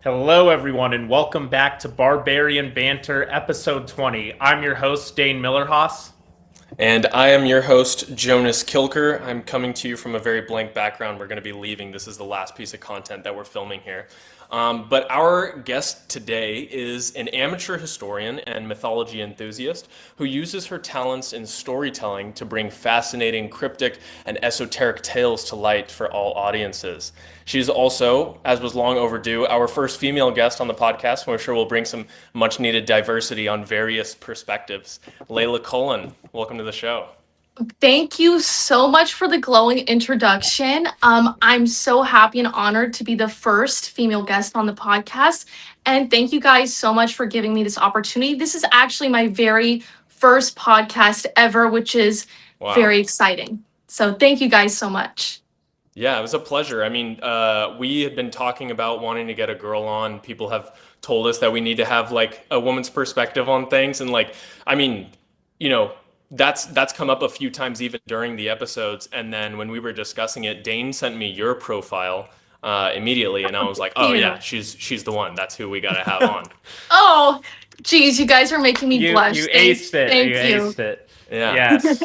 Hello, everyone, and welcome back to Barbarian Banter, episode 20. I'm your host, Dane Millerhaus. And I am your host, Jonas Kilker. I'm coming to you from a very blank background. We're going to be leaving. This is the last piece of content that we're filming here. But our guest today is an amateur historian and mythology enthusiast who uses her talents in storytelling to bring fascinating, cryptic, and esoteric tales to light for all audiences. She's also, as was long overdue, our first female guest on the podcast. We're sure we'll bring some much needed diversity on various perspectives. Layla Cullen, welcome to the show. Thank you so much for the glowing introduction. I'm so happy and honored to be the first female guest on the podcast. And thank you guys so much for giving me this opportunity. This is actually my very first podcast ever, which is very exciting. So thank you guys so much. Yeah, it was a pleasure. I mean, we had been talking about wanting to get a girl on. People have told us that we need to have like a woman's perspective on things. And like, I mean, you know, that's come up a few times even during the episodes. And then when we were discussing it, Dane sent me your profile immediately, and I was like, oh yeah, she's the one. That's who we gotta have on. Oh, geez, you guys are making me blush. You aced it. Thank you aced it. Yeah. Yes.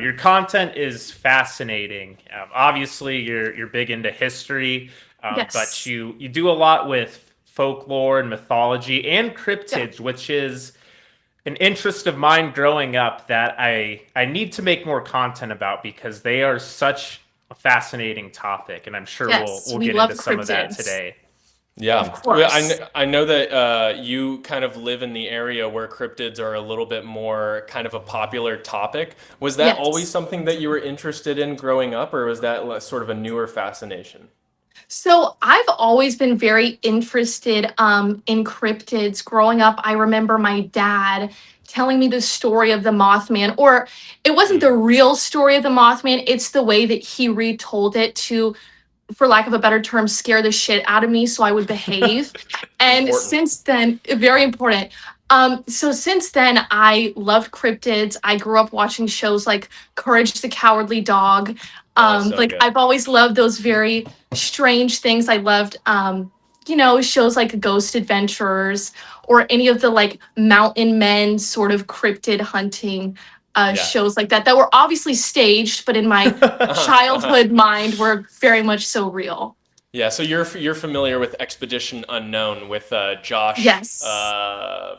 Your content is fascinating. Obviously, you're big into history, Yes. but you do a lot with folklore and mythology and cryptids, which is an interest of mine growing up that I need to make more content about because they are such a fascinating topic, and I'm sure we'll get into some of that today. Yeah, Of course. I know that you kind of live in the area where cryptids are a little bit more kind of a popular topic. Was that Yes. always something that you were interested in growing up, or was that sort of a newer fascination? So I've always been very interested in cryptids. Growing up, I remember my dad telling me the story of the Mothman, or it wasn't the real story of the Mothman, it's the way that he retold it to, for lack of a better term, scare the shit out of me so I would behave. And Important. since then, very important. So since then, I loved cryptids. I grew up watching shows like Courage the Cowardly Dog. Oh, so good. I've always loved those very strange things. I loved, shows like Ghost Adventurers or any of the like mountain men sort of cryptid hunting shows like that were obviously staged, but in my childhood mind were very much so real. Yeah, so you're familiar with Expedition Unknown with Josh. Yes.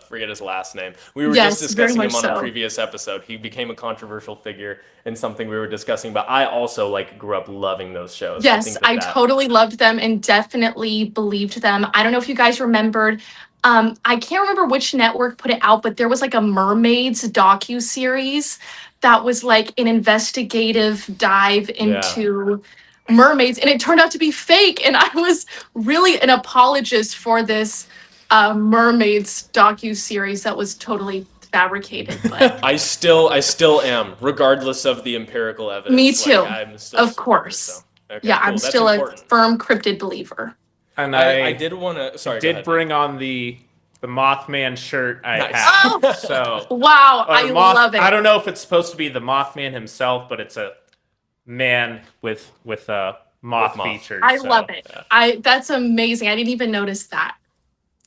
Forget his last name. We were Yes, just very discussing him much on a so. previous episode. He became a controversial figure in something we were discussing, but I also like grew up loving those shows. Yes, think I totally loved them and definitely believed them. I don't know if you guys remembered. I can't remember which network put it out, but there was like a mermaids docu-series that was like an investigative dive into mermaids, and it turned out to be fake. And I was really an apologist for this mermaids docu-series that was totally fabricated. But I still am, regardless of the empirical evidence. me too, Like, I'm still of supportive, course. so. Okay, Yeah, cool. I'm That's still important. a firm cryptid believer. And I did want to. Sorry, go did ahead. bring on the Mothman shirt I Nice. have. Oh, So wow, I love it. I don't know if it's supposed to be the Mothman himself, but it's a man with moth moth. features. I so. love it. That's amazing. I didn't even notice that.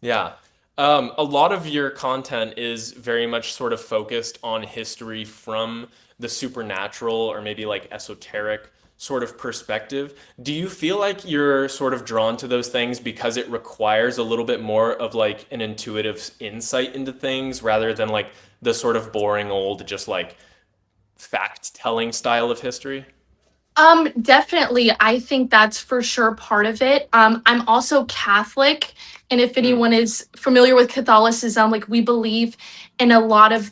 Yeah. A lot of your content is very much sort of focused on history from the supernatural or maybe like esoteric sort of perspective. Do you feel like you're sort of drawn to those things because it requires a little bit more of like an intuitive insight into things rather than like the sort of boring old, just like fact telling style of history? Definitely. I think that's for sure part of it. I'm also Catholic, and if anyone is familiar with Catholicism, like we believe in a lot of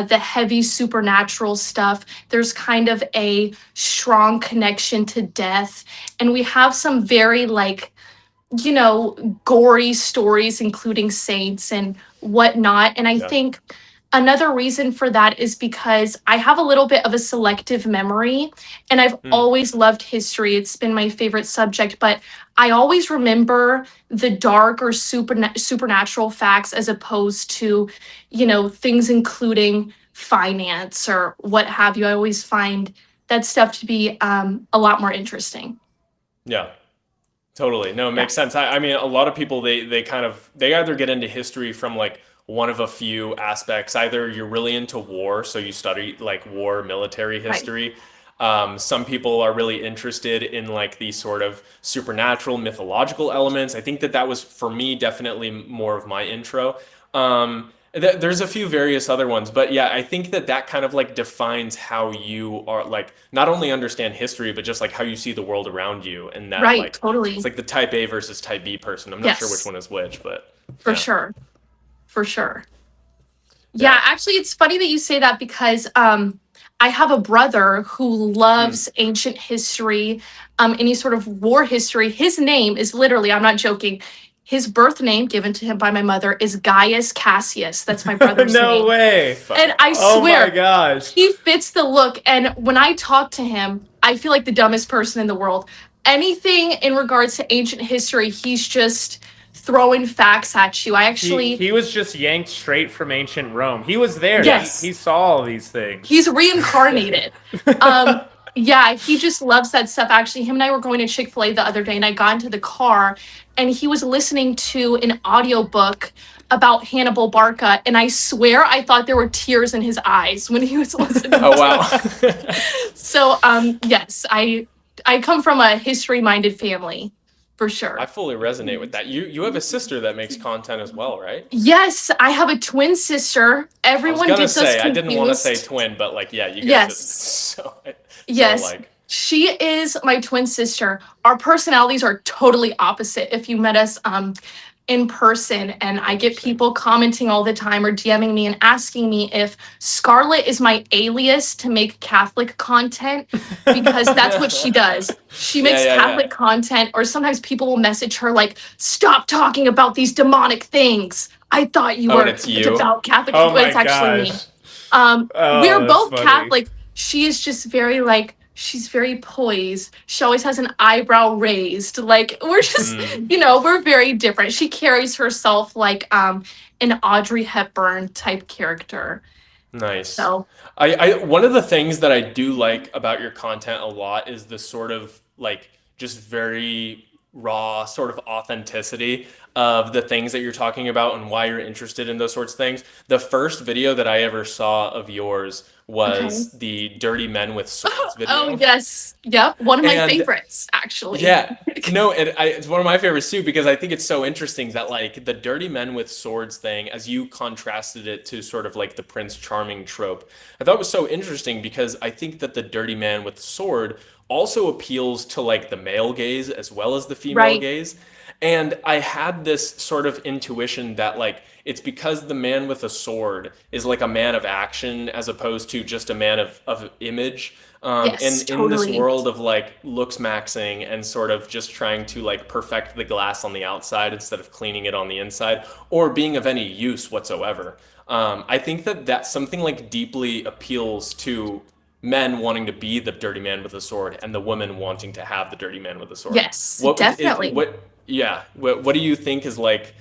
the heavy supernatural stuff. There's kind of a strong connection to death, and we have some very like, gory stories, including saints and whatnot. And I think another reason for that is because I have a little bit of a selective memory, and I've always loved history. It's been my favorite subject, but I always remember the dark or supernatural facts as opposed to, things including finance or what have you. I always find that stuff to be a lot more interesting. Yeah. Totally. No, it Yeah. makes sense. I mean, a lot of people they either get into history from like one of a few aspects. Either you're really into war, so you study like war military Right. history. Some people are really interested in like these sort of supernatural mythological elements. I think that that was for me definitely more of my intro. There's a few various other ones, but yeah, I think that that kind of like defines how you are like not only understand history, but just like how you see the world around you, and that Right. like it's Totally. like the type A versus type B person. I'm not sure which Yes. one is which, but For yeah, sure. For sure. Yeah, yeah. actually, it's funny that you say that because I have a brother who Mm. loves ancient history, any sort of war history. His name is literally, I'm not joking, his birth name given to him by my mother is Gaius Cassius. That's my brother's No name. way. And Fucking I Oh awesome. my swear, gosh. he fits the look. And when I talk to him, I feel like the dumbest person in the world. Anything in regards to ancient history, he's just throwing facts at you. I He actually, he was just yanked straight from ancient Rome. He was there. Yeah. He yes, saw all these things. he's reincarnated. Um, yeah, he just loves that stuff. Actually, him and I were going to Chick-fil-A the other day, and I got into the car and he was listening to an audiobook about Hannibal Barca. And I swear I thought there were tears in his eyes when he was listening Oh to wow. it. So yes, I come from a history-minded family for I sure. fully resonate with that. You have a sister that makes content as well, right? Yes, I have a twin sister. I was Everyone gonna gets us say I didn't want to say confused. twin, but like yeah, you guys are Yes. so Yes, alike. she is my twin sister. Our personalities are totally opposite. If you met us in person, and I get Interesting. people commenting all the time or DMing me and asking me if Scarlett is my alias to make Catholic content because that's what she does. She Yeah, makes yeah, yeah. Catholic content, or sometimes people will message her like, "Stop talking about these demonic things. I thought you Oh, and were it's a you? devout Catholic," Oh but my it's actually me. gosh. We're Oh, that's both funny. Catholic. She is just very like she's very poised. She always has an eyebrow raised. Like we're just, Mm, we're very different. She carries herself like an Audrey Hepburn type character. nice. So I one of the things that I do like about your content a lot is the sort of like just very raw sort of authenticity of the things that you're talking about and why you're interested in those sorts of things. The first video that I ever saw of yours okay. was the Dirty Men with Swords Oh video. yes. Yep. One of my And favorites, actually. yeah, no, it's one of my favorites too because I think it's so interesting that like the dirty men with swords thing, as you contrasted it to sort of like the Prince Charming trope, I thought it was so interesting because I think that the dirty man with sword also appeals to like the male gaze as well as the female Right. gaze. And I had this sort of intuition that like it's because the man with a sword is like a man of action as opposed to just a man of image. Yes, And in this totally. world of like looks maxing and sort of just trying to like perfect the glass on the outside instead of cleaning it on the inside or being of any use whatsoever. I think that that's something like deeply appeals to men wanting to be the dirty man with a sword and the women wanting to have the dirty man with a sword. Yes, definitely. Yeah, what do you think is like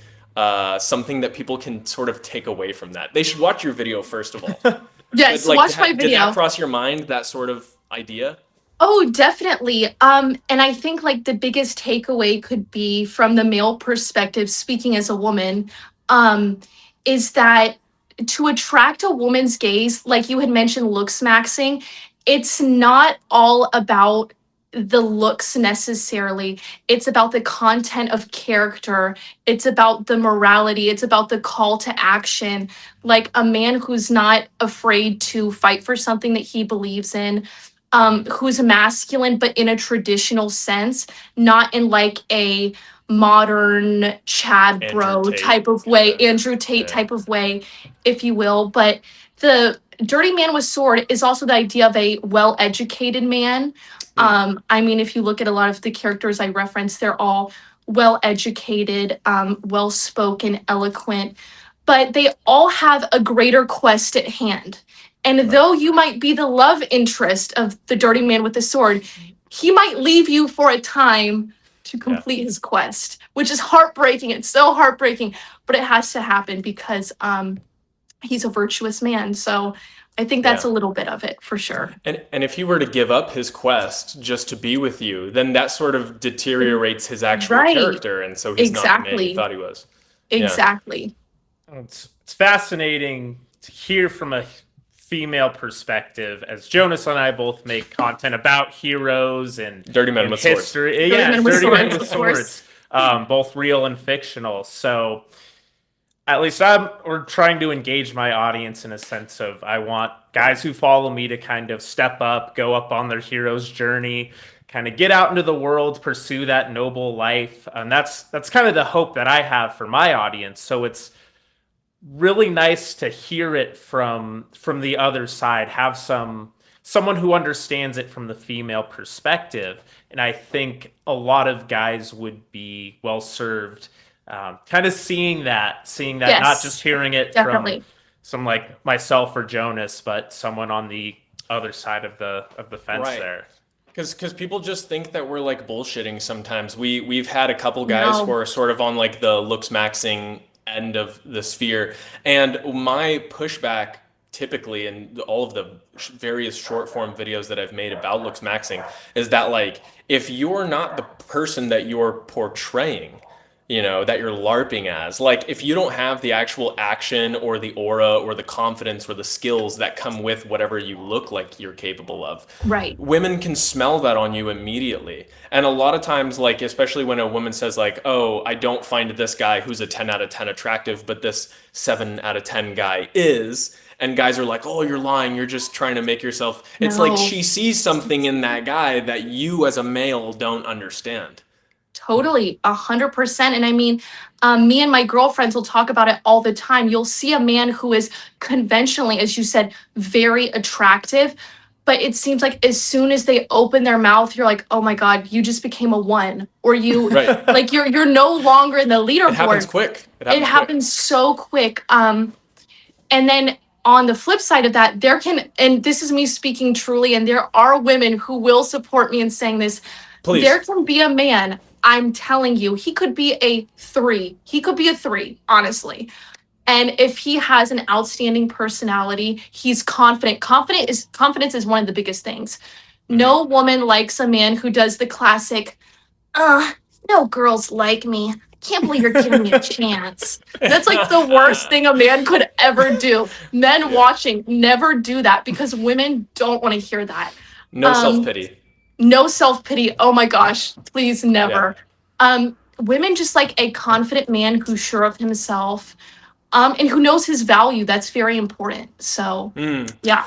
something that people can sort of take away from that? They should watch your video first of all. But Yes, like, watch my did that video. cross your mind, that sort of idea? Oh, definitely. And I think like the biggest takeaway could be from the male perspective, speaking as a woman, um, is that to attract a woman's gaze, like you had mentioned, looks maxing, it's not all about the looks necessarily. It's about the content of character. It's about the morality. It's about the call to action. Like a man who's not afraid to fight for something that he believes in, Hmm. who's masculine, but in a traditional sense, not in like a modern Chad Andrew bro Tate type of kind way, of. Andrew Tate Yeah. type of way, if you will. But the dirty man with sword is also the idea of a well-educated man. Hmm. I mean, if you look at a lot of the characters I reference, they're all well-educated, well-spoken, eloquent, but they all have a greater quest at hand. And Right. though you might be the love interest of the dirty man with the sword, he might leave you for a time to Yeah. complete his quest, which is heartbreaking. It's so heartbreaking, but it has to happen because he's a virtuous man. So I think that's Yeah. a little bit of it for sure. And if he were to give up his quest just to be with you, then that sort of deteriorates his actual Right. character, and so he's not the man you Exactly. thought he was. Yeah. Exactly. It's fascinating to hear from a female perspective, as Jonas and I both make content about heroes Dirty men and with swords. history. Dirty Yeah, Men with dirty men Swords, with of course. swords, both real and fictional. So at least we're trying to engage my audience in a sense of I want guys who follow me to kind of step up, go up on their hero's journey, kind of get out into the world, pursue that noble life. And that's kind of the hope that I have for my audience. So it's really nice to hear it from the other side, have someone who understands it from the female perspective. And I think a lot of guys would be well served, kind of seeing that, not Yes, just hearing it from definitely. some like myself or Jonas, but someone on the other side of the fence Right. there. Because people just think that we're like bullshitting sometimes. We've had a couple guys who No. are sort of on like the looks maxing end of the sphere, and my pushback typically in all of the various short form videos that I've made about looks maxing is that like if you're not the person that you're portraying, that you're LARPing as. Like, if you don't have the actual action or the aura or the confidence or the skills that come with whatever you look like you're capable of, Right. women can smell that on you immediately. And a lot of times, like, especially when a woman says, like, oh, I don't find this guy who's a 10 out of 10 attractive, but this 7 out of 10 guy is. And guys are like, oh, you're lying. You're just trying to make yourself. It's like No. she sees something in that guy that you as a male don't understand. Totally, 100%. And I mean, me and my girlfriends will talk about it all the time. You'll see a man who is conventionally, as you said, very attractive, but it seems like as soon as they open their mouth, you're like, oh my God, you just became a one, or you Right. like you're no longer in the It happens leaderboard. quick. It happens so quick. And then on the flip side of that, and this is me speaking truly, and there are women who will support me in saying this. Please. There can be a man, I'm telling you, he could be a 3. He could be a 3, honestly. And if he has an outstanding personality, he's confident. Confidence is one of the biggest things. No woman likes a man who does the classic, no girls like me. I can't believe you're giving me a chance. That's like the worst thing a man could ever do. Men watching, never do that, because women don't want to hear that. No self-pity. No self-pity. Oh my gosh, please never. Women just like a confident man who's sure of himself, and who knows his value. That's very important. So, yeah.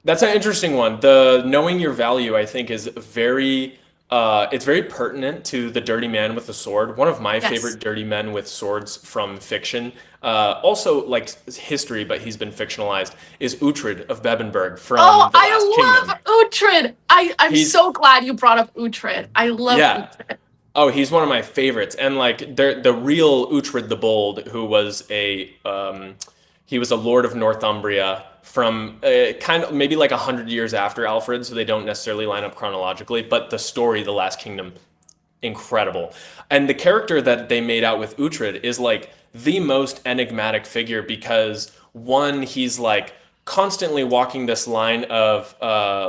That's an interesting one. The knowing your value, I think, is it's very pertinent to the dirty man with the sword. One of my Yes. favorite dirty men with swords from fiction, also like history, but he's been fictionalized, is Uhtred of Bebbanburg from Oh, The Last I Kingdom. love Uhtred. I'm He's- so glad you brought up Uhtred. I love Yeah. Uhtred. Oh, he's one of my favorites, and like the real Uhtred the Bold, who was he was a lord of Northumbria from kind of maybe like 100 years after Alfred, so they don't necessarily line up chronologically. But the story, The Last Kingdom, incredible, and the character that they made out with Uhtred is like the most enigmatic figure because one, he's like constantly walking this line of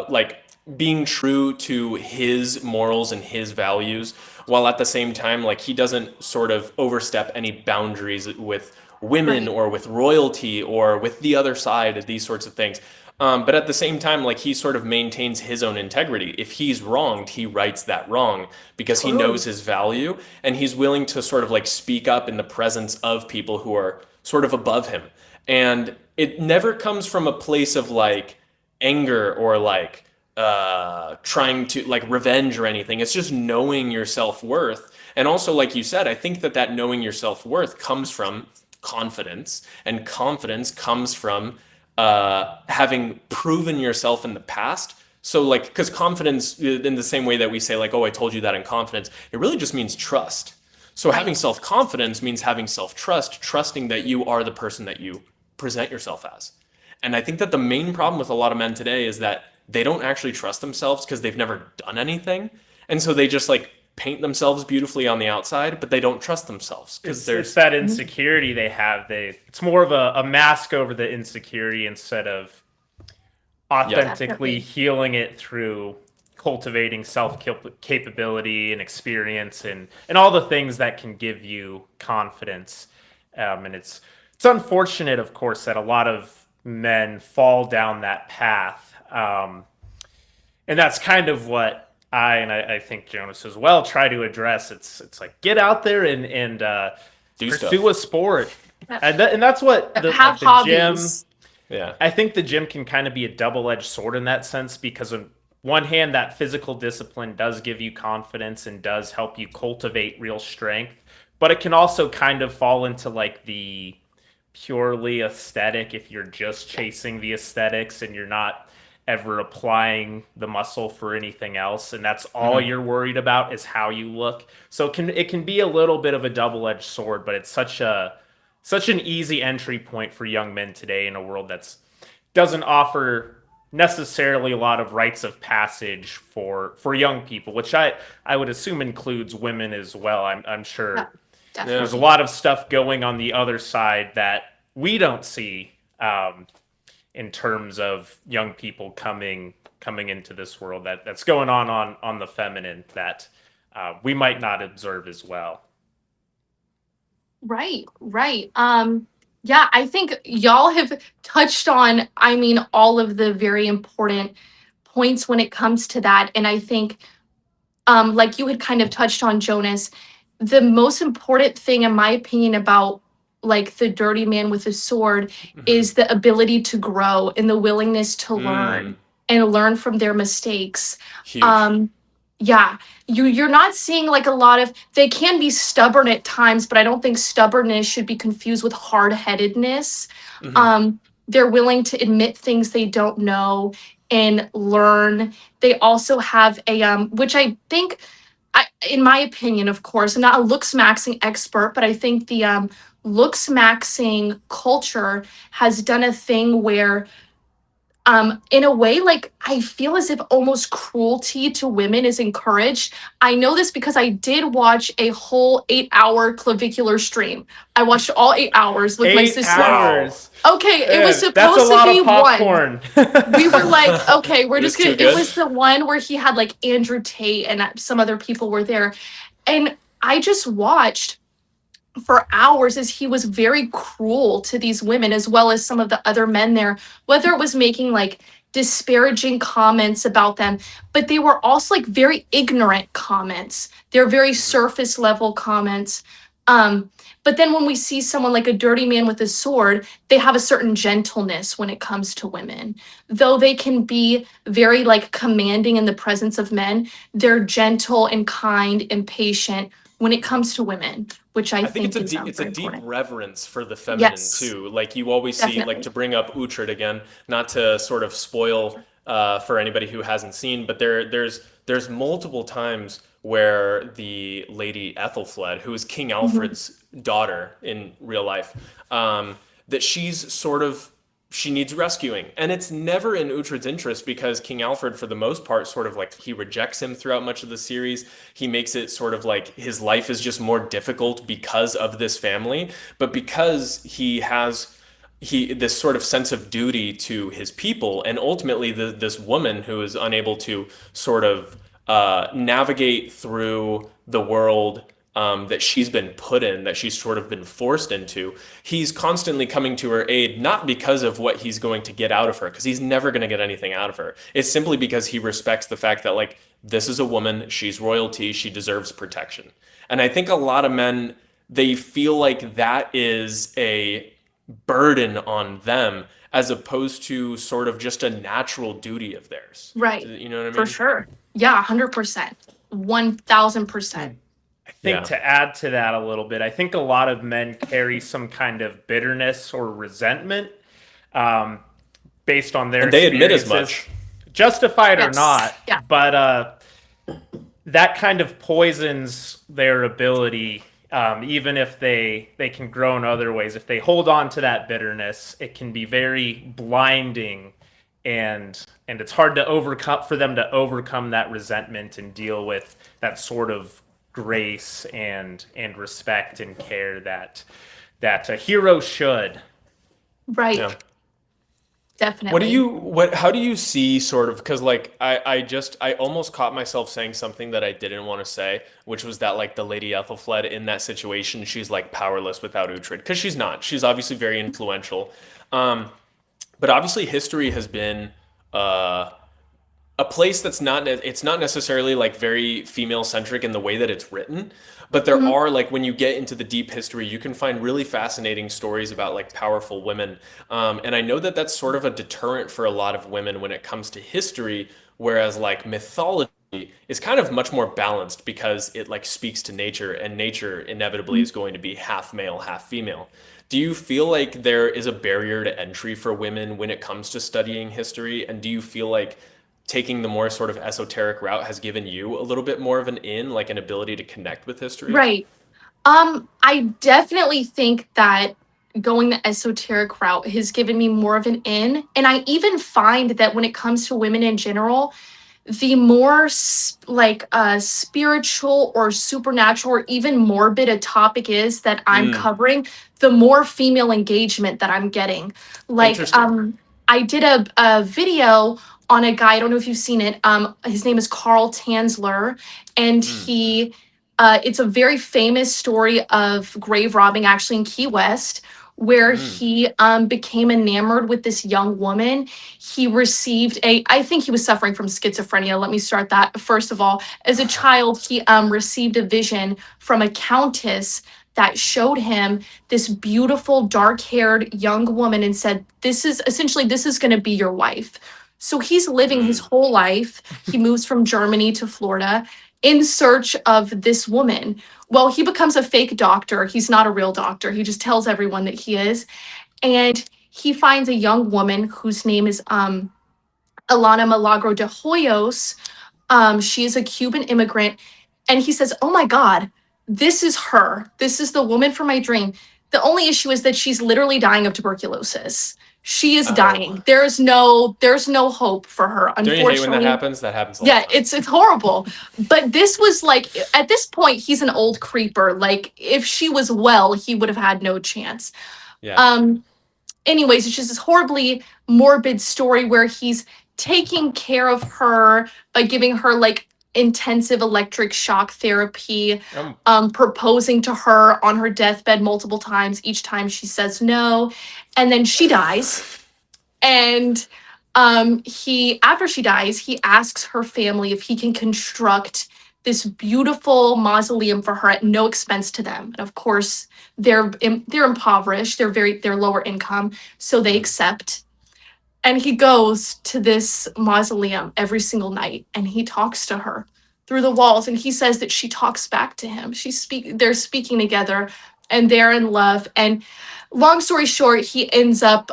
like being true to his morals and his values, while at the same time, like, he doesn't sort of overstep any boundaries with women Right. or with royalty or with the other side, these sorts of things. But at the same time, like, he sort of maintains his own integrity. If he's wronged, he rights that wrong because he knows his value, and he's willing to sort of like speak up in the presence of people who are sort of above him. And it never comes from a place of like anger or like trying to like revenge or anything. It's just knowing your self-worth. And also, like you said, I think that knowing your self-worth comes from confidence, and confidence comes from having proven yourself in the past. So like, because confidence, in the same way that we say like, oh, I told you that in confidence, it really just means trust. So having self-confidence means having self-trust, trusting that you are the person that you present yourself as. And I think that the main problem with a lot of men today is that they don't actually trust themselves because they've never done anything. And so they just like paint themselves beautifully on the outside, but they don't trust themselves because It's there's that insecurity they have. It's more of a mask over the insecurity instead of authentically Definitely. healing it through cultivating self capability and experience and all the things that can give you confidence. And it's unfortunate, of course, that a lot of men fall down that path. And that's kind of what I think Jonas as well try to address. It's like get out there and Do pursue stuff. a sport, Yeah. and that's what Have the gym. hobbies. Yeah. I think the gym can kind of be a double-edged sword in that sense because on one hand, that physical discipline does give you confidence and does help you cultivate real strength, but it can also kind of fall into like the purely aesthetic if you're just chasing the aesthetics and you're not ever applying the muscle for anything else and that's all you're worried about is how you look. So it can be a little bit of a double-edged sword, but it's such an easy entry point for young men today in a world that's doesn't offer necessarily a lot of rites of passage for young people, which I would assume includes women as well. I'm Yeah, sure there's a definitely. lot of stuff going on the other side that we don't see in terms of young people coming into this world that's going on the feminine that we might not observe as well. Right, right. Yeah, I think y'all have touched on, I mean, all of the very important points when it comes to that. And I think, like you had kind of touched on, Jonas, the most important thing, in my opinion, about like the dirty man with a sword Mhm. is the ability to grow and the willingness to Mm, learn and learn from their mistakes. huge. Um, yeah, you're not seeing like a lot of, they can be stubborn at times, but I don't think stubbornness should be confused with hard-headedness. Mhm. Um, they're willing to admit things they don't know and learn. They also have a which I think, in my opinion, of course, I'm not a looks maxing expert, but I think the looks maxing culture has done a thing where, in a way, like I feel as if almost cruelty to women is encouraged. I know this because I did watch a whole 8 hour clavicular stream. I watched all 8 hours with my Eight sister. Wow. hours. Okay, it was That's a supposed to lot be of one. popcorn. We were like, okay, we're It just was gonna, too it good. was the one where he had like Andrew Tate and some other people were there. And I just watched for hours as he was very cruel to these women as well as some of the other men there, whether it was making like disparaging comments about them, but they were also like very ignorant comments. They're very Mhm. surface level comments. um but then when we see someone like a dirty man with a sword, they have a certain gentleness when it comes to women. Though they can be very like commanding in the presence of men, they're gentle and kind and patient when it comes to women, which I I think think is it's a very deep important. reverence for the feminine Yes, too. Like you always see, like definitely. to bring up Uhtred again, not to sort of spoil for anybody who hasn't seen, but there's multiple times where the lady Ethelfled, who is King Mhm. Alfred's daughter in real life, that she's sort of she needs rescuing. And it's never in Uhtred's interest because King Alfred, for the most part, sort of like he rejects him throughout much of the series. He makes it sort of like his life is just more difficult because of this family. But because he has this sort of sense of duty to his people, and ultimately this woman who is unable to sort of navigate through the world that she's been put in, that she's sort of been forced into, he's constantly coming to her aid, not because of what he's going to get out of her, because he's never going to get anything out of her. It's simply because he respects the fact that, like, this is a woman, she's royalty, she deserves protection. And I think a lot of men, they feel like that is a burden on them as opposed to sort of just a natural duty of theirs. Right. You know what I For mean? sure. Yeah, 100%. 1000%. I think Yeah. to add to that a little bit, I think a lot of men carry some kind of bitterness or resentment um, based on their And they admit as experiences, much. justified or Yes. not. Yeah. But that kind of poisons their ability, even if they can grow in other ways. If they hold on to that bitterness, it can be very blinding, and it's hard to overcome for them to overcome that resentment and deal with that sort of grace and respect and care that a hero should. Right. Yeah. Definitely. How do you see sort of, because like I almost caught myself saying something that I didn't want to say, which was that like the Lady Ethelfled in that situation, she's like powerless without Uhtred, because she's not. She's obviously very influential. Um, but obviously history has been uh, a place that's not it's not necessarily like very female centric in the way that it's written, but there Mhm. are like when you get into the deep history you can find really fascinating stories about like powerful women, and I know that that's sort of a deterrent for a lot of women when it comes to history, whereas like mythology is kind of much more balanced because it like speaks to nature, and nature inevitably is going to be half male half female. Do you feel like there is a barrier to entry for women when it comes to studying history? And do you feel like taking the more sort of esoteric route has given you a little bit more of an in, like an ability to connect with history? Right. I definitely think that going the esoteric route has given me more of an in. And I even find that when it comes to women in general, the more spiritual or supernatural or even morbid a topic is that I'm Mm, covering, the more female engagement that I'm getting. Like, interesting. I did a video on a guy, I don't know if you've seen it. His name is Carl Tanzler, and Mm, it's a very famous story of grave robbing actually in Key West, where mm. he became enamored with this young woman. He received I think he was suffering from schizophrenia. Let me start that first of all. As a child, he received a vision from a countess that showed him this beautiful dark-haired young woman and said, this is going to be your wife. So he's living his Mm. whole life. He moves from Germany to Florida in search of this woman. Well, he becomes a fake doctor. He's not a real doctor. He just tells everyone that he is. And he finds a young woman whose name is Alana Milagro de Hoyos. She is a Cuban immigrant. And he says, oh my God, this is her. This is the woman from my dream. The only issue is that she's literally dying of tuberculosis. She is Oh, dying. There's no hope for her, don't you hate when that unfortunately. happens? That happens all the Yeah, time. it's horrible. But this was like at this point he's an old creeper. Like if she was well, he would have had no chance. Yeah. Um Anyways, it's just this horribly morbid story where he's taking care of her by giving her like intensive electric shock therapy, Um, proposing to her on her deathbed multiple times. Each time she says no, and then she dies. And he after she dies, he asks her family if he can construct this beautiful mausoleum for her at no expense to them. And of course, they're impoverished, they're lower income, so they mm. accept. And he goes to this mausoleum every single night and he talks to her through the walls, and he says that she talks back to him. They're speaking together and they're in love. And long story short, he ends up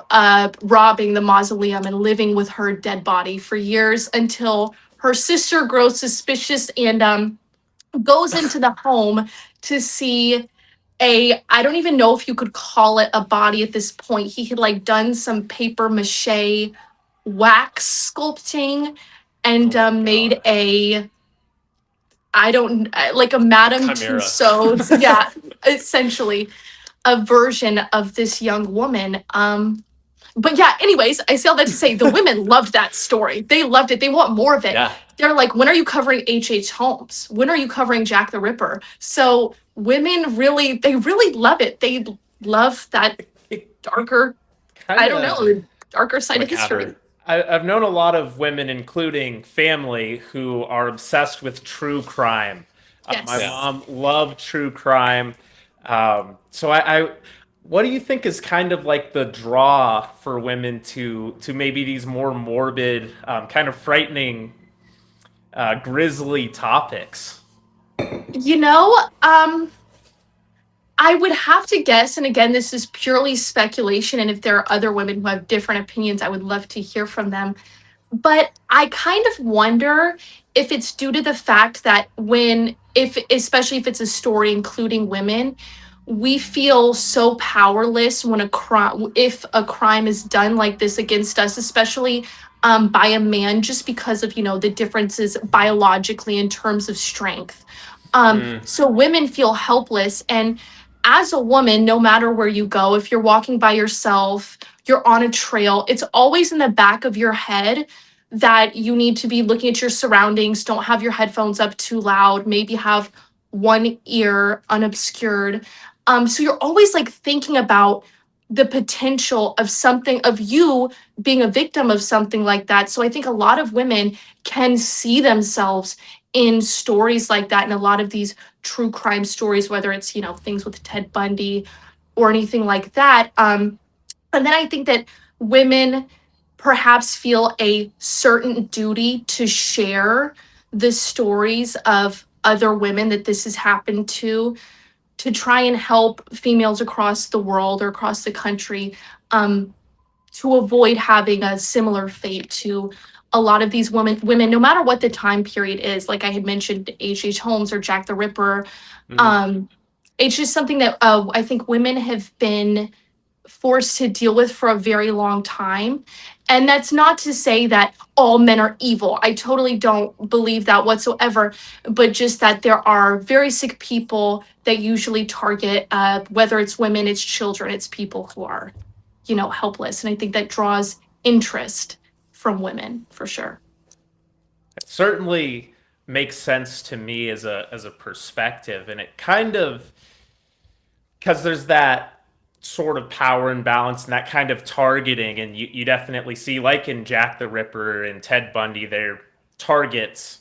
robbing the mausoleum and living with her dead body for years until her sister grows suspicious and goes into the home to see I don't even know if you could call it a body at this point. He had like done some paper mache wax sculpting and Oh my made gosh. I don't like a A Madame chimera. Tussauds, yeah, essentially a version of this young woman. But yeah, anyways, I say all that to say the women loved that story. They loved it. They want more of it. Yeah. They're like, when are you covering H.H. Holmes? When are you covering Jack the Ripper? So women really, they really love it. They love that It darker, I kind don't of. know, the darker side of history. Macabre. I've known a lot of women, including family, who are obsessed with true crime. My Yes. Yeah. mom loved true crime. What do you think is kind of like the draw for women to maybe these more morbid, kind of frightening, grisly topics? You know, I would have to guess, and again, this is purely speculation. And if there are other women who have different opinions, I would love to hear from them. But I kind of wonder if it's due to the fact that if especially if it's a story including women, we feel so powerless when if a crime is done like this against us, especially by a man, just because of the differences biologically in terms of strength. Mm, So women feel helpless, and as a woman, no matter where you go, if you're walking by yourself you're on a trail. It's always in the back of your head that you need to be looking at your surroundings. Don't have your headphones up too loud. Maybe have one ear unobscured. So you're always like thinking about the potential of something, of you being a victim of something like that. So I think a lot of women can see themselves in stories like that, and a lot of these true crime stories, whether it's, things with Ted Bundy or anything like that. And then I think that women perhaps feel a certain duty to share the stories of other women that this has happened to try and help females across the world or across the country, to avoid having a similar fate to a lot of these women, no matter what the time period is. Like I had mentioned, H. Holmes or Jack the Ripper. Um, it's just something that I think women have been forced to deal with for a very long time. And that's not to say that all men are evil. I totally don't believe that whatsoever, but just that there are very sick people that usually target, whether it's women, it's children, it's people who are, helpless. And I think that draws interest from women for sure. It certainly makes sense to me as a perspective, and it kind of, because there's that sort of power imbalance and that kind of targeting, and you definitely see, like in Jack the Ripper and Ted Bundy, their targets,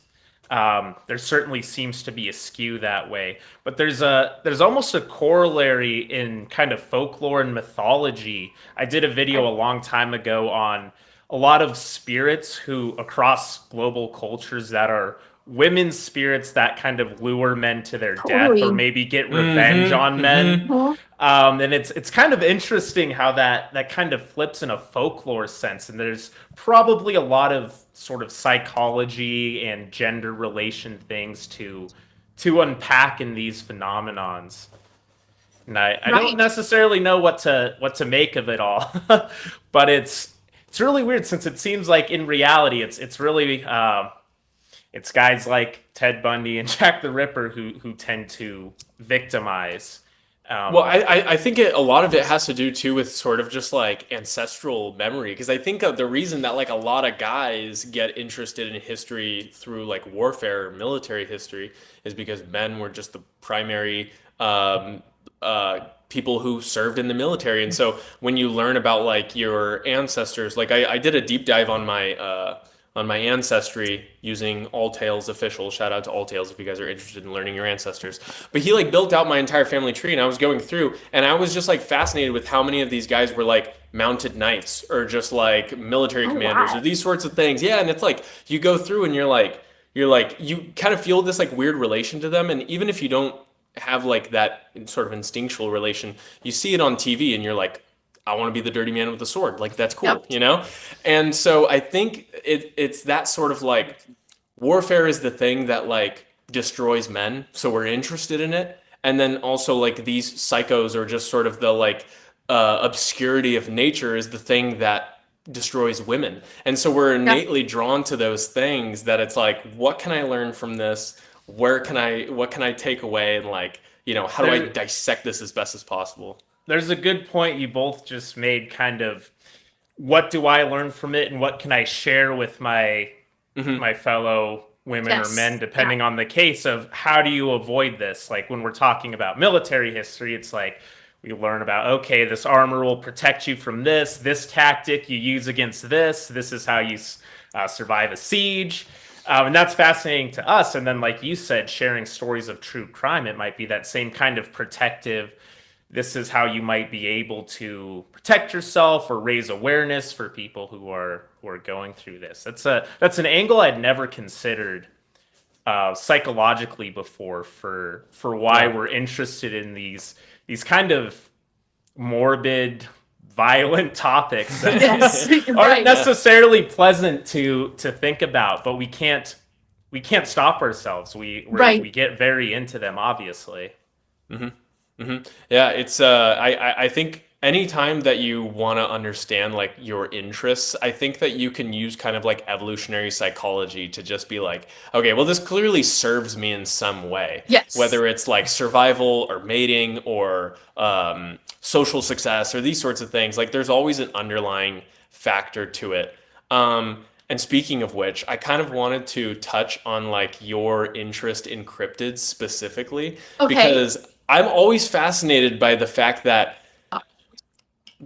there certainly seems to be a skew that way. But there's almost a corollary in kind of folklore and mythology. I did a video a long time ago on a lot of spirits who across global cultures that are women's spirits that kind of lure men to their death, or Totally. maybe get revenge on men. Mhm. And it's kind of interesting how that kind of flips in a folklore sense. And there's probably a lot of sort of psychology and gender relation things to unpack in these phenomenons. And I don't Right. necessarily know what to make of it all, but it's really weird, since it seems like in reality it's really it's guys like Ted Bundy and Jack the Ripper who tend to victimize. Well, I think a lot of it has to do too with sort of just like ancestral memory, because I think the reason that like a lot of guys get interested in history through like warfare or military history is because men were just the primary people who served in the military. And so when you learn about like your ancestors, like I did a deep dive on my ancestry using All Tales Official. Shout out to All Tales if you guys are interested in learning your ancestors. But he like built out my entire family tree, and I was going through, and I was just like fascinated with how many of these guys were like mounted knights or just like military Oh, commanders or wow. these sorts of things. Yeah, and it's like you go through and you're like you kind of feel this like weird relation to them, and even if you don't have like that sort of instinctual relation, you see it on TV and you're like, I want to be the dirty man with the sword. Like that's cool, Yep. you know? And so I think it's that sort of like warfare is the thing that like destroys men. So we're interested in it. And then also like these psychos are just sort of the like obscurity of nature is the thing that destroys women. And so we're Yep. innately drawn to those things that it's like, what can I learn from this? What can I take away? And like, how do I there, dissect this as best as possible? there's a good point you both just made, kind of what do I learn from it and what can I share with my fellow women or men, Yes. Yeah. depending on the case, of how do you avoid this. Like when we're talking about military history, it's like we learn about, okay, this armor will protect you from this tactic you use against this is how you survive a siege. And that's fascinating to us. And then, like you said, sharing stories of true crime, it might be that same kind of protective, this is how you might be able to protect yourself or raise awareness for people who are going through this. That's an angle I'd never considered psychologically before, for why Yeah. we're interested in these kind of morbid, violent topics that Yes. aren't Right. necessarily pleasant to think about, but we can't stop ourselves. We Right. get very into them, obviously. Yeah, it's I think anytime that you want to understand like your interests, I think that you can use kind of like evolutionary psychology to just be like, okay, well, this clearly serves me in some way, Yes. whether it's like survival or mating or social success or these sorts of things. Like, there's always an underlying factor to it. And speaking of which, I kind of wanted to touch on like your interest in cryptids specifically, Okay. because I'm always fascinated by the fact that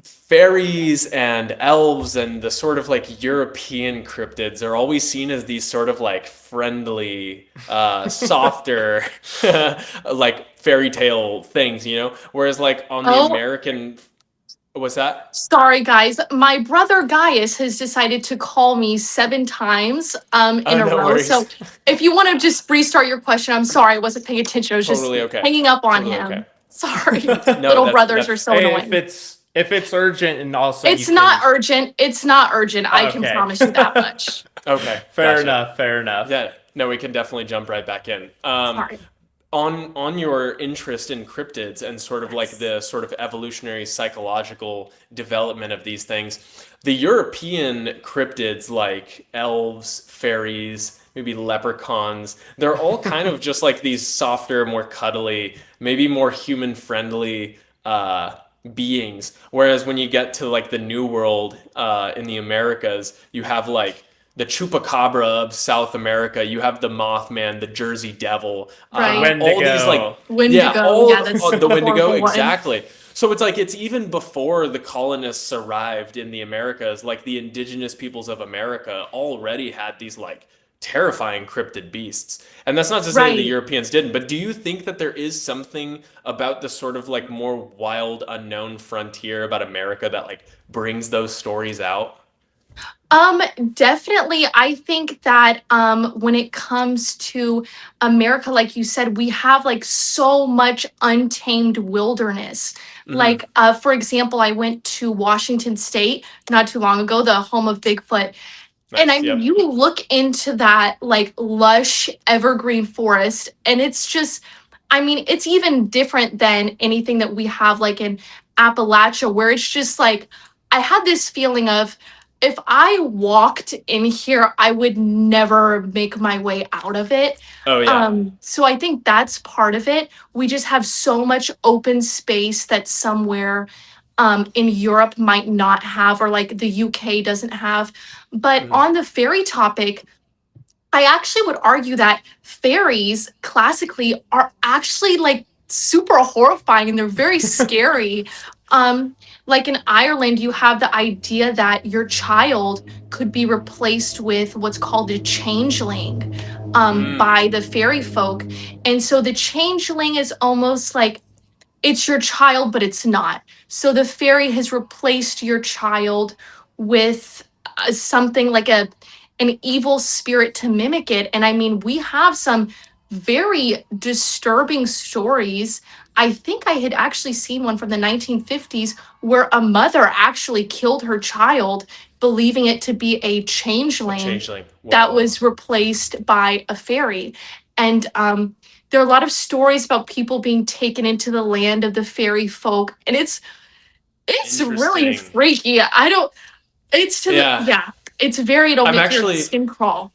fairies and elves and the sort of like European cryptids are always seen as these sort of like friendly, softer, like fairy tale things, you know? Whereas like on the Oh, American, what's that? sorry, guys. My brother Gaius has decided to call me 7 times in Oh, a no row. worries. So if you want to just restart your question, I'm sorry, I wasn't paying attention. I was just Totally okay. hanging up on Totally okay. him. Sorry. No, Little that's brothers are that's so Hey, annoying. if it's urgent and also you It's not can. urgent. It's not urgent. I can Okay. promise you that much. okay. Fair Gotcha. enough. Fair enough. Yeah. No, we can definitely jump right back in. Sorry. On your interest in cryptids and sort of like Yes. the sort of evolutionary psychological development of these things, the European cryptids like elves, fairies, maybe leprechauns, they're all kind of just like these softer, more cuddly, maybe more human friendly beings. Whereas when you get to like the New World in the Americas, you have like the chupacabra of South America. You have the Mothman, the Jersey Devil, The Right. all these like Wendigo. yeah, Wendigo. all Yeah, that's the a Wendigo horrible one. exactly. So it's like it's even before the colonists arrived in the Americas, like the indigenous peoples of America already had these like terrifying cryptid beasts. And that's not to say the Right. Europeans didn't, but do you think that there is something about the sort of like more wild, unknown frontier about America that like brings those stories out? Um, Definitely. I think that when it comes to America, like you said, we have like so much untamed wilderness. Hmm. Like, for example, I went to Washington State not too long ago, the home of Bigfoot. And I Nice. mean, Yep. you look into that like lush evergreen forest, and it's just, I mean, it's even different than anything that we have like in Appalachia, where it's just like, I had this feeling of if I walked in here, I would never make my way out of it. Oh yeah. So I think that's part of it. We just have so much open space that somewhere in Europe might not have, or like the UK doesn't have. But Mhm. on the fairy topic, I actually would argue that fairies classically are actually like super horrifying and they're very scary. Um, like in Ireland, you have the idea that your child could be replaced with what's called a changeling Mm. by the fairy folk. And so the changeling is almost like it's your child, but it's not. So the fairy has replaced your child with something like an evil spirit to mimic it. And I mean, we have some very disturbing stories. I think I had actually seen one from the 1950s where a mother actually killed her child, believing it to be a A changeling changeling. that Whoa. was replaced by a fairy. And there are a lot of stories about people being taken into the land of the fairy folk, and it's really Interesting. freaky. I don't. It's to the Yeah. yeah. It's very. It'll I'm make your actually skin crawl.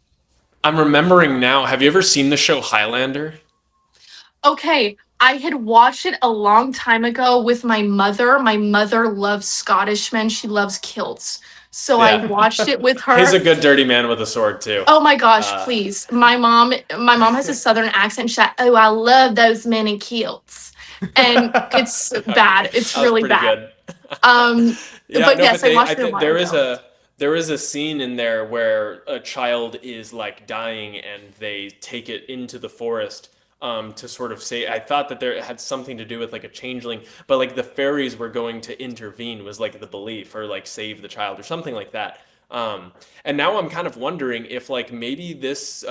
I'm remembering now. Have you ever seen the show Highlander? Okay, I had watched it a long time ago with my mother. My mother loves Scottish men. She loves kilts, so I Yeah. watched it with He's her. a good dirty man with a sword too. Oh my gosh, Uh, please. My mom has a southern accent. She's like, oh, I love those men in kilts. And it's bad. It's that was really pretty bad. good. Um, Yeah, but no, but yes, I they I watched it a think while ago. there is a scene in there where a child is like dying and they take it into the forest to sort of say I thought that there it had something to do with like a changeling, but like the fairies were going to intervene was like the belief or like save the child or something like that. And now I'm kind of wondering if like maybe this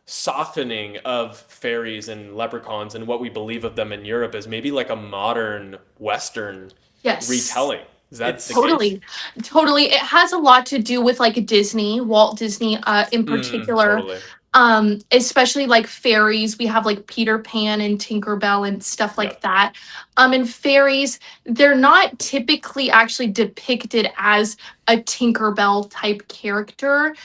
softening of fairies and leprechauns and what we believe of them in Europe is maybe like a modern Western Yes. retelling. Is that the It's case? Totally. Totally. It has a lot to do with like Disney, Walt Disney in Mm, particular. totally. Especially like fairies. We have like Peter Pan and Tinkerbell and stuff Yeah. like that. And fairies, they're not typically actually depicted as a Tinkerbell type character.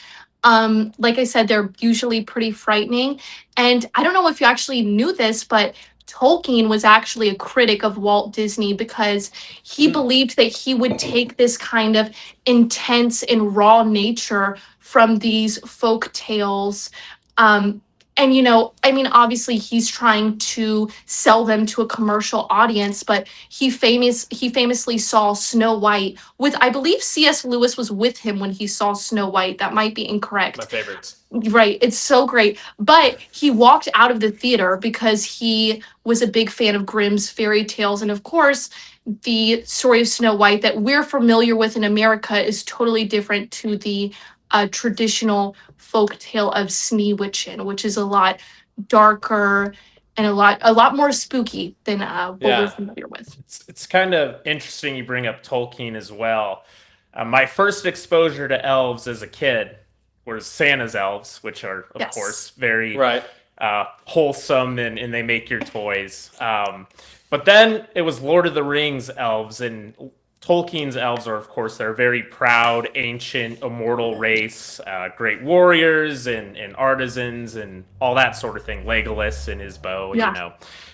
Like I said, they're usually pretty frightening. And I don't know if you actually knew this, but Tolkien was actually a critic of Walt Disney because he believed that he would take this kind of intense and raw nature from these folk tales. Um, and I mean, obviously he's trying to sell them to a commercial audience, but he famously saw Snow White with, I believe C.S. Lewis was with him when he saw Snow White. That might be My incorrect. favorites. Right. It's so great. But he walked out of the theater because he was a big fan of Grimm's fairy tales. And of course, the story of Snow White that we're familiar with in America is totally different to the traditional folk tale of Sneewittchen, which is a lot darker and a lot more spooky than what we're Yeah. familiar with. It's kind of interesting you bring up Tolkien as well. My first exposure to elves as a kid was Santa's elves, which are, of Yes. course, very Right. wholesome and they make your toys. But then it was Lord of the Rings elves, and Tolkien's elves are, of course, they're a very proud, ancient, immortal race, great warriors and artisans and all that sort of thing. Legolas and his bow, Yeah. you know.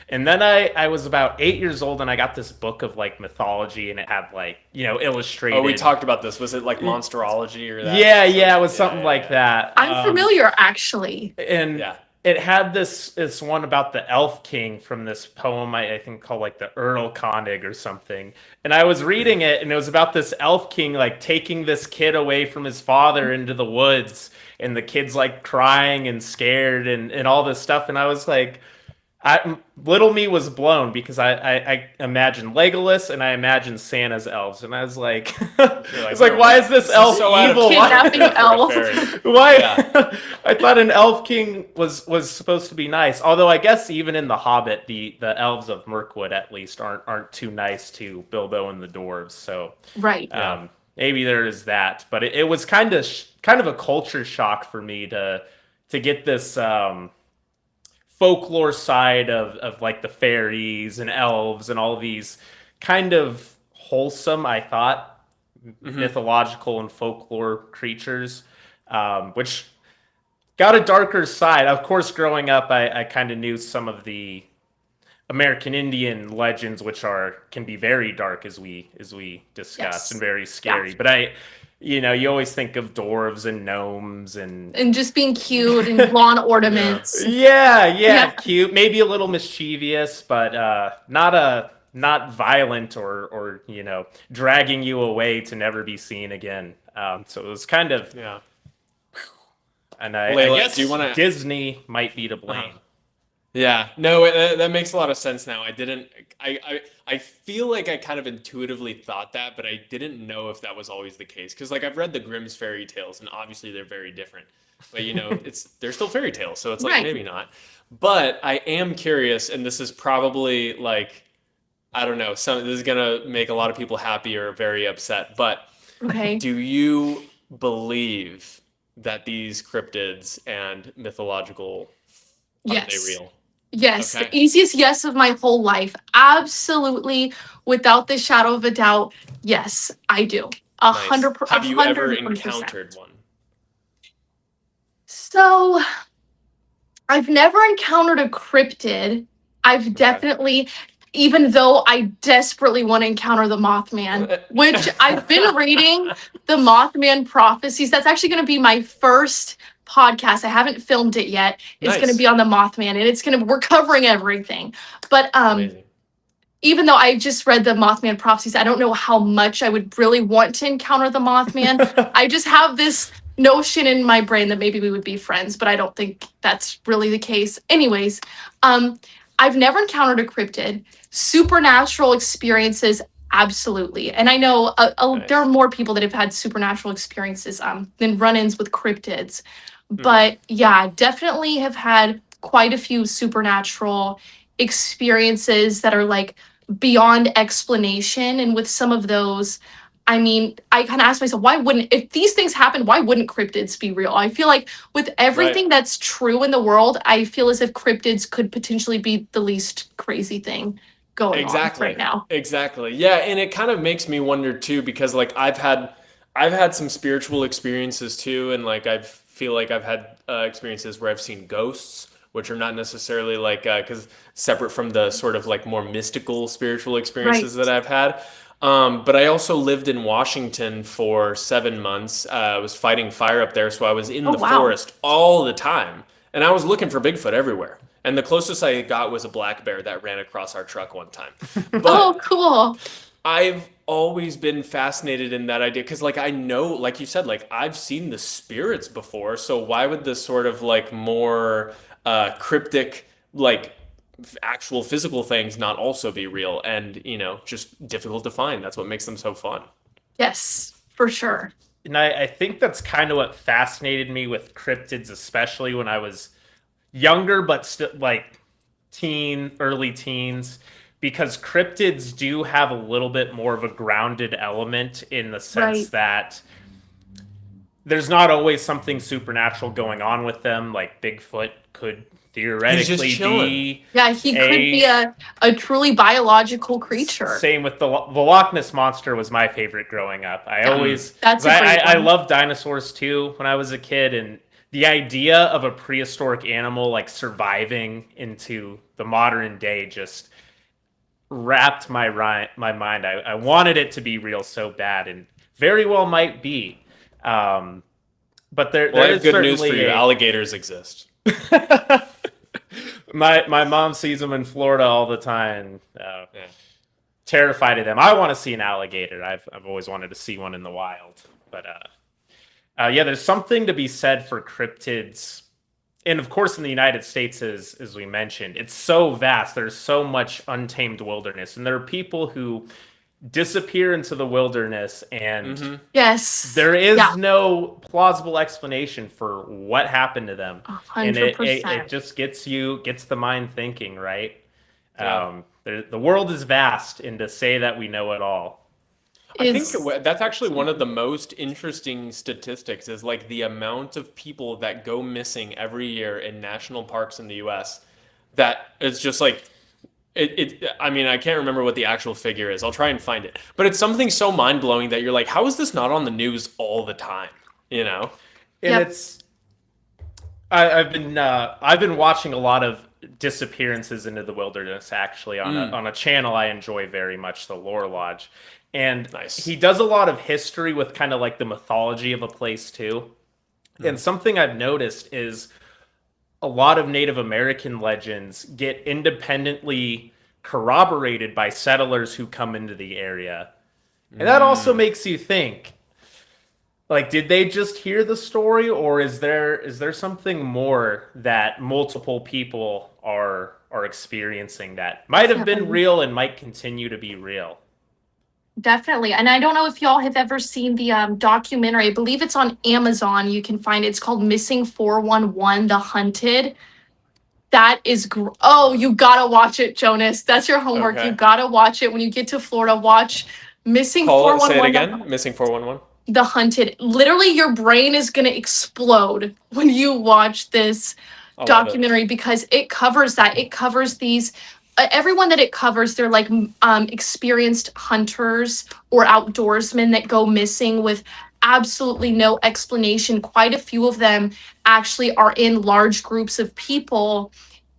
And then I was about 8 years old and I got this book of like mythology and it had like, illustrated. Oh, we talked about this. Was it like monsterology or that? Yeah, it was something like that. I'm familiar, actually. And Yeah. it had this one about the Elf King from this poem I think called like the Earl Condig or something. And I was reading it and it was about this Elf King like taking this kid away from his father into the woods and the kid's like crying and scared and all this stuff. And I was like, little me was blown because I imagined Legolas and I imagined Santa's elves, and I was like, why is this elf so out of evil? Kidnapping for a elves. fairy. Why? Yeah. I thought an elf king was supposed to be nice. Although I guess even in The Hobbit, the elves of Mirkwood at least aren't too nice to Bilbo and the dwarves. So Right. maybe there is that. But it was kind of a culture shock for me to get this. Folklore side of like the fairies and elves and all these kind of wholesome, I thought, mythological and folklore creatures, which got a darker side. Of course, growing up, I kind of knew some of the American Indian legends, which can be very dark as we discussed, Yes. and very scary. Yeah. But you always think of dwarves and gnomes and just being cute and lawn ornaments. yeah, cute, maybe a little mischievous, but not violent or dragging you away to never be seen again. So it was kind of and I Layla, guess do you wanna- Disney might be to blame. Yeah, no, that makes a lot of sense now. I feel like I kind of intuitively thought that, but I didn't know if that was always the case. Because like I've read the Grimm's fairy tales, and obviously they're very different. But they're still fairy tales, so it's like Right. maybe not. But I am curious, and this is probably like, I don't know, this is gonna make a lot of people happy or very upset. But Okay. do you believe that these cryptids and mythological are Yes. they real? Yes, Okay. the easiest yes of my whole life. Absolutely, without the shadow of a doubt. Yes, I do. Nice. 100%. Have you ever 120%. encountered one? So, I've never encountered a cryptid. I've definitely, even though I desperately want to encounter the Mothman, which I've been reading the Mothman prophecies. That's actually going to be my first podcast. I haven't filmed it yet. It's going to Nice. be on the Mothman, and we're covering everything. But Amazing. even though I just read the Mothman prophecies, I don't know how much I would really want to encounter the Mothman. I just have this notion in my brain that maybe we would be friends, but I don't think that's really the case. Anyways, I've never encountered a cryptid. Supernatural experiences, absolutely. And I know Nice. there are more people that have had supernatural experiences than run-ins with cryptids. But yeah, definitely have had quite a few supernatural experiences that are like beyond explanation. And with some of those, I mean, I kind of asked myself, why wouldn't, if these things happen, why wouldn't cryptids be real? I feel like with everything Right. that's true in the world, I feel as if cryptids could potentially be the least crazy thing going on right Exactly. now. Exactly. Yeah, and it kind of makes me wonder too because like I've had some spiritual experiences too, and like I feel like I've had experiences where I've seen ghosts, which are not necessarily like because separate from the sort of like more mystical spiritual Right. experiences that I've had. But I also lived in Washington for 7 months. I was fighting fire up there, so I was in Oh, the wow. forest all the time, and I was looking for Bigfoot everywhere. And the closest I got was a black bear that ran across our truck one time. Oh, But cool. I've always been fascinated in that idea because, like, I know, like you said, like, I've seen the spirits before. So why would this sort of like more cryptic, like, actual physical things not also be real and, just difficult to find? That's what makes them so fun. Yes, for sure. And I think that's kind of what fascinated me with cryptids, especially when I was younger, but still like early teens, because cryptids do have a little bit more of a grounded element in the sense Right. that there's not always something supernatural going on with them. Like Bigfoot could He's just theoretically chilling. be Yeah, he could be a a truly biological creature. same with the Loch Ness monster was my favorite growing up. I Yeah, Mm. always 'cause that's a great I one. loved dinosaurs too when I was a kid, and the idea of a prehistoric animal like surviving into the modern day just wrapped my mind. I wanted it to be real so bad, and very well might be. Um, but Well, I there have is good news for certainly you. a Alligators exist. my mom sees them in Florida all the time. Yeah. Terrified of them. I want to see an alligator. I've always wanted to see one in the wild. But yeah, there's something to be said for cryptids, and of course in the United States, as we mentioned, it's so vast. There's so much untamed wilderness, and there are people who disappear into the wilderness, and Mm-hmm. Yes. there Yeah, is no plausible explanation for what happened to them, a and hundred it percent. just gets the mind thinking, right? Yeah. The world is vast, and to say that we know it all. I think Is that's actually one of the most interesting statistics is like the amount of people that go missing every year in national parks in the US that it's just like I mean I can't remember what the actual figure is. I'll try and find it. But it's something so mind-blowing that you're like how is this not on the news all the time, you know? And Yep. I've been watching a lot of disappearances into the wilderness actually on Mm, a channel I enjoy very much, the Lore Lodge, and he nice. does a lot of history with kind of like the mythology of a place too. And Mm. something I've noticed is a lot of Native American legends get independently corroborated by settlers who come into the area. And that also Mm. makes you think, like, did they just hear the story, or is there something more that multiple people are experiencing that might have been Definitely. real and might continue to be real? Definitely. And I don't know if y'all have ever seen the documentary. I believe it's on Amazon. You can find it. It's called Missing 411 The Hunted. That is oh, you gotta watch it, Jonas. That's your homework. You Okay. gotta watch it when you get to Florida. Watch Missing Say it 411 again. Missing 411. The Hunted. Literally, your brain is gonna explode when you watch this I love it. documentary because it covers that. It covers these. Everyone that it covers, they're like experienced hunters or outdoorsmen that go missing with absolutely no explanation. Quite a few of them actually are in large groups of people.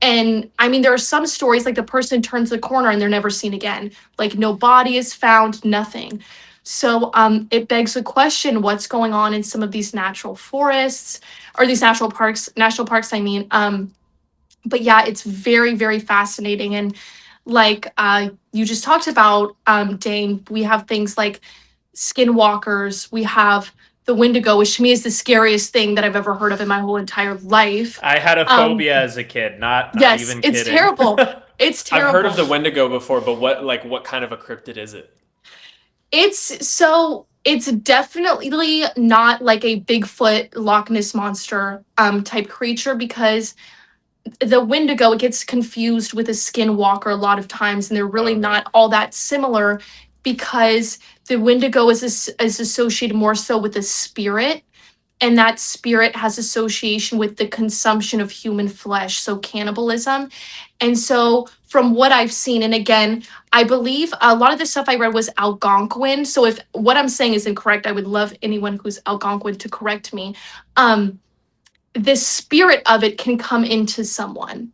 And I mean, there are some stories like the person turns the corner and they're never seen again. Like no body is found, nothing. So it begs the question, what's going on in some of these natural forests or these national parks, I mean. But yeah, it's very, very fascinating. And like you just talked about, Dane, we have things like skinwalkers, we have the Wendigo, which to me is the scariest thing that I've ever heard of in my whole entire life. I had a Um, phobia as a kid, not yes, even it's kidding. terrible. It's I've heard of the terrible. Wendigo before, but what kind of a cryptid is it? It's definitely not like a Bigfoot Loch Ness monster type creature because the Wendigo, it gets confused with a skinwalker a lot of times, and they're really Okay. not all that similar. because the Wendigo is associated more so with the spirit, and that spirit has association with the consumption of human flesh, so cannibalism. And so from what I've seen, and again, I believe a lot of the stuff I read was Algonquin. So if what I'm saying is incorrect, I would love anyone who's Algonquin to correct me. The spirit of it can come into someone.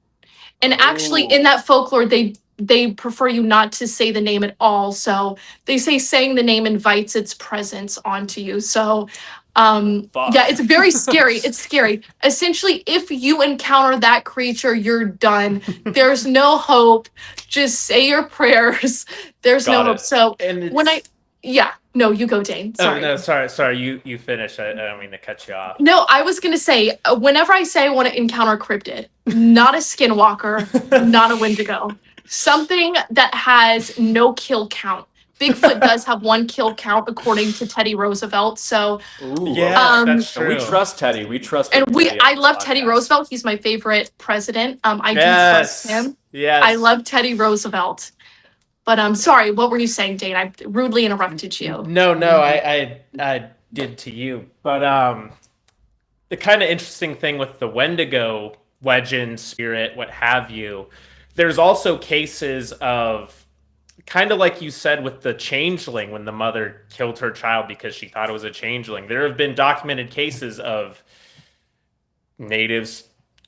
And actually in that folklore, they prefer you not to say the name at all. So they say saying the name invites its presence onto you. So yeah, it's very scary. It's scary. Essentially, if you encounter that creature, you're done. There's no hope. Just say your prayers. There's no Got hope. it. So And when I yeah, no, you go, Dane. Sorry. Oh, no, sorry. You finish. I don't mean to cut you off. No, I was gonna say, whenever I say I want to encounter a cryptid, not a skinwalker, not a wendigo, something that has no kill count. Bigfoot does have one kill count according to Teddy Roosevelt. So, Ooh, Yes, Um, that's and we true. trust Teddy. We trust and Teddy on I this love Teddy podcast. Roosevelt. He's my favorite president. I do trust Yes. him. Yes. I love Teddy Roosevelt. But I'm sorry, what were you saying, Dane? I rudely interrupted you. No, I did to you. But the kind of interesting thing with the Wendigo legend, spirit, what have you, there's also cases of kind of like you said with the changeling when the mother killed her child because she thought it was a changeling. There have been documented cases of natives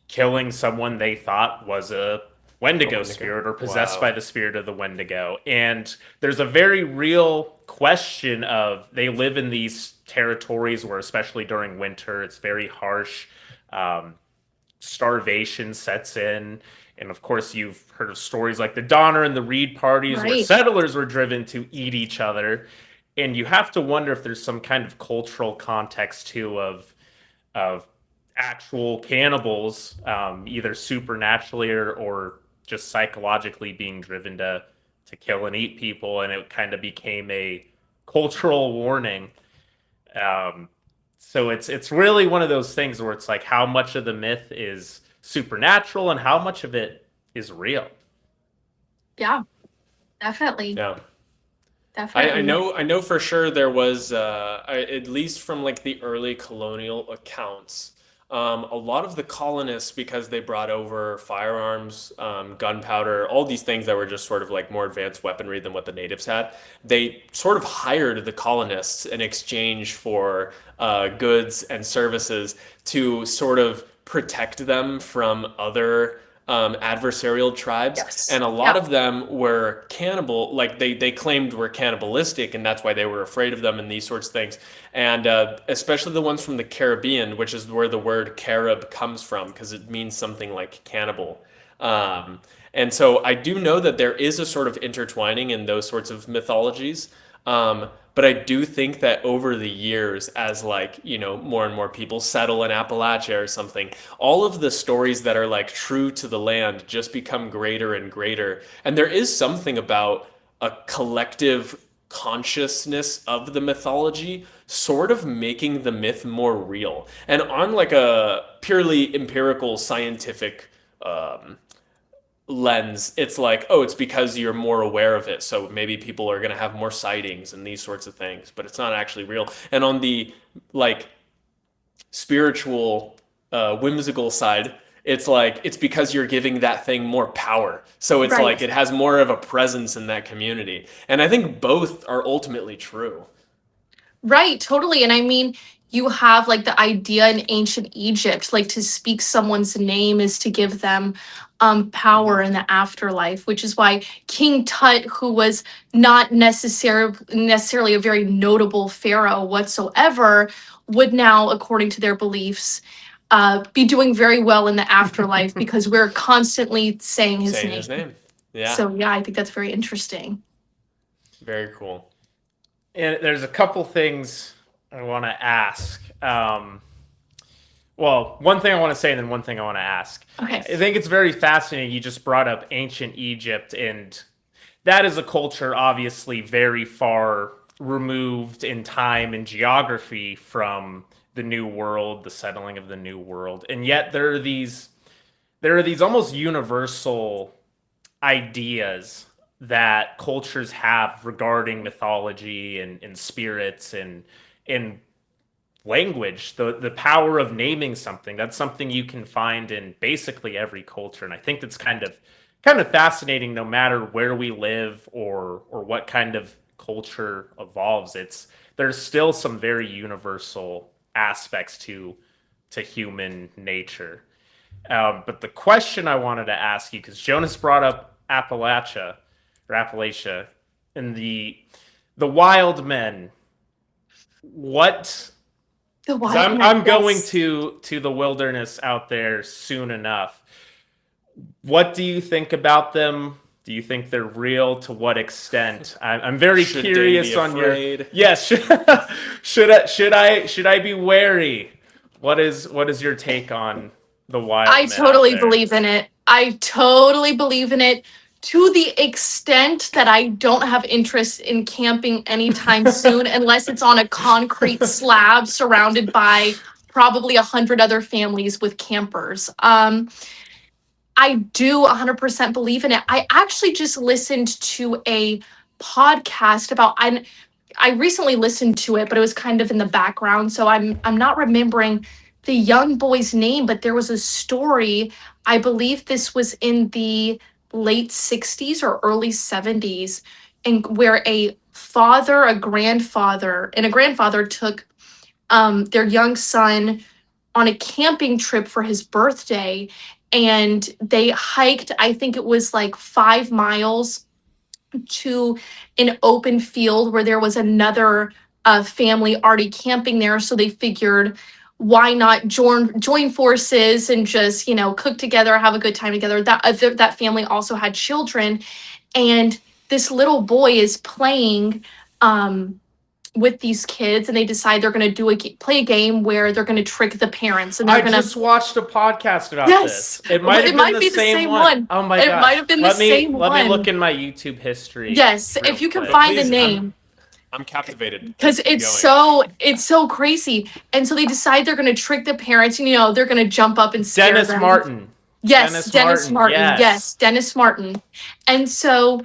killing someone they thought was a Wendigo spirit or possessed Wow. by the spirit of the Wendigo. And there's a very real question of they live in these territories where, especially during winter, it's very harsh. Starvation sets in. And of course, you've heard of stories like the Donner and the Reed parties where Right. settlers were driven to eat each other. And you have to wonder if there's some kind of cultural context too of actual cannibals, either supernaturally or just psychologically being driven to kill and eat people, and it kind of became a cultural warning. So it's really one of those things where it's like how much of the myth is supernatural and how much of it is real. Yeah, definitely. Yeah. Definitely. I know for sure there was, at least from like the early colonial accounts, a lot of the colonists, because they brought over firearms, gunpowder, all these things that were just sort of like more advanced weaponry than what the natives had, they sort of hired the colonists in exchange for goods and services to sort of protect them from other adversarial tribes. Yes. And a lot Yeah. of them were cannibal, like they claimed were cannibalistic, and that's why they were afraid of them and these sorts of things. And especially the ones from the Caribbean, which is where the word Carib comes from, because it means something like cannibal. And so I do know that there is a sort of intertwining in those sorts of mythologies. But I do think that over the years, as like, you know, more and more people settle in Appalachia or something, all of the stories that are like true to the land just become greater and greater. And there is something about a collective consciousness of the mythology sort of making the myth more real. And on like a purely empirical scientific lens, it's like, oh, it's because you're more aware of it. So maybe people are going to have more sightings and these sorts of things, but it's not actually real. And on the like spiritual, whimsical side, it's like, it's because you're giving that thing more power. So it's Right. like it has more of a presence in that community. And I think both are ultimately true. Right, totally. And I mean, you have like the idea in ancient Egypt, like to speak someone's name is to give them power in the afterlife, which is why King Tut, who was not necessarily a very notable pharaoh whatsoever, would now, according to their beliefs, be doing very well in the afterlife because we're constantly saying his Saying name. his name. Yeah. So yeah, I think that's very interesting. Very cool. And there's a couple things I want to ask. Well, one thing I want to say and then one thing I want to ask. Okay. I think it's very fascinating. You just brought up ancient Egypt, and that is a culture obviously very far removed in time and geography from the New World, the settling of the New World. And yet there are these almost universal ideas that cultures have regarding mythology and spirits and language, the power of naming something. That's something you can find in basically every culture, and I think that's kind of fascinating. No matter where we live or what kind of culture evolves, there's still some very universal aspects to human nature. But the question I wanted to ask you, because Jonas brought up Appalachia, and the wild men. What? The 'Cause wild I'm man, I'm going yes. to the wilderness out there soon enough. What do you think about them? Do you think they're real? To what extent? I'm very Should Dane curious be on your. afraid? Yes. Should I be wary? What is your take on the I wild men out totally there? believe in it. I totally believe in it to the extent that I don't have interest in camping anytime soon unless it's on a concrete slab surrounded by probably 100 other families with campers. I do 100% believe in it. I actually just listened to a podcast about I recently listened to it, but it was kind of in the background, so I'm not remembering the young boy's name, but there was a story. I believe this was in the late 60s or early 70s, and where a father, a grandfather, and a grandfather took their young son on a camping trip for his birthday, and they hiked, I think it was like 5 miles to an open field where there was another family already camping there. So they figured, why not join forces and just cook together, have a good time together. That family also had children, and this little boy is playing with these kids, and they decide they're going to play a game where they're going to trick the parents, and they're I going to. just watched a podcast about Yes, this. It might have it been might the be the same same one. one. Oh my It might gosh. have been the Let me same let me look one. in my YouTube history Yes, real if you can quick. find the Please, name. I'm captivated. Because Keep it's going. so crazy. And so they decide they're going to trick the parents, and they're going to jump up and scare Dennis them. Martin. Yes, Dennis Dennis Martin. Martin. Yes. Yes, Dennis Martin. And so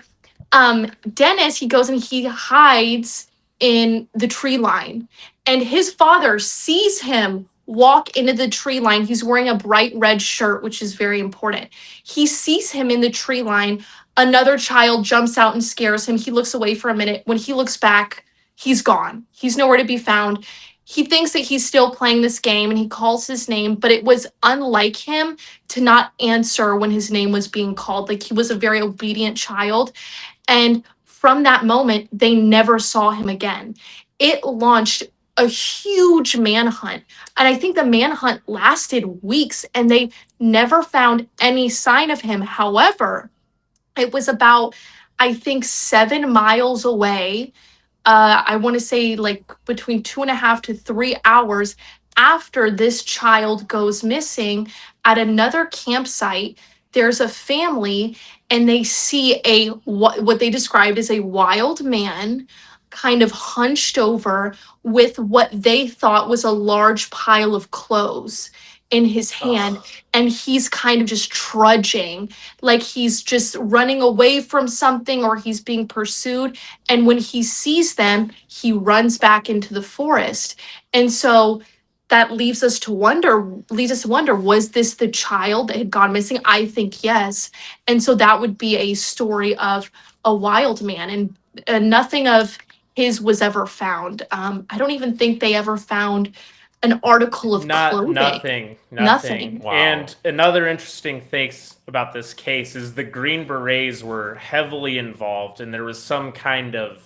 Dennis, he goes and he hides in the tree line, and his father sees him walk into the tree line. He's wearing a bright red shirt, which is very important. He sees him in the tree line. Another child jumps out and scares him. He looks away for a minute. When he looks back, he's gone. He's nowhere to be found. He thinks that he's still playing this game, and he calls his name, but it was unlike him to not answer when his name was being called. Like, he was a very obedient child, and from that moment, they never saw him again. It launched a huge manhunt. And I think the manhunt lasted weeks, and they never found any sign of him. However, it was about, I think, 7 miles away. I want to say like between 2.5 to 3 hours after this child goes missing, at another campsite, there's a family, and they see what they described as a wild man kind of hunched over with what they thought was a large pile of clothes in his hand, Ugh. and he's kind of just trudging, like he's just running away from something or he's being pursued. And when he sees them, he runs back into the forest. And so that leads us to wonder, was this the child that had gone missing? I think yes. And so that would be a story of a wild man, and nothing of his was ever found. I don't even think they ever found an article of Not clothing. nothing. Nothing. Wow. And another interesting thing about this case is the Green Berets were heavily involved, and there was some kind of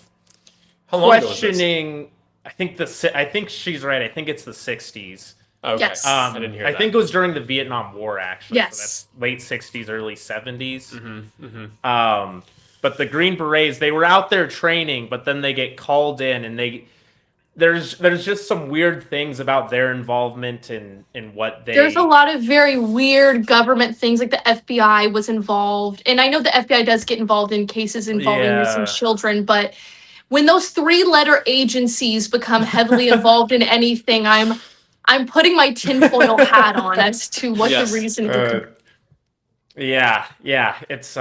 How long ago was this? questioning. I think she's right. I think it's the 60s. Okay. Yes. I didn't hear I that. think it was during the Vietnam War, actually. Yes. So that's late 60s, early 70s. Mm-hmm. But the Green Berets, they were out there training, but then they get called in, and there's just some weird things about their involvement in what they. There's a lot of very weird government things, like the FBI was involved. And I know the FBI does get involved in cases involving missing Yeah. children, but when those three-letter agencies become heavily involved in anything, I'm putting my tinfoil hat on as to what the Yes. reason could be. Yeah, it's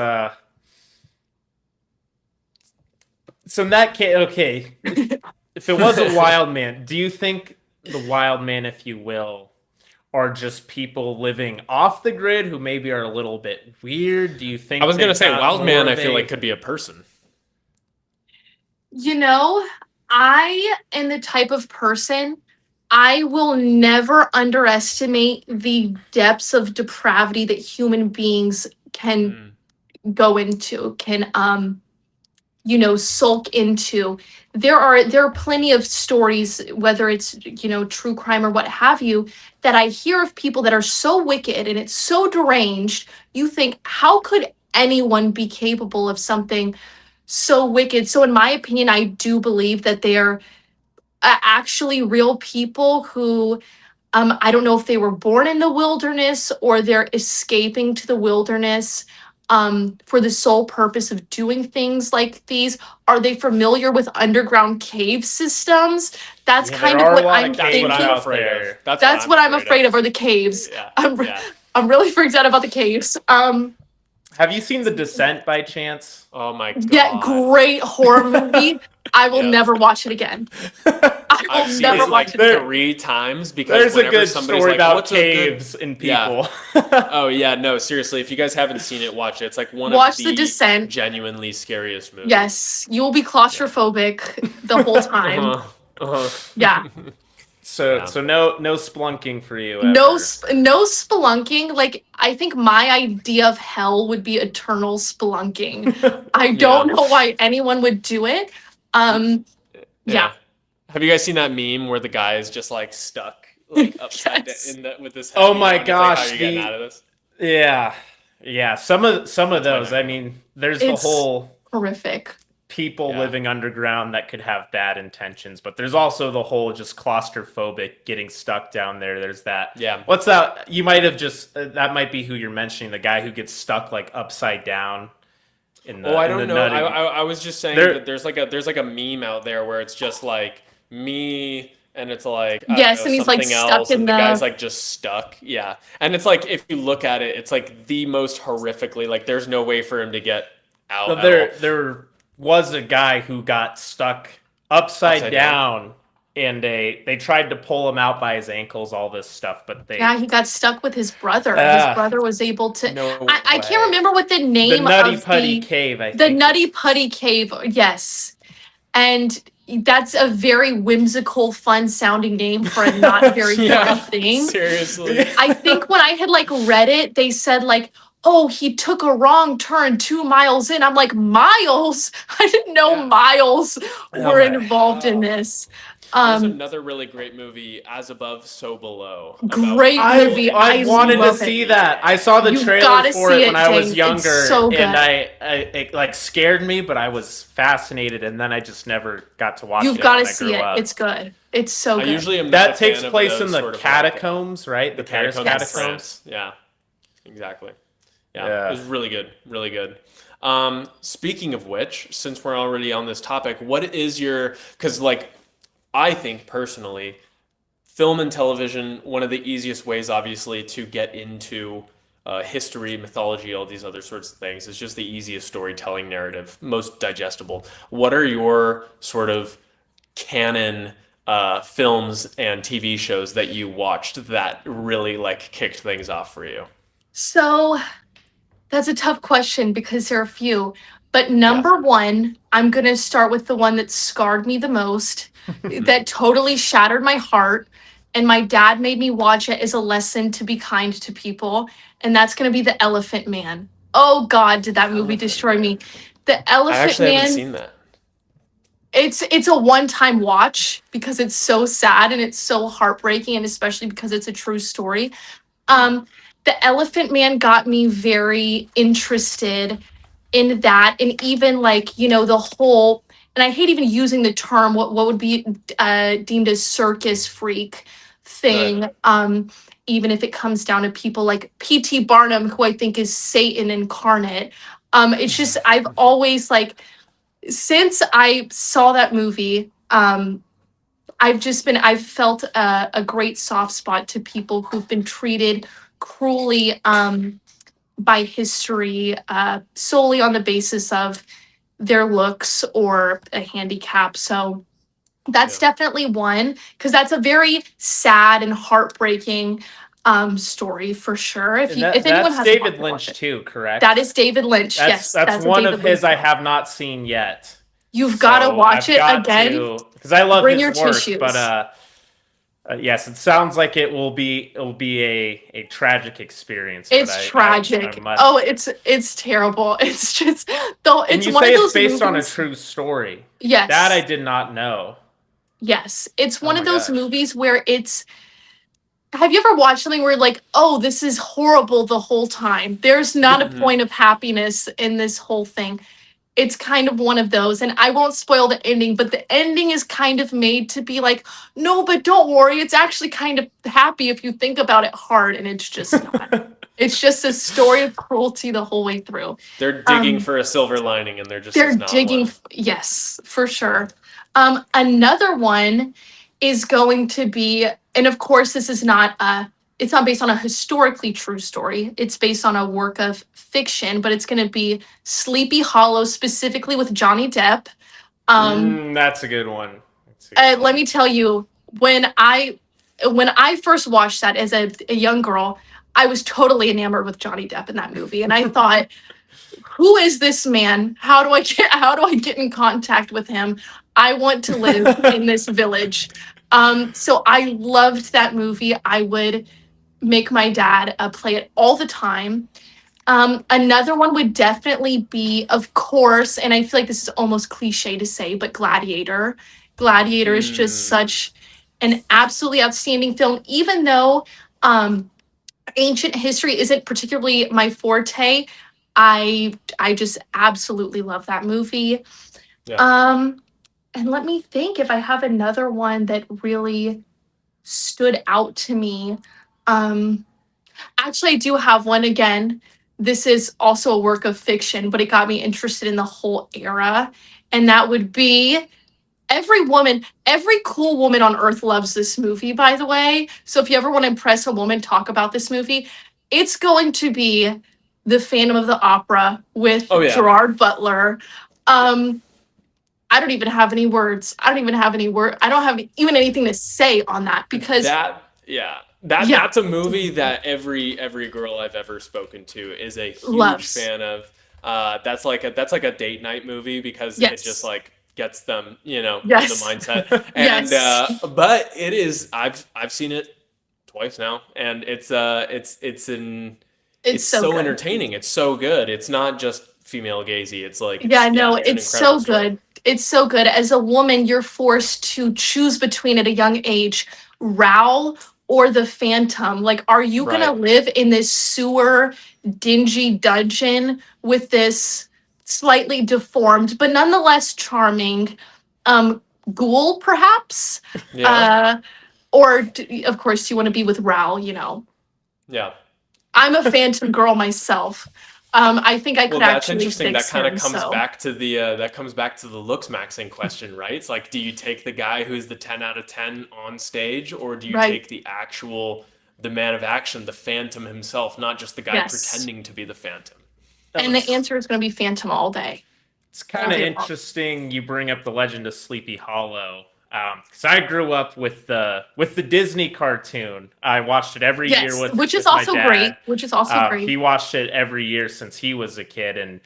So in that case, okay, if it was a wild man, do you think the wild man, if you will, are just people living off the grid who maybe are a little bit weird? Do you think I was gonna they've say got wild more man. of I feel a- like could be a person. You know, I am the type of person, I will never underestimate the depths of depravity that human beings can Mm. go into, can sulk into. There are plenty of stories, whether it's true crime or what have you, that I hear of people that are so wicked and it's so deranged. You think, how could anyone be capable of something so wicked? So in my opinion, I do believe that they are actually real people who, I don't know if they were born in the wilderness or they're escaping to the wilderness for the sole purpose of doing things like these. Are they familiar with underground cave systems? That's Yeah, there kind of are a what lot I'm of That's what caves I'm thinking. out afraid there. of. That's That's what I'm afraid of. of, are the caves. Yeah, I'm yeah. I'm really freaked out about the caves. Have you seen The Descent by chance? Oh my That god. great horror movie. I will Yeah. never watch it again. I I've will seen never it watch like it again. 3 times because There's a whenever good somebody's story like, about "What's a good?" caves and Yeah. people. Oh yeah, no, seriously. If you guys haven't seen it, watch it. It's like one of Watch The the Descent. genuinely scariest movies. Yes, you will be Yeah. claustrophobic the whole time. Uh-huh. Uh-huh. Yeah. So Yeah. so no splunking for you No ever. no spelunking. Like, I think my idea of hell would be eternal spelunking. I don't Yeah. know why anyone would do it. Um yeah. Yeah. Have you guys seen that meme where the guy is just like stuck like upside down Yes. in the with his head? Oh You my know, and it's like, how are gosh, you getting the out of this? yeah. Yeah, some of That's my those. I nightmare. mean, there's the It's whole horrific. people Yeah. living underground that could have bad intentions, but there's also the whole just claustrophobic getting stuck down there. There's that. Yeah. What's that? You might have just that might be who you're mentioning, the guy who gets stuck like upside down in the Oh, I in the don't know. nutty. I was just saying There that there's like a meme out there where it's just like me and it's like I don't Yes, know and he's like something stuck else in and the guy's the like just stuck. Yeah. And it's like if you look at it, it's like the most horrifically like there's no way for him to get out But at all. there was a guy who got stuck upside Upside down. down, and they tried to pull him out by his ankles, all this stuff, but they Yeah, he got stuck with his brother. His uh, brother was able to. No I can't way. remember what the the name Nutty of Putty Cave, I the think. Nutty Putty Cave. Yes, and that's a very whimsical, fun sounding name for a not very Yeah. fun thing. Seriously. I think when I had like read it, they said like, "Oh, he took a wrong turn 2 miles in." I'm like, miles? I didn't know Yeah. miles Oh were my- involved in this. There's another really great movie, As Above, So Below. Great I movie. I I wanted to love see it. that. I saw the You've trailer gotta for see it it, when I was Dane. It's younger, so good. and it like scared me, but I was fascinated, and then I just never got to watch You've it got to when I see grew it. up. It's good. It's so I good. usually am not That a fan takes of place those in the sort of, like, catacombs, right? the Paris catacombs of catacombs. France. Yeah, exactly. Yeah, Yeah. it was really good, really good. Speaking of which, since we're already on this topic, what is your? Because like, I think personally, film and television, one of the easiest ways, obviously, to get into history, mythology, all these other sorts of things, is just the easiest storytelling narrative, most digestible. What are your sort of canon films and TV shows that you watched that really like kicked things off for you? So that's a tough question because there are a few. But Yeah. number one, I'm going to start with the one that scarred me the most, that totally shattered my heart. And my dad made me watch it as a lesson to be kind to people. And that's going to be The Elephant Man. Oh, God, did that movie Elephant destroy me? Man. The I Elephant actually haven't Man. seen that. It's a one-time watch because it's so sad and it's so heartbreaking, and especially because it's a true story. The Elephant Man got me very interested in that, and even like the whole. And I hate even using the term. What would be deemed a circus freak thing? Right. Even if it comes down to people like P.T. Barnum, who I think is Satan incarnate. It's just I've always like since I saw that movie. I've felt a great soft spot to people who've been treated cruelly by history solely on the basis of their looks or a handicap. So that's definitely one, because that's a very sad and heartbreaking story for sure. And If anyone that's hasn't watched David it, watch Lynch it. too, That correct? is David Lynch. Yes, That's that's a one of David Lynch his I film. have not seen yet. You've got to So watch I've it got again. to, because I love Bring his your work, but tissues. yes, it sounds like it will be a tragic experience, but It's I tragic. Oh, must. it's terrible. It's just though And it's you one say of it's those based on a movies. true story. That I Yes. did not know. Yes. It's Oh one of my those gosh. movies where it's have you ever watched something where like, oh, this is horrible the whole time? There's not a Hmm. point of happiness in this whole thing. It's kind of one of those, and I won't spoil the ending, but the ending is kind of made to be like, no, but don't worry, it's actually kind of happy if you think about it hard, and it's just not. It's just a story of cruelty the whole way through. They're digging Um, for a silver lining, and there just they're is not digging, one. yes, for Yeah. sure. Another one is going to be, and of course, this is not it's not based on a historically true story. It's based on a work of fiction, but it's going to be Sleepy Hollow, specifically with Johnny Depp. Um, That's a good one. That's a good Let one. me tell you, when I first watched that as a young girl, I was totally enamored with Johnny Depp in that movie, and I thought, who is this man? How do I get in contact with him? I want to live in this village. So I loved that movie. I would make my dad play it all the time. Another one would definitely be, of course, and I feel like this is almost cliche to say, but Gladiator. Gladiator is just Mm. such an absolutely outstanding film, even though ancient history isn't particularly my forte. I just absolutely love that movie. Yeah. Um, and let me think if I have another one that really stood out to me. Um, Actually, I do have one again. This is also a work of fiction, but it got me interested in the whole era. And that would be every cool woman on earth loves this movie, by the way. So if you ever want to impress a woman, talk about this movie. It's going to be The Phantom of the Opera with Oh yeah. Gerard Butler. Yeah. Um, I don't even have any words. I don't even have any word. I don't have even anything to say on that because That yeah. That yeah, that's a movie that every girl I've ever spoken to is a huge loves. fan of. That's like a date night movie because it just Yes. like gets them, in the Yes. mindset. And Yes. but it is I've seen it twice now, and It's it's so so good. entertaining. It's so good. It's not just female gazy. It's like Yeah, no, it's an it's incredible so story. good. It's so good. As a woman, you're forced to choose between at a young age, Raoul or the Phantom. Like, are you gonna Right. live in this sewer, dingy dungeon with this slightly deformed, but nonetheless charming ghoul, perhaps? Yeah. Uh, or of course, you want to be with Raoul. Yeah. I'm a Phantom girl myself. I think I Well, could that's actually interesting. That fix kind of him. comes So. back to the looks maxing question, right? It's like, do you take the guy who's the 10 out of 10 on stage, or do you Right. take the man of action, the Phantom himself, not just the guy Yes. pretending to be the Phantom? And the answer is going to be Phantom all day. It's All kind of day long. interesting you bring up the Legend of Sleepy Hollow, because I grew up with the Disney cartoon. I watched it every year Yes, with which is with my also dad. great. Which is also great. He watched it every year since he was a kid, and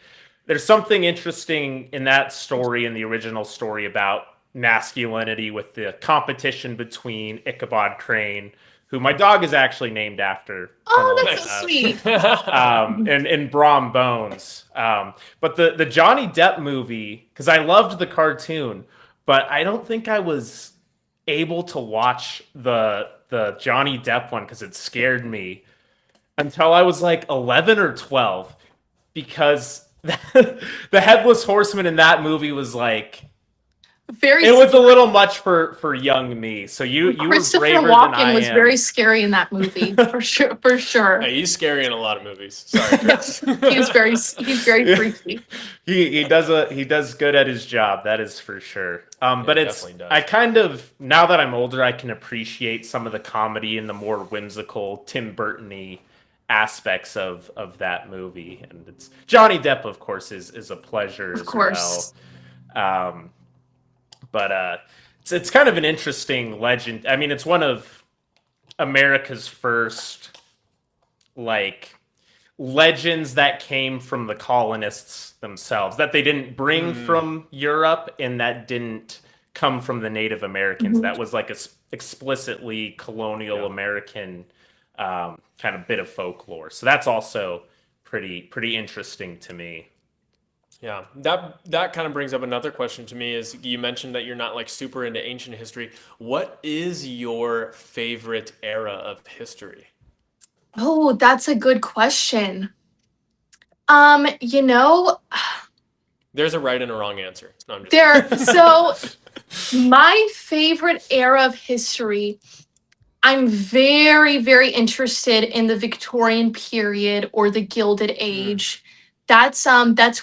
there's something interesting in that story, in the original story, about masculinity with the competition between Ichabod Crane, who my dog is actually named after, Oh, funnily that's so Nice. enough, sweet. and Brom Bones. But the Johnny Depp movie, because I loved the cartoon, but I don't think I was able to watch the Johnny Depp one because it scared me until I was like 11 or 12, because the headless horseman in that movie was like, Very it was a scary. little much for young me. So you were Christopher braver than I Walken was very am. scary in that movie, for sure. For sure. Hey, he's scary in a lot of movies. Sorry, Yeah, Chris. he's very Yeah. freaky. He does good at his job, that is for sure. Yeah, But he it's definitely I does. kind of, now that I'm older, I can appreciate some of the comedy and the more whimsical Tim Burton-y aspects of that movie. And it's Johnny Depp, of course, is a pleasure Of as well. course. But it's kind of an interesting legend. I mean, it's one of America's first like legends that came from the colonists themselves, that they didn't bring from Europe, and that didn't come from the Native Americans. That was like a explicitly colonial American kind of bit of folklore. So that's also pretty interesting to me. Yeah, that kind of brings up another question to me. Is you mentioned that you're not like super into ancient history. What is your favorite era of history? Oh, that's a good question. You know, There's a right and a wrong answer. No, I'm just there, so my favorite era of history, I'm very, very interested in the Victorian period or the Gilded Age. That's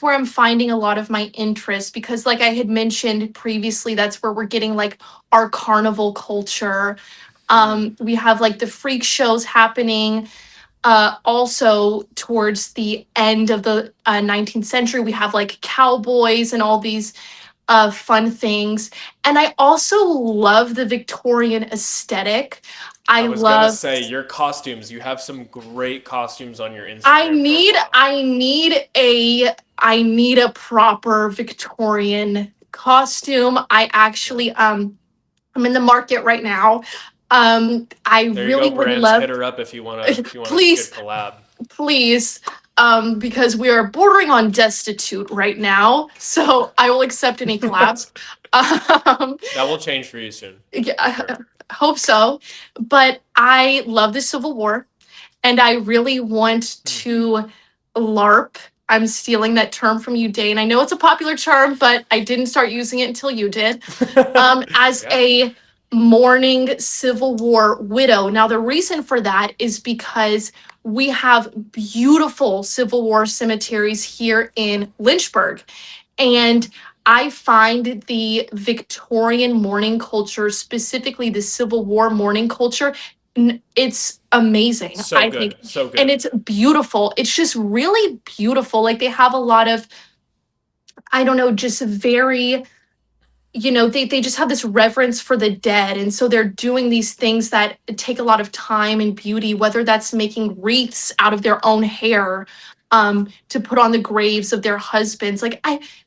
where I'm finding a lot of my interest because like I had mentioned previously, that's where we're getting like our carnival culture. We have like the freak shows happening. Also towards the end of the 19th century, we have like cowboys and all these fun things. And I also love the Victorian aesthetic. I I was gonna love say your costumes. You have some great costumes on your Instagram I need profile. I need a proper Victorian costume. I actually I'm in the market right now. I There you really go, would brands. love Hit her up if you wanna get please collab. please because we are bordering on destitute right now, so I will accept any collabs. That will change for you soon. Yeah, Sure. I hope so. But I love the Civil War, and I really want to LARP. I'm stealing that term from you, Dane. I know it's a popular term, but I didn't start using it until you did. As Yeah. a mourning Civil War widow. Now, the reason for that is because we have beautiful Civil War cemeteries here in Lynchburg. And I find the Victorian mourning culture, specifically the Civil War mourning culture, it's amazing, So I think. good. So And good. it's beautiful. It's just really beautiful. Like they have a lot of, I don't know, just very, they just have this reverence for the dead. And so they're doing these things that take a lot of time and beauty, whether that's making wreaths out of their own hair, to put on the graves of their husbands.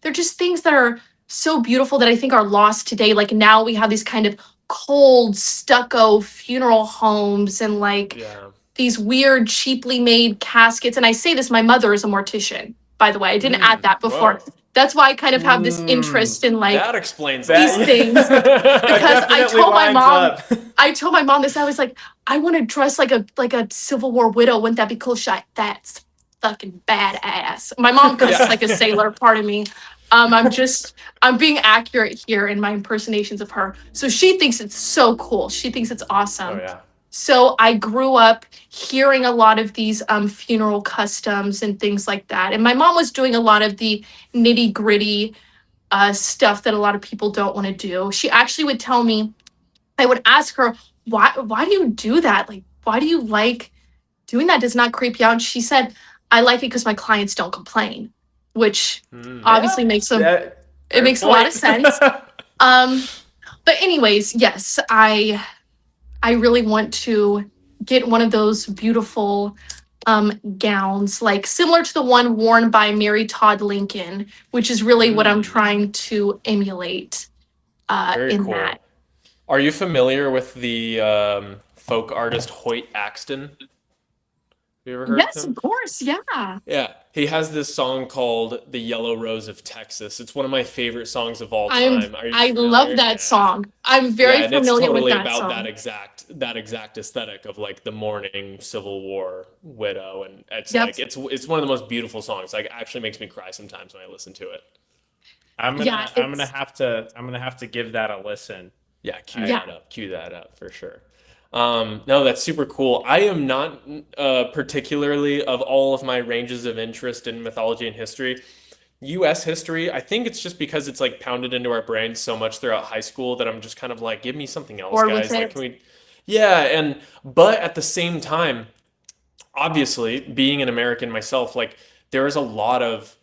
They're just things that are so beautiful that I think are lost today. Like now we have these kind of cold stucco funeral homes and like Yeah. these weird cheaply made caskets. And I say this, my mother is a mortician, by the way. I didn't add that before. Whoa. That's why I kind of have this interest in like That explains these that. things That because I definitely told my lines mom up. I told my mom this. I was like, I want to dress like a Civil War widow. Wouldn't that be cool? She's like, that's fucking badass. My mom cusses Yeah. like a sailor. Pardon me. I'm being accurate here in my impersonations of her. So she thinks it's so cool. She thinks it's awesome. Oh yeah. So I grew up hearing a lot of these funeral customs and things like that. And my mom was doing a lot of the nitty gritty stuff that a lot of people don't want to do. She actually would tell me, I would ask her, why do you do that? Like, why do you like doing that? Does it not creep you out? And she said, I like it because my clients don't complain, which obviously makes them, it Fair makes a lot of point. sense. But anyways, yes, I really want to get one of those beautiful gowns, like similar to the one worn by Mary Todd Lincoln, which is really what I'm trying to emulate Very in cool. that. Are you familiar with the folk artist Hoyt Axton? Have you ever heard Yes, of him? of course. Yeah. Yeah, he has this song called "The Yellow Rose of Texas." It's one of my favorite songs of all time. Are you I love familiar? that Yeah. song. I'm Yeah, very and it's familiar with totally that about song. that exact aesthetic of like the mourning Civil War widow, and it's Yep. like it's one of the most beautiful songs. Like, it actually makes me cry sometimes when I listen to it. Yeah, I'm gonna have to give that a listen. Yeah, Yeah. Cue that up for sure. No, that's super cool. I am not particularly, of all of my ranges of interest in mythology and history, U.S. history. I think it's just because it's like pounded into our brains so much throughout high school that I'm just kind of like, give me something else, Or with guys. Like, it. can we? Yeah, but at the same time, obviously, being an American myself, like there is a lot of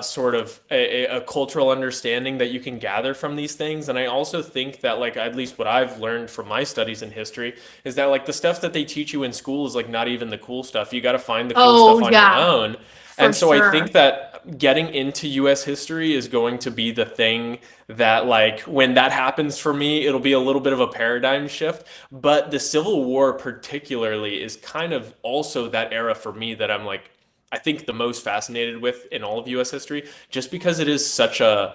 sort of a cultural understanding that you can gather from these things. And I also think that, like, at least what I've learned from my studies in history is that, like, the stuff that they teach you in school is like not even the cool stuff. You got to find the cool Oh, stuff on your yeah, own. for And so I sure. think that getting into US history is going to be the thing that, like, when that happens for me, it'll be a little bit of a paradigm shift. But the Civil War, particularly, is kind of also that era for me that I'm like, I think the most fascinated with in all of US history, just because it is such a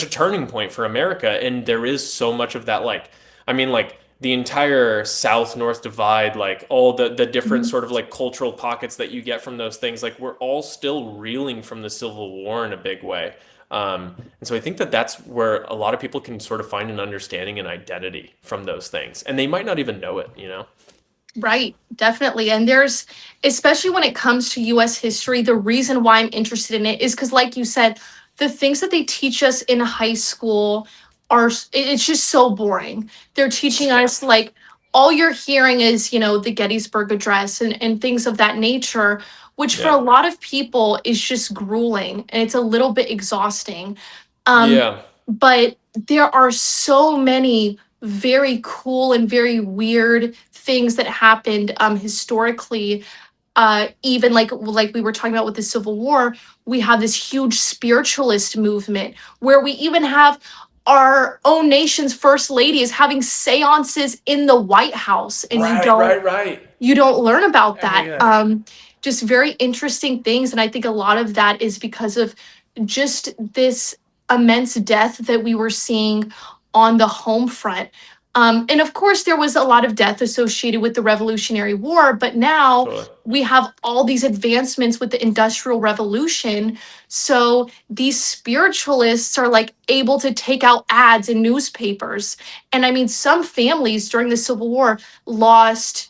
turning point for America. And there is so much of that, like, I mean, like, the entire South North divide, like all the different Mhm. sort of like cultural pockets that you get from those things, like we're all still reeling from the Civil War in a big way. And so I think that that's where a lot of people can sort of find an understanding and identity from those things, and they might not even know it, you know? Right, definitely. And there's, especially when it comes to US history, the reason why I'm interested in it is because, like you said, the things that they teach us in high school are, it's just so boring. They're teaching Yeah. us, like, all you're hearing is, the Gettysburg Address and things of that nature, which for a Yeah. lot of people is just grueling and it's a little bit exhausting. Um, Yeah. but there are so many very cool and very weird things that happened historically. Even like we were talking about with the Civil War, we have this huge spiritualist movement where we even have our own nation's first lady is having seances in the White House, and you Right, don't right, right. you don't learn about Oh that. yeah. Just very interesting things, and I think a lot of that is because of just this immense death that we were seeing on the home front. And of course, there was a lot of death associated with the Revolutionary War, but now Totally. we have all these advancements with the Industrial Revolution. So these spiritualists are like able to take out ads in newspapers. And I mean, some families during the Civil War lost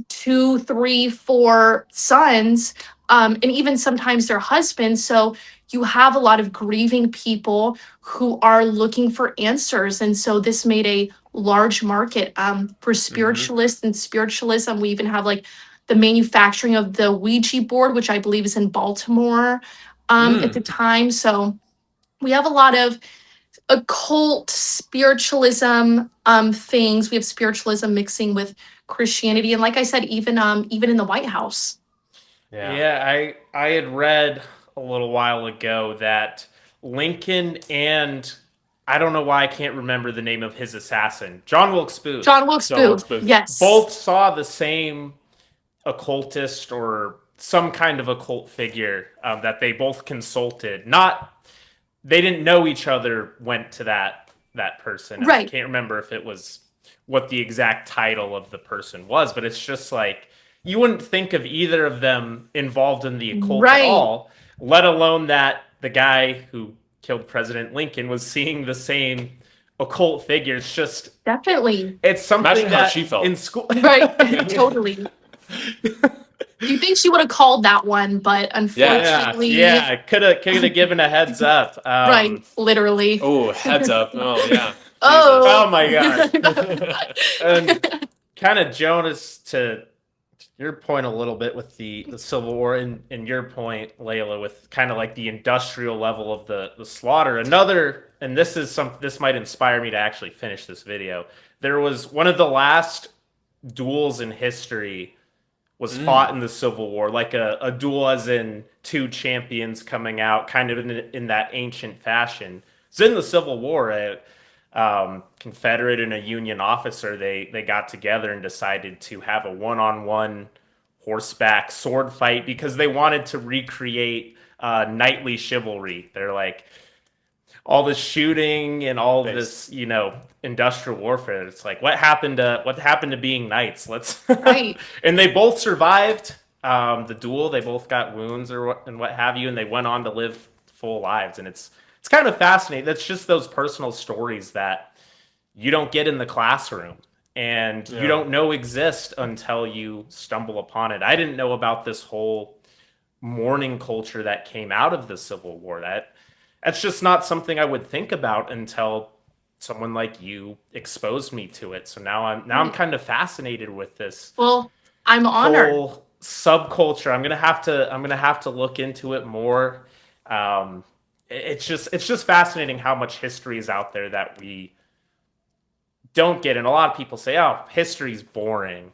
two, three, four sons, and even sometimes their husbands. So you have a lot of grieving people who are looking for answers. And so this made a large market for Mm-hmm. spiritualists and spiritualism. We even have like the manufacturing of the Ouija board, which I believe is in Baltimore at Mm. the time. So we have a lot of occult spiritualism things. We have spiritualism mixing with Christianity, and like I said, even in the White House. Yeah. Yeah, I had read a little while ago that Lincoln and I don't know why I can't remember the name of his assassin, John Wilkes Booth, John Wilkes John Wilkes Booth, Booth. yes, both saw the same occultist or some kind of occult figure that they both consulted. Not they didn't know each other. Went to that person. I right, can't remember if it was what the exact title of the person was, but it's just like you wouldn't think of either of them involved in the occult at right, all, let alone that the guy who killed President Lincoln was seeing the same occult figures. Just definitely, it's Imagine something how that she in felt. school. right, totally. You think she would have called that one, but Yeah. Yeah, unfortunately, yeah, could have given a heads up. right, literally. Oh, heads up. Oh, yeah. Jesus. Oh Oh. my god. And kind of Jonas to your point a little bit with the Civil War and your point, Layla, with kind of like the industrial level of the slaughter. Another, and this might inspire me to actually finish this video. There was one of the last duels in history was fought Mm. in the Civil War, like a duel as in two champions coming out, kind of in that ancient fashion. It's in the Civil War. Confederate and a Union officer they got together and decided to have a one-on-one horseback sword fight because they wanted to recreate knightly chivalry. They're like all the shooting and all of Nice. this, industrial warfare. It's like what happened to being knights? Let's Right. and they both survived the duel. They both got wounds and what have you, and they went on to live full lives. And it's kind of fascinating. That's just those personal stories that you don't get in the classroom and you Yeah. don't know exist until you stumble upon it. I didn't know about this whole mourning culture that came out of the Civil War. That's just not something I would think about until someone like you exposed me to it. So now I'm Right. kind of fascinated with this Well, I'm honored. whole subculture. I'm gonna have to look into it more. Um, it's just fascinating how much history is out there that we don't get, and a lot of people say, "Oh, history's boring,"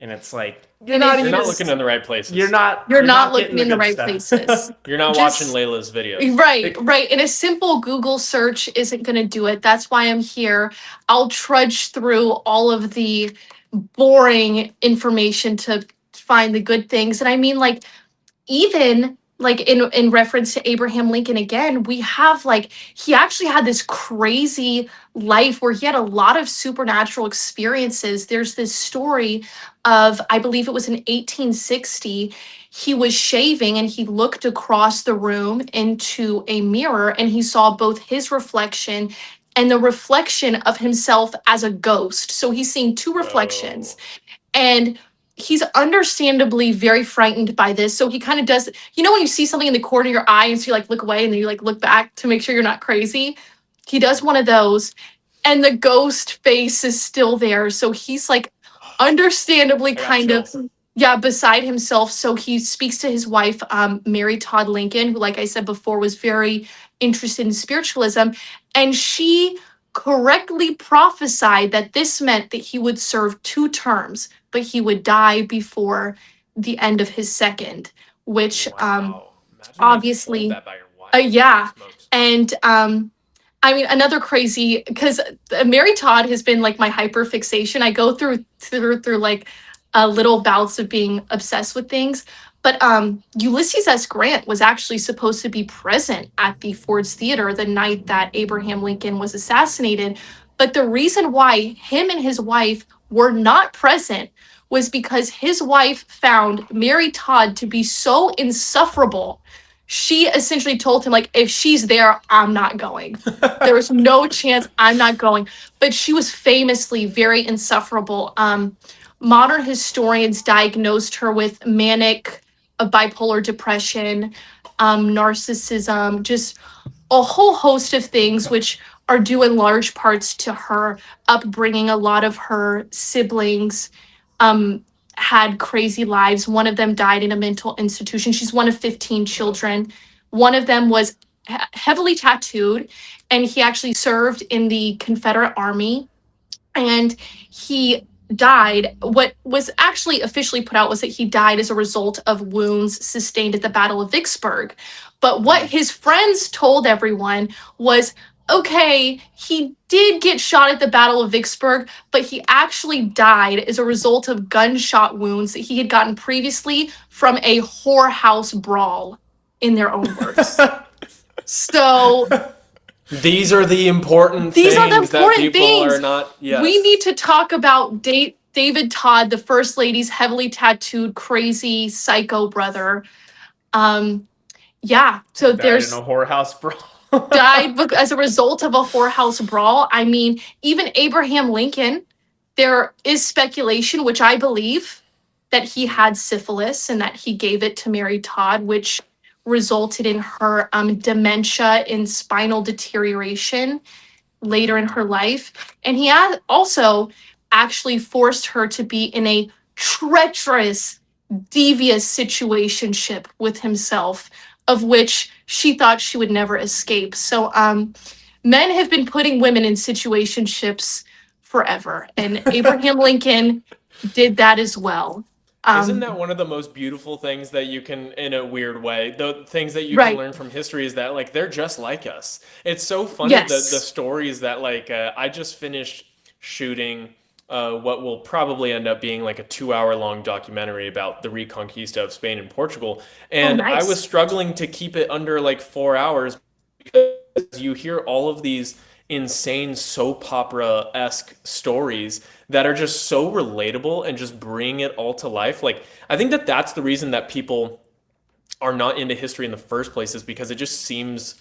and it's like And it You're not is. looking in the right places. You're you're not not getting looking the in the good right stuff. places. You're not watching Just Layla's videos. right, right. And a simple Google search isn't going to do it. That's why I'm here. I'll trudge through all of the boring information to find the good things. And I mean, like, even like in reference to Abraham Lincoln again, we have like he actually had this crazy life where he had a lot of supernatural experiences. There's this story of, I believe it was in 1860, he was shaving and he looked across the room into a mirror and he saw both his reflection and the reflection of himself as a ghost. So he's seeing two reflections, Whoa. and he's understandably very frightened by this. So he kind of does, when you see something in the corner of your eye and so you like look away and then you like look back to make sure you're not crazy. He does one of those, and the ghost face is still there. So he's like understandably I got kind of, chills. yeah, beside himself. So he speaks to his wife, Mary Todd Lincoln, who, like I said before, was very interested in spiritualism. And she correctly prophesied that this meant that he would serve 2 terms, but he would die before the end of his second, which Wow. Imagine being told obviously, that by your wife. Holy yeah. smokes. And I mean, another crazy, because Mary Todd has been like my hyper fixation. I go through like little bouts of being obsessed with things. But Ulysses S. Grant was actually supposed to be present at the Ford's Theater the night that Abraham Lincoln was assassinated. But the reason why him and his wife were not present was because his wife found Mary Todd to be so insufferable. She essentially told him, like, if she's there, I'm not going. There was no chance I'm not going. But she was famously very insufferable. Modern historians diagnosed her with manic, bipolar depression, narcissism, just a whole host of things, which are due in large parts to her upbringing. A lot of her siblings had crazy lives. One of them died in a mental institution. She's one of 15 children. One of them was heavily tattooed, and he actually served in the Confederate Army, and he died. What was actually officially put out was that he died as a result of wounds sustained at the Battle of Vicksburg. But what his friends told everyone was, okay, he did get shot at the Battle of Vicksburg, but he actually died as a result of gunshot wounds that he had gotten previously from a whorehouse brawl, in their own words. So These are the important these are the things that important people things. are not. Yes. We need to talk about David Todd, the First Lady's heavily tattooed, crazy psycho brother. Um, yeah, so Died in there's a whorehouse brawl. died as a result of a whorehouse brawl. I mean, even Abraham Lincoln, there is speculation, which I believe, that he had syphilis and that he gave it to Mary Todd, which resulted in her dementia and spinal deterioration later in her life. And he had also actually forced her to be in a treacherous, devious situationship with himself, of which she thought she would never escape. So men have been putting women in situationships forever, and Abraham Lincoln did that as well. Isn't Um, that one of the most beautiful things that you can, in a weird way, the things that you can right. learn from history is that like they're just like us. It's so funny the Yes. stories that like I just finished shooting what will probably end up being like a 2 hour long documentary about the Reconquista of Spain and Portugal, Oh, and I was nice. struggling to keep it under like 4 hours because you hear all of these insane soap opera esque stories that are just so relatable and just bring it all to life. Like, I think that that's the reason that people are not into history in the first place, is because it just seems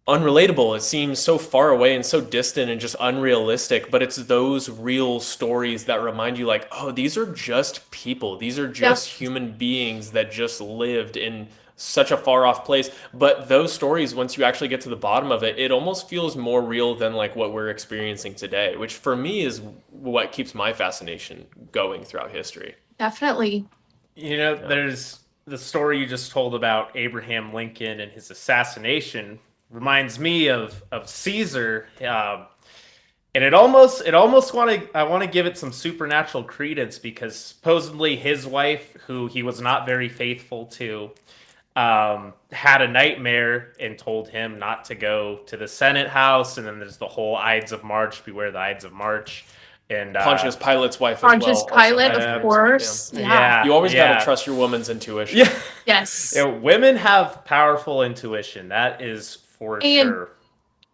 unrelatable. It seems so far away and so distant and just unrealistic. But it's those real stories that remind you, like, oh, these are just people. These are Yeah. just human beings that just lived in such a far off place. But those stories, once you actually get to the bottom of it, it almost feels more real than like what we're experiencing today, which for me is what keeps my fascination going throughout history. Definitely. Yeah. There's the story you just told about Abraham Lincoln and his assassination reminds me of Caesar. And it almost I want to give it some supernatural credence because supposedly his wife, who he was not very faithful to, had a nightmare and told him not to go to the Senate House. And then there's the whole Ides of March, beware the Ides of March. And Pontius Pilate's wife as Pontius well also Pilate, had of dreams. Yeah. course. Yeah. You always got to yeah, trust your woman's intuition. yeah. Yes. Women have powerful intuition. That is for And sure.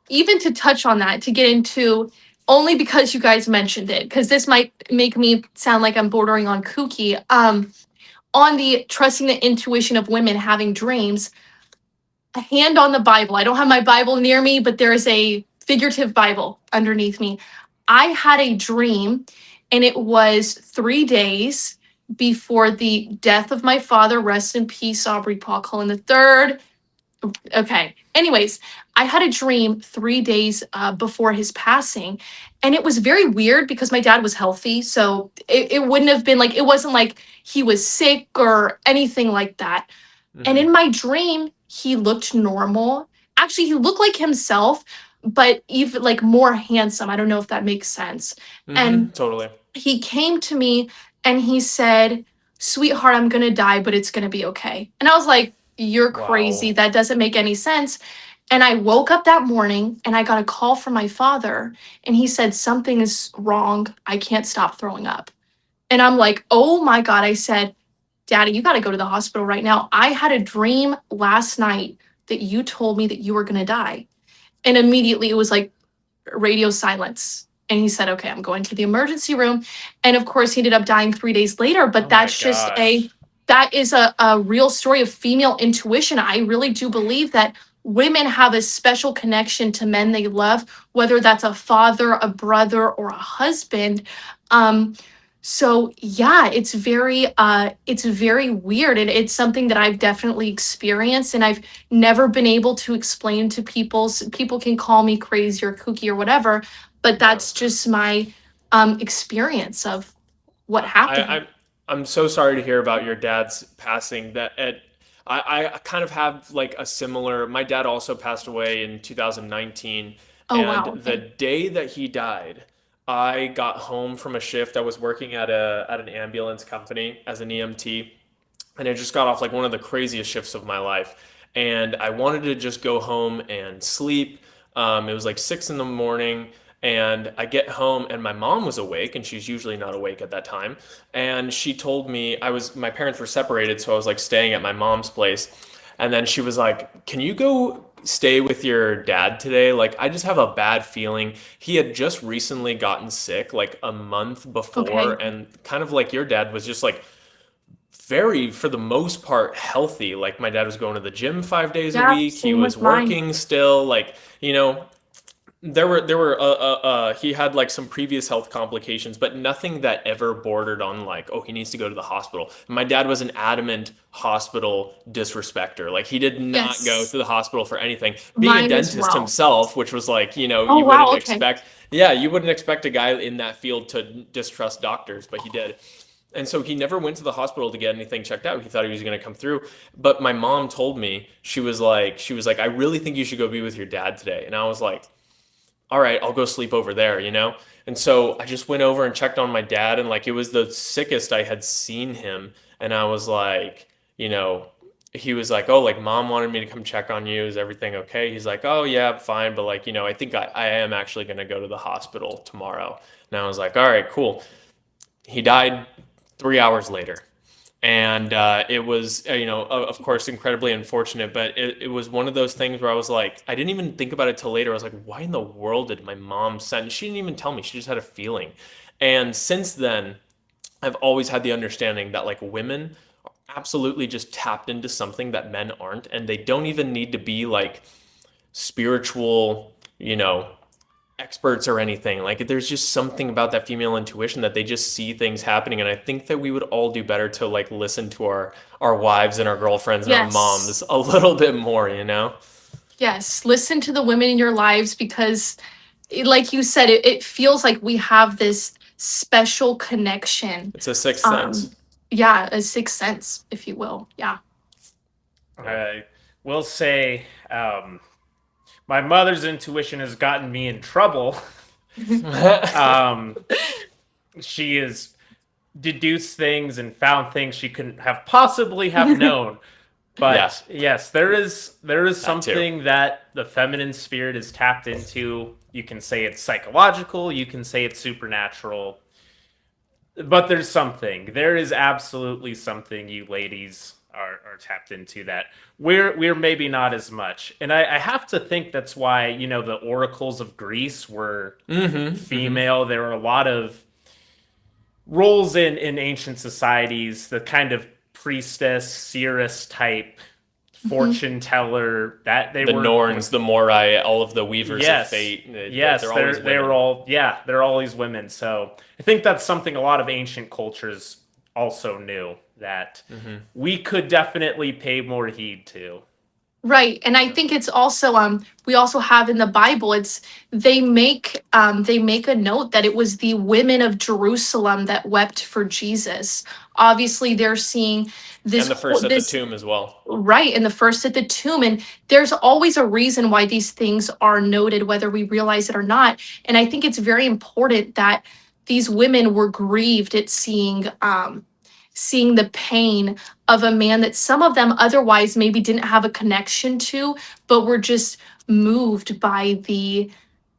even to touch on that, to get into only because you guys mentioned it, because this might make me sound like I'm bordering on kooky. On the trusting the intuition of women having dreams, a hand on the Bible. I don't have my Bible near me, but there is a figurative Bible underneath me. I had a dream, and it was 3 days before the death of my father. Rest in peace, Aubrey Paul Cullen III. Okay. Anyways, I had a dream 3 days before his passing, and it was very weird because my dad was healthy, so it wouldn't have been like it wasn't like he was sick or anything like that. And Hmm. in my dream, he looked normal. Actually, he looked like himself, but even like more handsome. I don't know if that makes sense. Hmm. And Totally. he came to me and he said, "Sweetheart, I'm going to die, but it's going to be okay." And I was like, "You're crazy. Wow. That doesn't make any sense." And I woke up that morning and I got a call from my father, and he said, "Something is wrong. I can't stop throwing up." And I'm like, "Oh my God." I said, "Daddy, you got to go to the hospital right now. I had a dream last night that you told me that you were going to die." And immediately it was like radio silence. And he said, "Okay, I'm going to the emergency room." And of course, he ended up dying 3 days later. But Oh my that's just gosh. that is a real story of female intuition. I really do believe that women have a special connection to men they love, whether that's a father, a brother, or a husband. Um, so yeah, it's very weird. And it's something that I've definitely experienced, and I've never been able to explain to people. People can call me crazy or kooky or whatever, but Yeah. that's just my experience of what I, happened. I'm so sorry to hear about your dad's passing. I kind of have like a similar. My dad also passed away in 2019, Oh and wow, the okay. day that he died, I got home from a shift. I was working at an ambulance company as an EMT, and I just got off like one of the craziest shifts of my life. And I wanted to just go home and sleep. It was like 6 in the morning, and I get home, and my mom was awake, and she's usually not awake at that time. And she told me my parents were separated, so I was like staying at my mom's place. And then she was like, "Can you go stay with your dad today? Like, I just have a bad feeling." He had just recently gotten sick, like a month before, Okay. and kind of like your dad was just like very, for the most part, healthy. Like my dad was going to the gym 5 days a Yeah, week. He same was with mine. working still. Like, he had like some previous health complications, but nothing that ever bordered on like, oh, he needs to go to the hospital. My dad was an adamant hospital disrespecter. Like he did not go Yes, to the hospital for anything. Being a mine as dentist well. himself, which was like, Oh wow, okay. you wouldn't expect a guy in that field to distrust doctors, but he did. And so he never went to the hospital to get anything checked out. He thought he was going to come through. But my mom told me, I really think you should go be with your dad today. And I was like, all right, I'll go sleep over there. And so I just went over and checked on my dad, and like it was the sickest I had seen him. And I was like, you know, he was like, oh, like mom wanted me to come check on you. Is everything okay? He's like, oh, yeah, fine. But like, I think I am actually going to go to the hospital tomorrow. And I was like, all right, cool. He died 3 hours later. And it was, of course, incredibly unfortunate, but it was one of those things where I was like, I didn't even think about it till later. I was like, why in the world did my mom send? She didn't even tell me. She just had a feeling. And since then, I've always had the understanding that like women are absolutely just tapped into something that men aren't, and they don't even need to be like spiritual, experts or anything. Like there's just something about that female intuition that they just see things happening. And I think that we would all do better to like listen to our wives and our girlfriends and our Yes. moms a little bit more. Yes. Listen to the women in your lives because like you said, it feels like we have this special connection. It's a sixth Um, sense. yeah, a sixth sense, if you will. Yeah. Yeah. I will say, my mother's intuition has gotten me in trouble. Um, she has deduced things and found things she couldn't have possibly have known. Yeah, But yes, there is that too. something that the feminine spirit is tapped into. You can say it's psychological, you can say it's supernatural, but there's something. There is absolutely something you ladies are tapped into that we're maybe not as much. And I have to think that's why, the oracles of Greece were female. There were a lot of roles in ancient societies, the kind of priestess, seeress type, Mhm. fortune teller, that they The were. Norns, the Morai, all of the Weavers of Yes, Fate, yes, they're always they're women. all, yeah, they're always women. So I think that's something a lot of ancient cultures also knew, that we could definitely pay more heed to. Right. And I Yeah. think it's also we also have in the Bible, it's they make a note that it was the women of Jerusalem that wept for Jesus. Obviously they're seeing And the first at the this tomb as well. right in the first at the tomb, and there's always a reason why these things are noted whether we realize it or not. And I think it's very important that these women were grieved at seeing the pain of a man that some of them otherwise maybe didn't have a connection to, but were just moved by the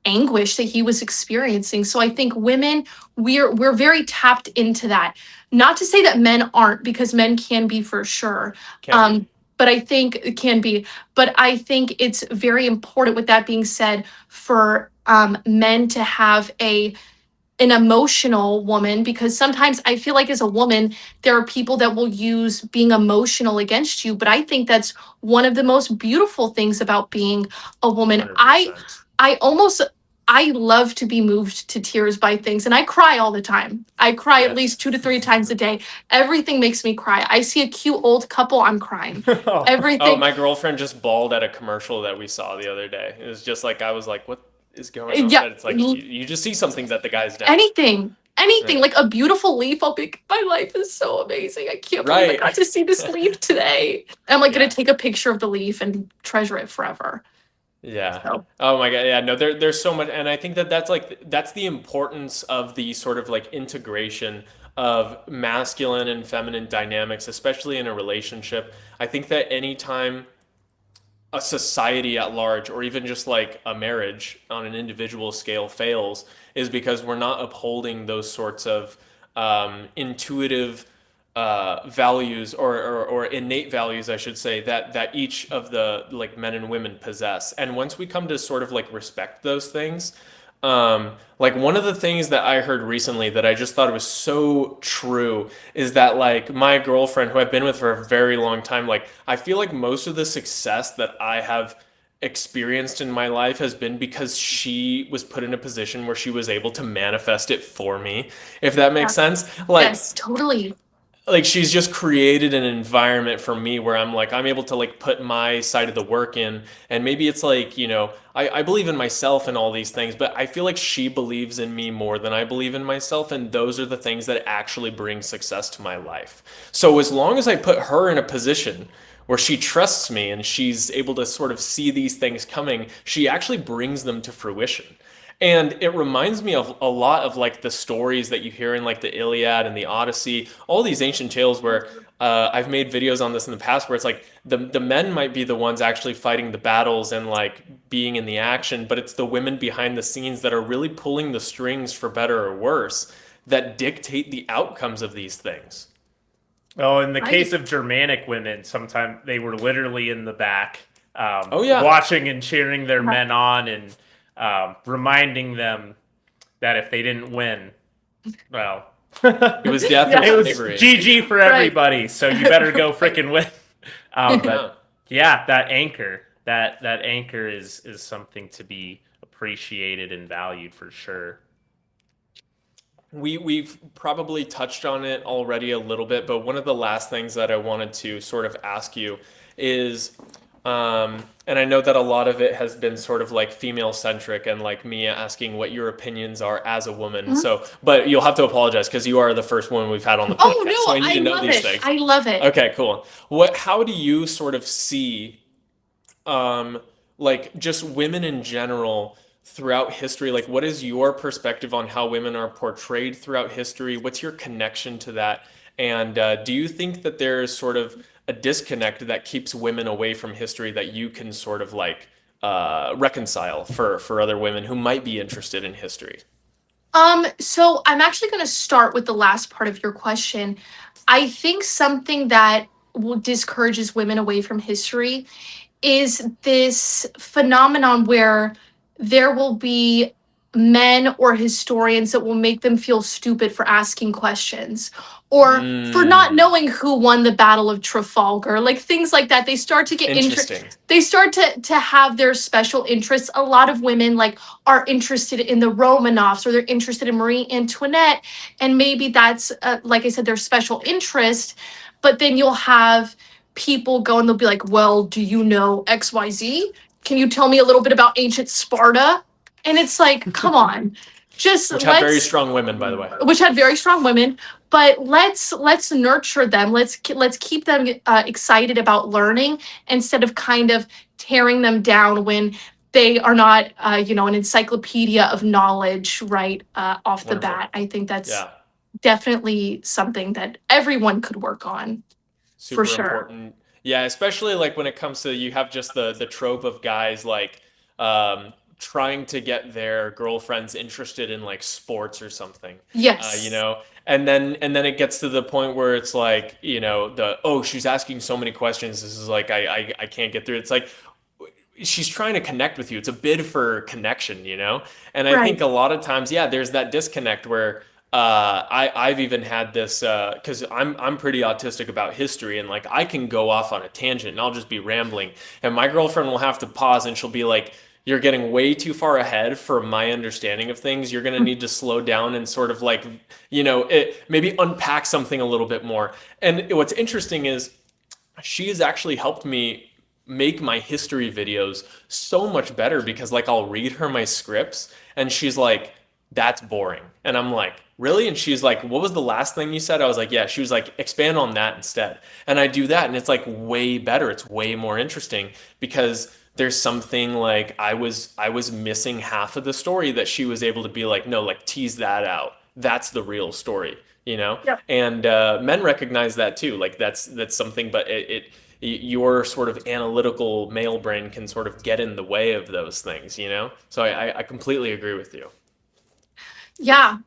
anguish that he was experiencing. So I think women, we're very tapped into that. Not to say that men aren't, because men can be for sure. Can be. Um, but I think it can be. But I think it's very important, with that being said, for men to have an emotional woman, because sometimes I feel like as a woman there are people that will use being emotional against you, but I think that's one of the most beautiful things about being a woman. I 100%. I almost I love to be moved to tears by things, and I cry all the time. I cry at Yeah. least 2 to 3 times a day. Everything makes me cry. I see a cute old couple, I'm crying. Oh, Everything. my girlfriend just bawled at a commercial that we saw the other day. It was just like, I was like, what is going on? Yeah, But it's like, you just see something that the guy's down. anything Yeah. like a beautiful leaf. I'll be like, my life is so amazing, I can't believe I Right. got to see this leaf today. And I'm like gonna Yeah. take a picture of the leaf and treasure it forever. Yeah. So Oh my God. Yeah. No, there's so much. And I think that that's the importance of the sort of like integration of masculine and feminine dynamics, especially in a relationship. I think that anytime a society at large, or even just like a marriage on an individual scale, fails, is because we're not upholding those sorts of intuitive values, or innate values, I should say, that each of the like men and women possess. And once we come to sort of like respect those things, like one of the things that I heard recently that I just thought was so true is that like my girlfriend, who I've been with for a very long time, like I feel like most of the success that I have experienced in my life has been because she was put in a position where she was able to manifest it for me, if that yeah. makes sense. Like Yes, totally. she's just created an environment for me where I'm able to like put my side of the work in. And maybe it's like, I believe in myself and all these things, but I feel like she believes in me more than I believe in myself, and those are the things that actually bring success to my life. So as long as I put her in a position where she trusts me and she's able to sort of see these things coming, she actually brings them to fruition. And it reminds me of a lot of like the stories that you hear in like the Iliad and the Odyssey, all these ancient tales where I've made videos on this in the past, where it's like the men might be the ones actually fighting the battles and like being in the action, but it's the women behind the scenes that are really pulling the strings, for better or worse, that dictate the outcomes of these things. Oh, in the case Right. of Germanic women, sometimes they were literally in the back, Oh yeah, watching and cheering their Yeah. men on, and reminding them that if they didn't win, well, it was death or Yeah. it was slavery. GG for Right. everybody. So you better go frickin' win. Yeah. But yeah, that anchor is something to be appreciated and valued for sure. We've probably touched on it already a little bit, but one of the last things that I wanted to sort of ask you is, And I know that a lot of it has been sort of like female centric and like me asking what your opinions are as a woman. Mhm. So, but you'll have to apologize because you are the first woman we've had on the Oh podcast. So no, I need I to know love these it. things. I love it. Okay, cool. How do you sort of see um, like just women in general throughout history? Like, what is your perspective on how women are portrayed throughout history? What's your connection to that? And do you think that there's sort of a disconnect that keeps women away from history that you can sort of like reconcile for other women who might be interested in history? So I'm actually going to start with the last part of your question. I think something that discourages women away from history is this phenomenon where there will be men or historians that will make them feel stupid for asking questions or for not Mm, knowing who won the Battle of Trafalgar, like things like that. They start to get interesting. they start to have their special interests. A lot of women like are interested in the Romanovs or they're interested in Marie Antoinette, and maybe that's like I said, their special interest. But then you'll have people go and they'll be like, well, do you know XYZ? Can you tell me a little bit about ancient Sparta? And it's like, come on, just Which had very let's, strong women, by the way. which had very strong women, but let's nurture them. Let's keep them excited about learning instead of kind of tearing them down when they are not, an encyclopedia of knowledge right off the Wonderful. bat. I think that's Yeah. definitely something that everyone could work on for Super sure. important. Yeah, especially like when it comes to you have just the trope of guys like trying to get their girlfriends interested in like sports or something. You Yes. know, and then it gets to the point where it's like, the oh, she's asking so many questions. This is like I can't get through. It's like she's trying to connect with you. It's a bid for connection. And I think Right. a lot of times, yeah, there's that disconnect where I've even had this because I'm pretty autistic about history, and like I can go off on a tangent and I'll just be rambling, and my girlfriend will have to pause and she'll be like, "You're getting way too far ahead for my understanding of things. You're gonna need to slow down and sort of like maybe unpack something a little bit more." And what's interesting is she has actually helped me make my history videos so much better because like I'll read her my scripts and she's like, that's boring. And I'm like, really? And she's like, what was the last thing you said? I was like, yeah. She was like, expand on that instead. And I do that and it's like way better. It's way more interesting because there's something like I was missing half of the story that she was able to be like, no, like tease that out. That's the real story. Yep. And men recognize that too. Like that's something, but your sort of analytical male brain can sort of get in the way of those things. So I completely agree with you. Yeah.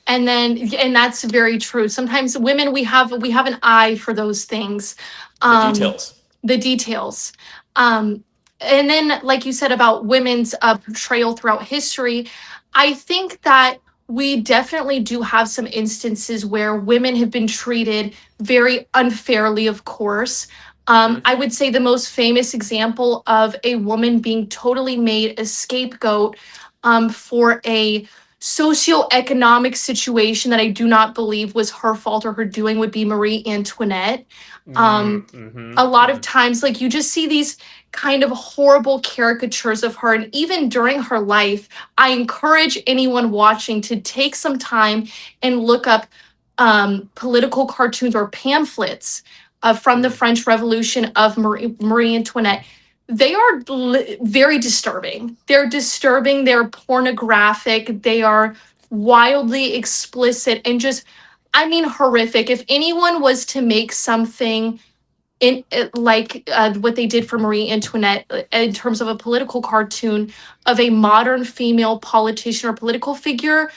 And that's very true. Sometimes women we have an eye for those things. The Um details. the details. Um and then like you said about women's portrayal throughout history, I think that we definitely do have some instances where women have been treated very unfairly, of course. Hmm. I would say the most famous example of a woman being totally made a scapegoat for a socioeconomic situation that I do not believe was her fault or her doing would be Marie Antoinette. Um, a lot of Mm-hmm. times, like you just see these kind of horrible caricatures of her. And even during her life, I encourage anyone watching to take some time and look up political cartoons or pamphlets from the Hmm. French Revolution of Marie Antoinette. They are very disturbing. They're disturbing, they're pornographic, they are wildly explicit and just, I mean, horrific. If anyone was to make something like what they did for Marie Antoinette in terms of a political cartoon of a modern female politician or political figure,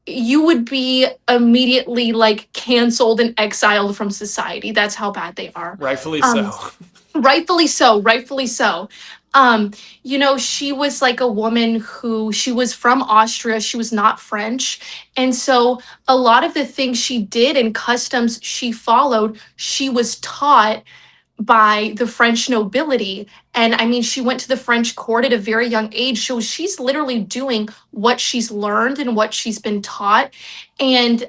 you would be immediately like canceled and exiled from society. That's how bad they are. Rightfully Um, so. Rightfully so, rightfully so. She was like a woman who she was from Austria, she was not French. And so a lot of the things she did and customs she followed, she was taught by the French nobility. And I mean, she went to the French court at a very young age. So she's literally doing what she's learned and what she's been taught. And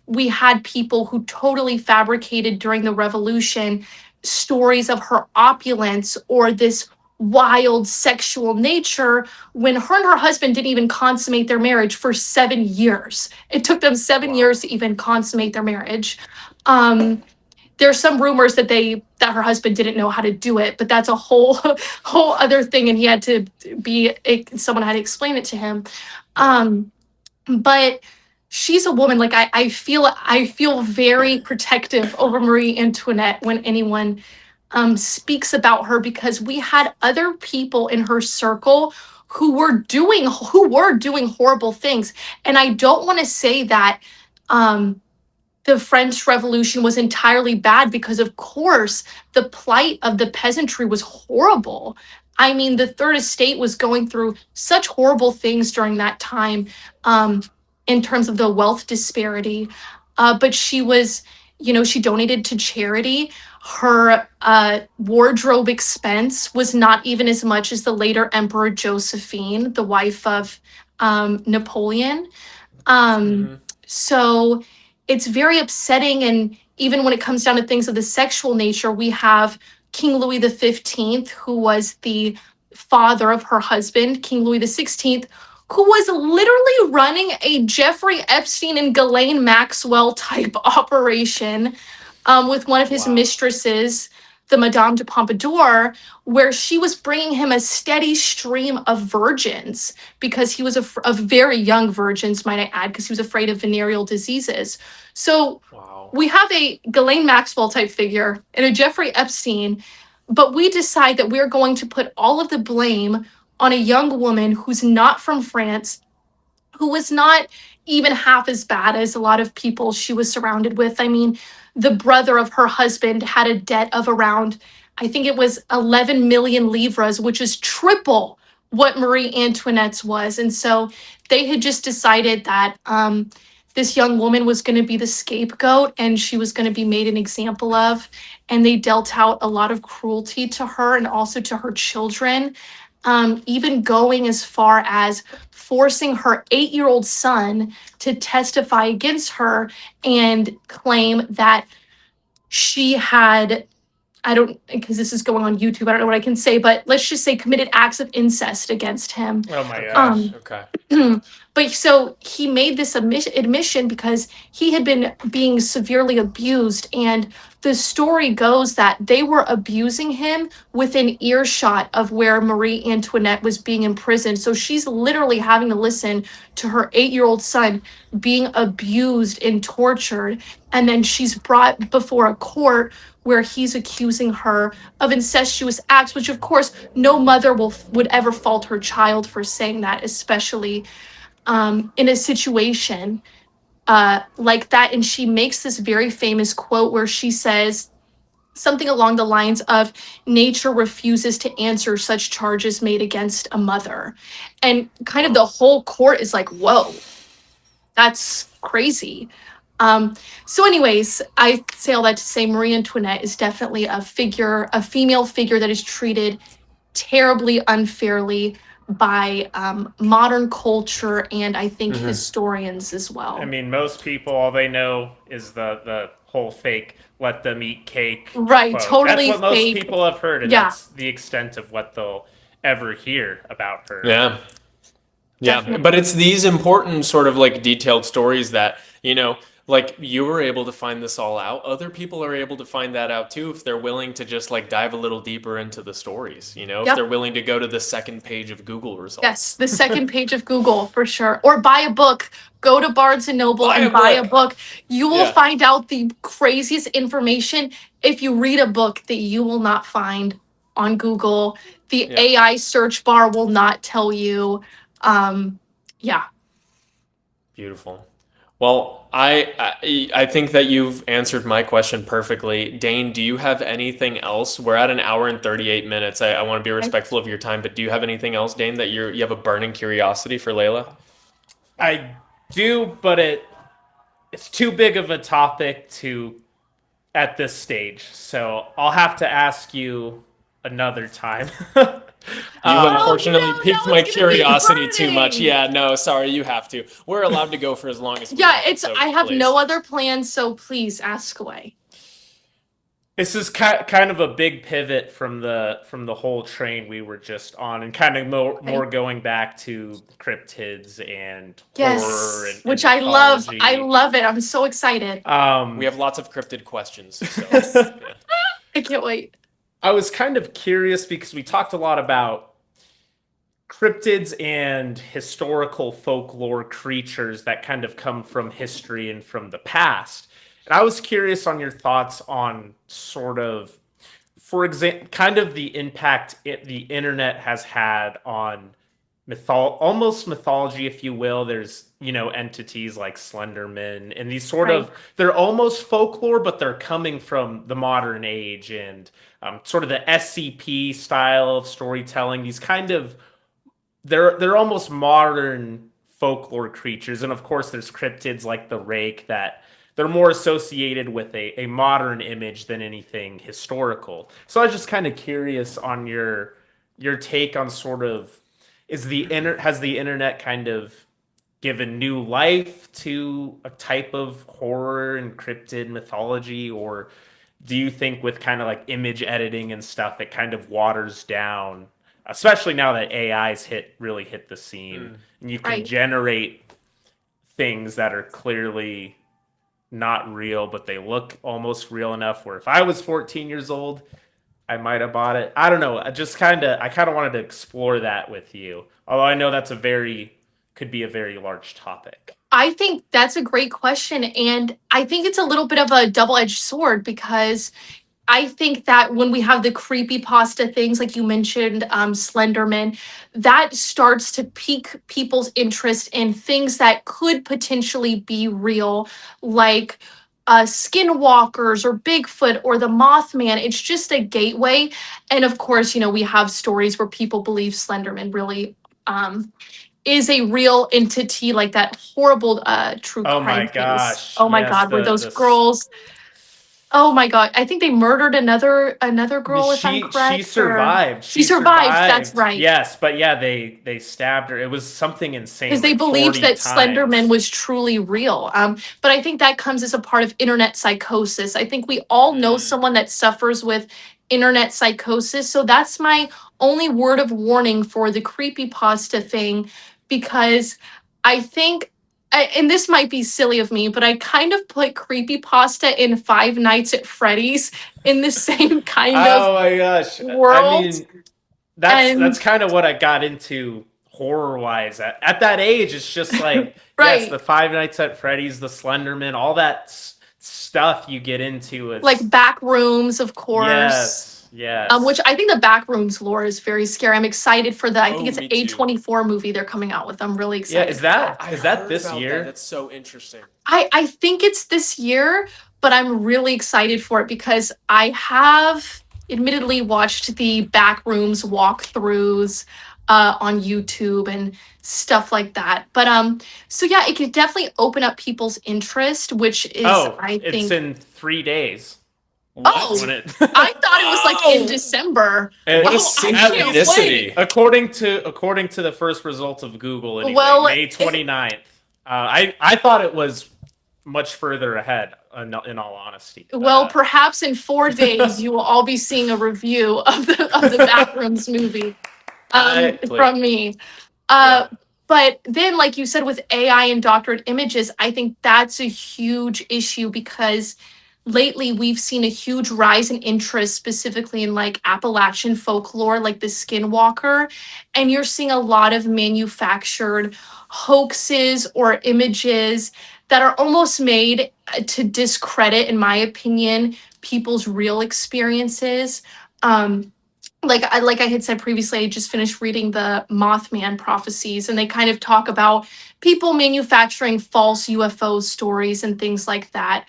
we had people who totally fabricated during the revolution stories of her opulence or this wild sexual nature when her and her husband didn't even consummate their marriage for 7 years. It took them 7 years to even consummate their marriage. There's some rumors that her husband didn't know how to do it, but that's a whole whole other thing, and he had to someone had to explain it to him. But she's a woman. Like I feel very protective over Marie Antoinette when anyone speaks about her, because we had other people in her circle who were doing horrible things. And I don't want to say that the French Revolution was entirely bad, because of course the plight of the peasantry was horrible. I mean, the Third Estate was going through such horrible things during that time, in terms of the wealth disparity. But she was, she donated to charity. Her wardrobe expense was not even as much as the later Emperor Josephine, the wife of Napoleon. So it's very upsetting. And even when it comes down to things of the sexual nature, we have King Louis XV, who was the father of her husband, King Louis XVI, who was literally running a Jeffrey Epstein and Ghislaine Maxwell type operation with one of his mistresses, the Madame de Pompadour, where she was bringing him a steady stream of virgins, because he was of very young virgins, might I add, because he was afraid of venereal diseases. So we have a Ghislaine Maxwell type figure and a Jeffrey Epstein, but we decide that we're going to put all of the blame on a young woman who's not from France, who was not even half as bad as a lot of people she was surrounded with. I mean, the brother of her husband had a debt of around, I think it was 11 million livres, which is triple what Marie Antoinette's was. And so they had just decided that this young woman was going to be the scapegoat and she was going to be made an example of. And they dealt out a lot of cruelty to her and also to her children, even going as far as forcing her 8-year-old son to testify against her and claim that she had, because this is going on YouTube, I don't know what I can say, but let's just say committed acts of incest against him. Oh my gosh. Okay. But so he made this admission because he had been being severely abused. And the story goes that they were abusing him within earshot of where Marie Antoinette was being imprisoned. So she's literally having to listen to her 8-year-old son being abused and tortured. And then she's brought before a court where he's accusing her of incestuous acts, which of course no mother would ever fault her child for saying that, especially in a situation like that. And she makes this very famous quote where she says something along the lines of, nature refuses to answer such charges made against a mother. And kind of the whole court is like, whoa, that's crazy. So anyways, I say all that to say Marie Antoinette is definitely a female figure that is treated terribly unfairly by modern culture and I think historians as well. I mean, most people, all they know is the whole fake "let them eat cake." Right, quote. totally That's what fake. most people have heard, and Yeah. that's the extent of what they'll ever hear about her. Yeah. Yeah, Definitely. but it's these important sort of like detailed stories that, like you were able to find this all out. Other people are able to find that out too if they're willing to just like dive a little deeper into the stories, if Yep. they're willing to go to the second page of Google results. Yes, the second page of Google for sure. Or buy a book. Go to Barnes and Noble and buy a book. You will find out the craziest information if you read a book that you will not find on Google. The AI search bar will not tell you. Yeah. Beautiful. Well, I think that you've answered my question perfectly. Dane, do you have anything else? We're at an hour and 38 minutes. I want to be respectful of your time, but do you have anything else, Dane, that you have a burning curiosity for Layla? I do, but it's too big of a topic at this stage, so I'll have to ask you another time. You unfortunately no, piqued it's my gonna be curiosity too much. burning. Yeah, no, sorry, you have to. We're allowed to go for as long as we Yeah, want, so I have please. no other plans, so please ask away. This is kind of a big pivot from the whole train we were just on, and kind of more Right. going back to cryptids and horror Yes, and which I love. I mythology. love it. I'm so excited. We Um, have lots of cryptid questions, so Yes, yeah. I can't wait. I was kind of curious because we talked a lot about cryptids and historical folklore creatures that kind of come from history and from the past. And I was curious on your thoughts on sort of, for example, kind of the impact the internet has had on almost mythology, if you will. There's, entities like Slenderman and these sort Right. of, they're almost folklore, but they're coming from the modern age and sort of the SCP style of storytelling. These kind of they're almost modern folklore creatures, and of course there's cryptids like the rake that they're more associated with a modern image than anything historical. So I was just kind of curious on your take on sort of, has the internet kind of given new life to a type of horror and cryptid mythology, or do you think with kind of like image editing and stuff it kind of waters down, especially now that AI's really hit the scene and you can Right. generate things that are clearly not real but they look almost real enough where if I was 14 years old I might have bought it. I don't know. I kind of wanted to explore that with you. Although I know that's could be a very large topic. I think that's a great question. And I think it's a little bit of a double edged sword because I think that when we have the creepy pasta things, like you mentioned, Slenderman, that starts to pique people's interest in things that could potentially be real, like skinwalkers or Bigfoot or the Mothman. It's just a gateway. And of course, we have stories where people believe Slenderman really is a real entity, like that horrible true Oh my crime case. gosh. Oh my Yes, God, where those girls, oh my God, I think they murdered another girl, if I'm she correct, or survived. she She survived. That's survived. right. Yes, but yeah, they stabbed her. It was something insane, Because they like believed 40 that Slenderman times. was truly real. But I think that comes as a part of internet psychosis. I think we all know someone that suffers with internet psychosis. So that's my only word of warning for the creepypasta thing, because I think, and this might be silly of me, but I kind of put creepypasta in Five Nights at Freddy's in the same kind of Oh my gosh. I world. mean, that's And kind of what I got into horror wise at that age. It's just like, yes, the right. Five Nights at Freddy's, the Slenderman, all that stuff you get into is Like back rooms, of course. yes, Which yes. I think the Backrooms lore is very scary. I'm excited for the, I think Oh, it's an me too. A24 movie they're coming out with. I'm really Yeah, excited for that. I is that heard this about that. year? That's so interesting. I think it's this year, but I'm really excited for it because I have admittedly watched the Backrooms walkthroughs on YouTube and stuff like that. But so yeah, it could definitely open up people's interest, which is, Oh, I it's think, in 3 days. What? When oh, it I thought it was like in Wow! December. What a Oh, I can't wait. synchronicity. according to the first results of Google anyway, Well, May 29th. I thought it was much further ahead in all honesty. well, perhaps in 4 days you will all be seeing a review of the Backrooms movie I Hopefully. from me. Yeah. Uh, but then, like you said, with AI and doctored images, I think that's a huge issue because lately we've seen a huge rise in interest, specifically in like Appalachian folklore, like the Skinwalker. And you're seeing a lot of manufactured hoaxes or images that are almost made to discredit, in my opinion, people's real experiences. Um, like I had said previously, I just finished reading the Mothman prophecies, and they kind of talk about people manufacturing false UFO stories and things like that,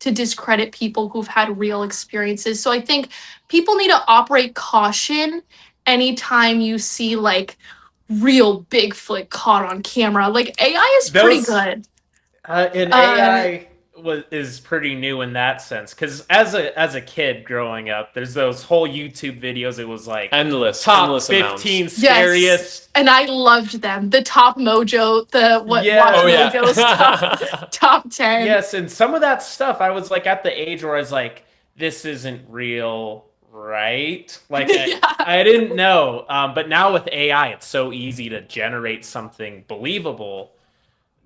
to discredit people who've had real experiences. So I think people need to operate caution anytime you see like real Bigfoot caught on camera. Like AI is pretty those good. and Uh, AI is pretty new in that sense because as a kid growing up, there's those whole YouTube videos. It was like top Endless amounts. 15 yes. scariest. And I loved them. The top mojo, the what Watch Oh Yes, Mojo's top yeah. 10. yes, and some of that stuff I was like at the age where I was like, this isn't real, right? Like Yeah. I didn't know, but now with AI, it's so easy to generate something believable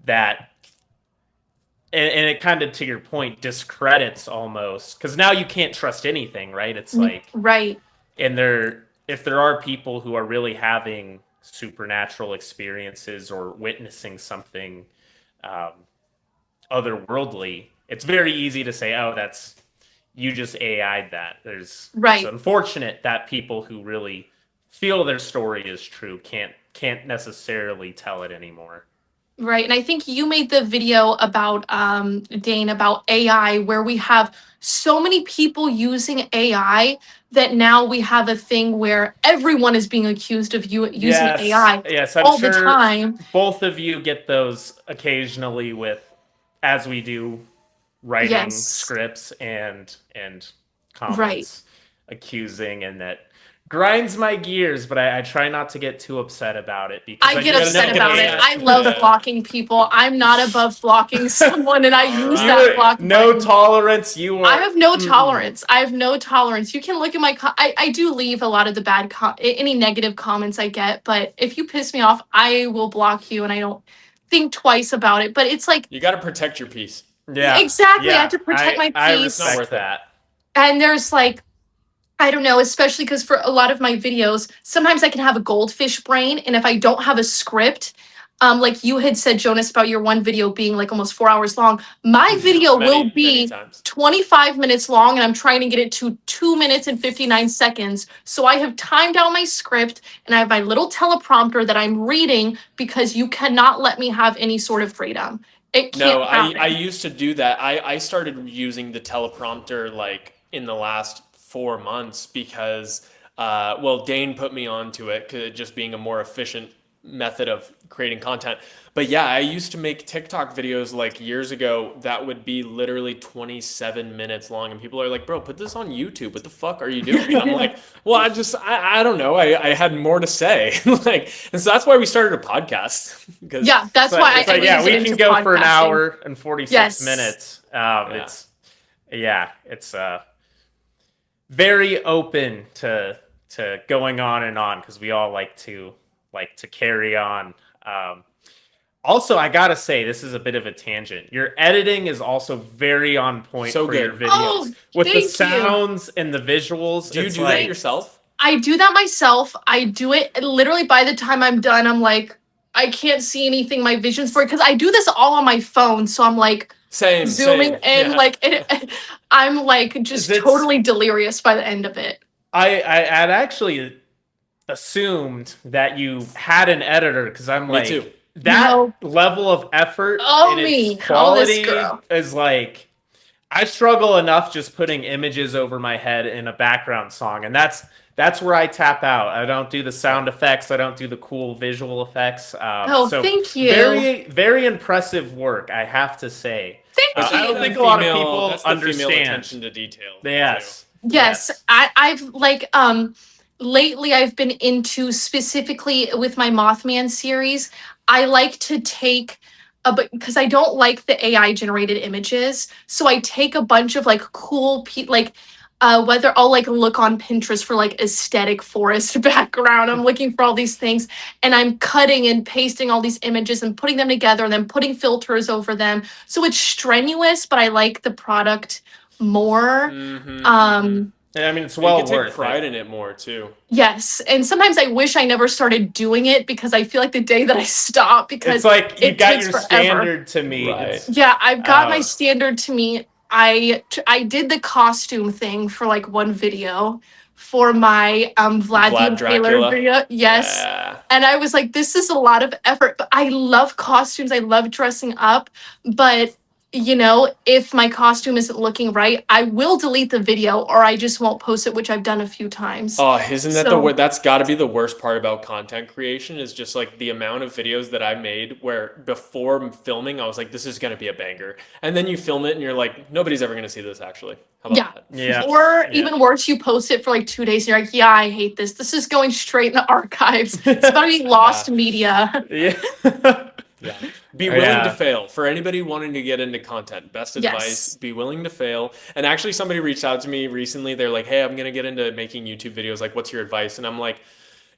that, and it kind of, to your point, discredits almost, because now you can't trust anything, right? It's like, Right. and if there are people who are really having supernatural experiences or witnessing something um, otherworldly, it's very easy to say, "Oh, that's you just AI'd that." It's Right. unfortunate that people who really feel their story is true can't necessarily tell it anymore. Right. And I think you made the video about Dane, about AI, where we have so many people using AI that now we have a thing where everyone is being accused of you using Yes, AI yes, I'm all the sure time. both of you get those occasionally with, as we do, writing Yes. scripts and Right. comments accusing, and that grinds my gears, but I try not to get too upset about it because I I get gotta just upset take know it about as it. that. I love Yeah. blocking people. I'm not above blocking someone, and I All use you that right. block no button. tolerance. You I are have no mm-mm. tolerance. I have no tolerance. You can look at my I do leave a lot of the any negative comments I get, but if you piss me off, I will block you and I don't think twice about it. But it's like You got to protect your peace. Yeah, exactly, I have yeah. to protect my I It's not peace. worth respect it. that. And there's like I don't know, especially because for a lot of my videos, sometimes I can have a goldfish brain, and if I don't have a script, like you had said, Jonas, about your one video being like almost 4 hours long, my video will Many be times. 25 minutes long, and I'm trying to get it to 2 minutes and 59 seconds. So I have timed out my script, and I have my little teleprompter that I'm reading because you cannot let me have any sort of freedom. It No, can't I happen. used to do that. I started using the teleprompter like in the last 4 months because, well, Dane put me onto it, 'cause it just being a more efficient method of creating content. But yeah, I used to make TikTok videos like years ago that would be literally 27 minutes long, and people are like, "Bro, put this on YouTube. What the fuck are you doing?" And I'm like, "Well, I don't know. I had more to say." Like, and so that's why we started a podcast because Yeah, that's So why it's I like, need to yeah, get we into can go for an podcasting. hour and 46 Yes. minutes. yeah. It's yeah, it's very open to going on and on because we all like to carry on. Um, Also, I gotta say, this is a bit of a tangent. Your editing is also very on point So for your good. videos Oh, with the thank you. sounds and the visuals. Do you It's do that like yourself? I do that myself. I do it literally by the time I'm done, I'm like, I can't see anything. My vision's for it because I do this all on my phone. So I'm like zooming Same. in, Yeah. like I'm like just it's. totally delirious by the end of it. I had actually assumed that you had an editor because I'm Me too. like that No. level of effort Oh and its me. Oh this quality girl. is like I struggle enough just putting images over my head in a background song, and that's where I tap out. I don't do the Yeah. sound effects. I don't do the cool visual effects. Oh, So thank you. very impressive work, I have to say. Thank I don't you. think a lot of people That's the female understand. attention to detail too. Yes, Yes, yes. I've like lately I've been into specifically with my Mothman series. I like to take but because I don't like the AI generated images, so I take a bunch of like cool like whether I'll like look on Pinterest for like aesthetic forest background. I'm looking for all these things and I'm cutting and pasting all these images and putting them together and then putting filters over them. So it's strenuous, but I like the product more. Mm-hmm. And I mean, it's You well can take worth pride it. in it more too. Yes, and sometimes I wish I never started doing it because I feel like the day that I stop It's because like you it got takes your forever. standard to meet. Right. It's Yeah, I've got my um, standard to meet. I did the costume thing for like one video for my Vlad the Vlad Impaler Dracula. video. Yes. Yeah. And I was like, this is a lot of effort, but I love costumes. I love dressing up. But if my costume isn't looking right, I will delete the video or I just won't post it, which I've done a few times. Oh, isn't that So that's got to be the worst part about content creation is just like the amount of videos that I made where before filming I was like, this is gonna be a banger, and then you film it and you're like, nobody's ever gonna see this actually. How yeah. about that? yeah, Or yeah. even worse, you post it for like 2 days and you're like, yeah, I hate this. This is going straight in the archives. It's gotta be lost Yeah. media. Yeah. Yeah. Be willing to Yeah. fail. For anybody wanting to get into content, best advice, Yes. be willing to fail. And actually somebody reached out to me recently. They're like, "Hey, I'm going to get into making YouTube videos. Like, what's your advice?" And I'm like,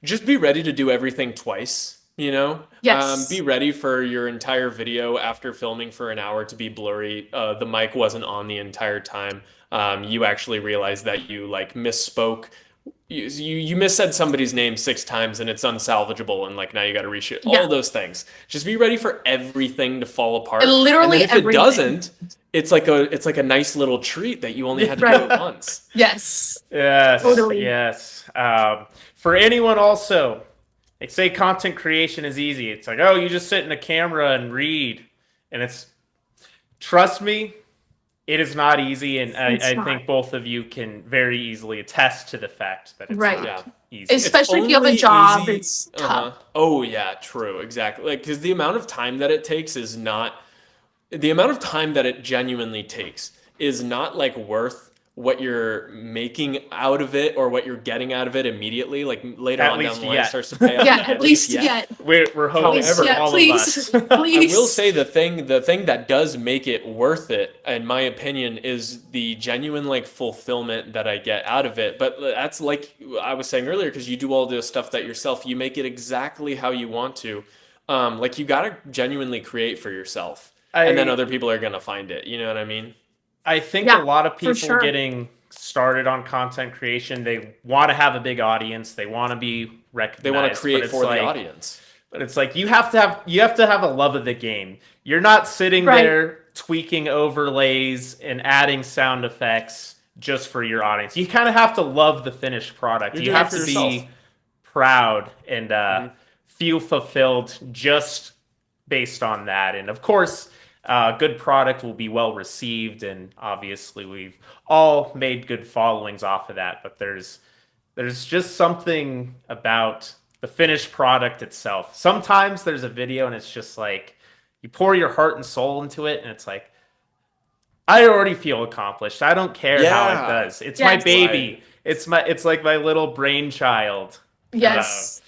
just be ready to do everything twice, you know? Be Yes. ready for your entire video after filming for an hour to be blurry. The mic wasn't on the entire time. You actually realized that you like misspoke. You missaid somebody's name 6 times and it's unsalvageable and like now you got to reshoot Yeah. all those things. Just be ready for everything to fall apart. And Literally then if it everything. doesn't, it's like a nice little treat that you only had to do Right. it once. Yes. Yes. Totally. Yes. For anyone also, they say content creation is easy. It's like, oh, you just sit in a camera and read. And trust me, it is not easy. And It's I not. think both of you can very easily attest to the fact that it's Right. not Yeah. easy. Especially if you have a only job, easy- it's tough. Oh yeah, true, exactly. Like because the amount of time that it takes is not the amount of time that it genuinely takes is not like worth what you're making out of it or what you're getting out of it immediately. Like later At on least down the line, it yet. starts to pay off. Yeah, at least yet. We're hoping However- for Yeah, all please. of us. I Please. will say the thing that does make it worth it, in my opinion, is the genuine like fulfillment that I get out of it. But that's like I was saying earlier, because you do all this stuff that yourself, you make it exactly how you want to. Like you gotta genuinely create for yourself, and then other people are gonna find it. You know what I mean? I think Yeah, a lot of for people sure. getting started on content creation, they want to have a big audience, they want to be recognized. They want to but create it's for like, the audience. But it's like you have to have a love of the game. You're not sitting Right. there tweaking overlays and adding sound effects just for your audience. You kind of have to love the finished product. You're You doing have it for to yourself. be proud and feel fulfilled just based on that. And of course, good product will be well received, and obviously we've all made good followings off of that. But there's just something about the finished product itself. Sometimes there's a video and it's just like you pour your heart and soul into it, and it's like I already feel accomplished. I don't care how it Yeah. does. It's my Yes. baby. It's like my little brainchild. Yes.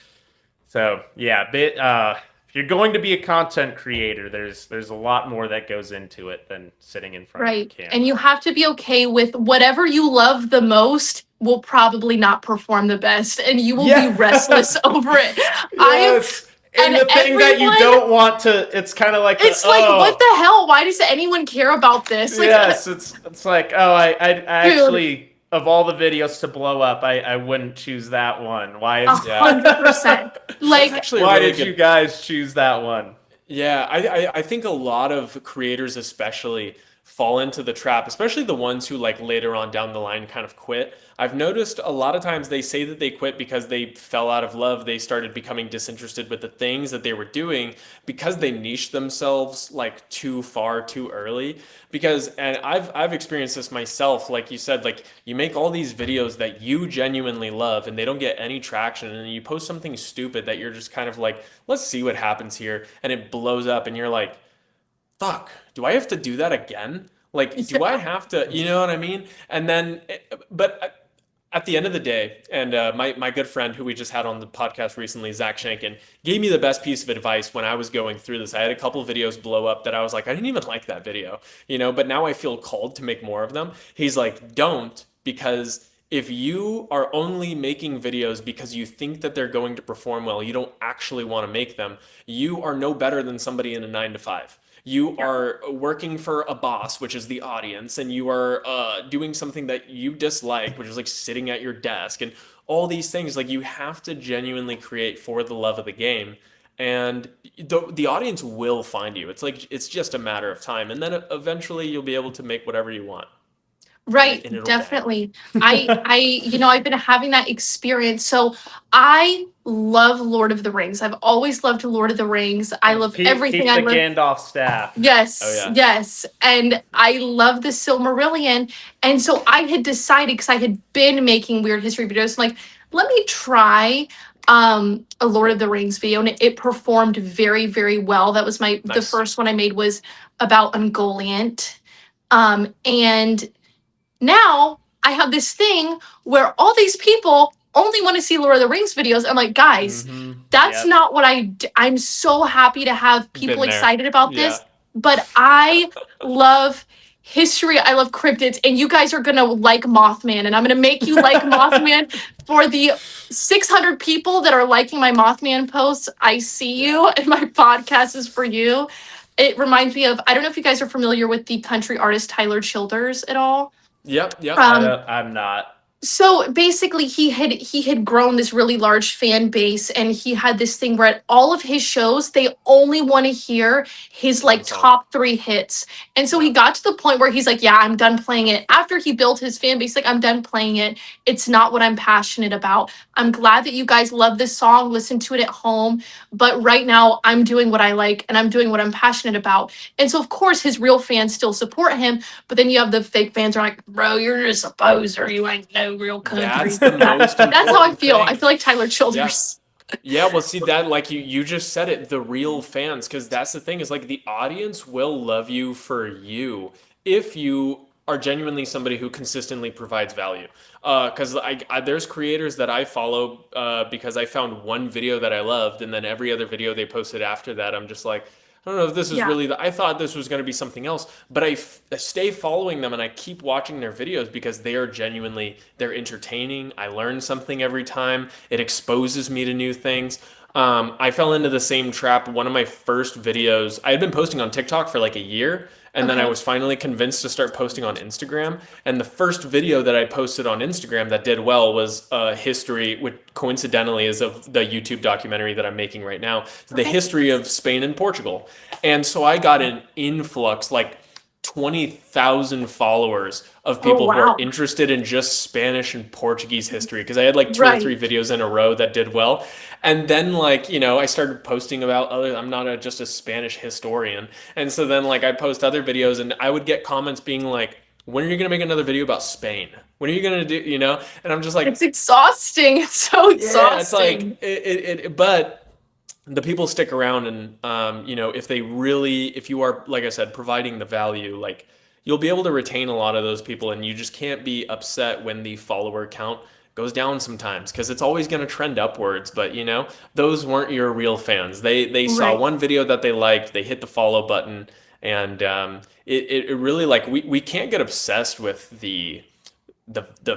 So yeah, if you're going to be a content creator, there's a lot more that goes into it than sitting in front Right. of the camera. And you have to be okay with whatever you love the most will probably not perform the best, and you will Yeah. be restless over it. Yes. And the thing that you everyone- don't want to, it's kind of like It's like, what the hell? Why does anyone care about this? Like, yes, it's like, oh, I actually, of all the videos to blow up, I wouldn't choose that one. Why is 100%. Like, Actually, a why really did good- you guys choose that one? Yeah, I think a lot of creators especially fall into the trap, especially the ones who like later on down the line kind of quit. I've noticed a lot of times they say that they quit because they fell out of love. They started becoming disinterested with the things that they were doing because they niched themselves like too far too early. And I've experienced this myself. Like you said, like you make all these videos that you genuinely love and they don't get any traction, and then you post something stupid that you're just kind of like, let's see what happens here, and it blows up and you're like, fuck, do I have to do that again? Like, do I have to, you know what I mean? And then, but at the end of the day, and my good friend who we just had on the podcast recently, Zach Shankin, gave me the best piece of advice when I was going through this. I had a couple videos blow up that I was like, I didn't even like that video, you know, but now I feel called to make more of them. He's like, don't, because if you are only making videos because you think that they're going to perform well, you don't actually want to make them, you are no better than somebody in a 9 to 5. You are working for a boss, which is the audience, and you are doing something that you dislike, which is like sitting at your desk and all these things. Like you have to genuinely create for the love of the game, and the audience will find you. It's like it's just a matter of time, and then eventually you'll be able to make whatever you want. right, And it'll definitely. I've been having that experience. So I love Lord of the Rings. I've always loved Lord of the Rings. I love everything. Keep I the love Gandalf staff. Yes, Oh, yeah. yes. And I love the Silmarillion. And so I had decided, because I had been making weird history videos, I'm like, let me try a Lord of the Rings video. And it performed very, very well. That was the Nice. first one I made was about Ungoliant. And now I have this thing where all these people only want to see Lord of the Rings videos. I'm like, guys, that's Yep. not what I'm so happy to have people Been there. excited about Yeah. this, but I love history. I love cryptids, and you guys are gonna like Mothman, and I'm gonna make you like Mothman for the 600 people that are liking my Mothman posts. I see you, and my podcast is for you. It reminds me of, I don't know if you guys are familiar with the country artist Tyler Childers at all. Yep. I'm not. So basically he had grown this really large fan base, and he had this thing where at all of his shows they only want to hear his like One song. top 3 hits. And so he got to the point where he's like, yeah, I'm done playing it. After he built his fan base, like, I'm done playing it. It's not what I'm passionate about. I'm glad that you guys love this song, listen to it at home, but right now I'm doing what I like and I'm doing what I'm passionate about. And so of course his real fans still support him, but then you have the fake fans who are like, bro, you're just a poser, you ain't no real country. That's the most important That's how I feel. thing. I feel like Tyler Childers. Yeah, well, see that, like you just said it, the real fans, because that's the thing, is like the audience will love you for you if you are genuinely somebody who consistently provides value. Because there's creators that I follow because I found one video that I loved, and then every other video they posted after that, I'm just like, I don't know if this is really I thought this was going to be something else, but I stay following them and I keep watching their videos because they are genuinely, they're entertaining. I learn something every time. It exposes me to new things. I fell into the same trap. One of my first videos, I had been posting on TikTok for like a year, and then I was finally convinced to start posting on Instagram. And the first video that I posted on Instagram that did well was history, which coincidentally is of the YouTube documentary that I'm making right now, the history of Spain and Portugal. And so I got an influx, like 20,000 followers of people who are interested in just Spanish and Portuguese history, because I had like two or three videos in a row that did well. And then, like, you know, I started posting about other, I'm not just a Spanish historian. And so then, like, I post other videos and I would get comments being like, when are you going to make another video about Spain? When are you going to do, you know? And I'm just like, it's exhausting. It's so exhausting. It's like, but the people stick around, and you know, if you are, like I said, providing the value, like, you'll be able to retain a lot of those people, and you just can't be upset when the follower count goes down sometimes, because it's always going to trend upwards. But you know, those weren't your real fans. They saw one video that they liked, they hit the follow button, and it really, like, we can't get obsessed with the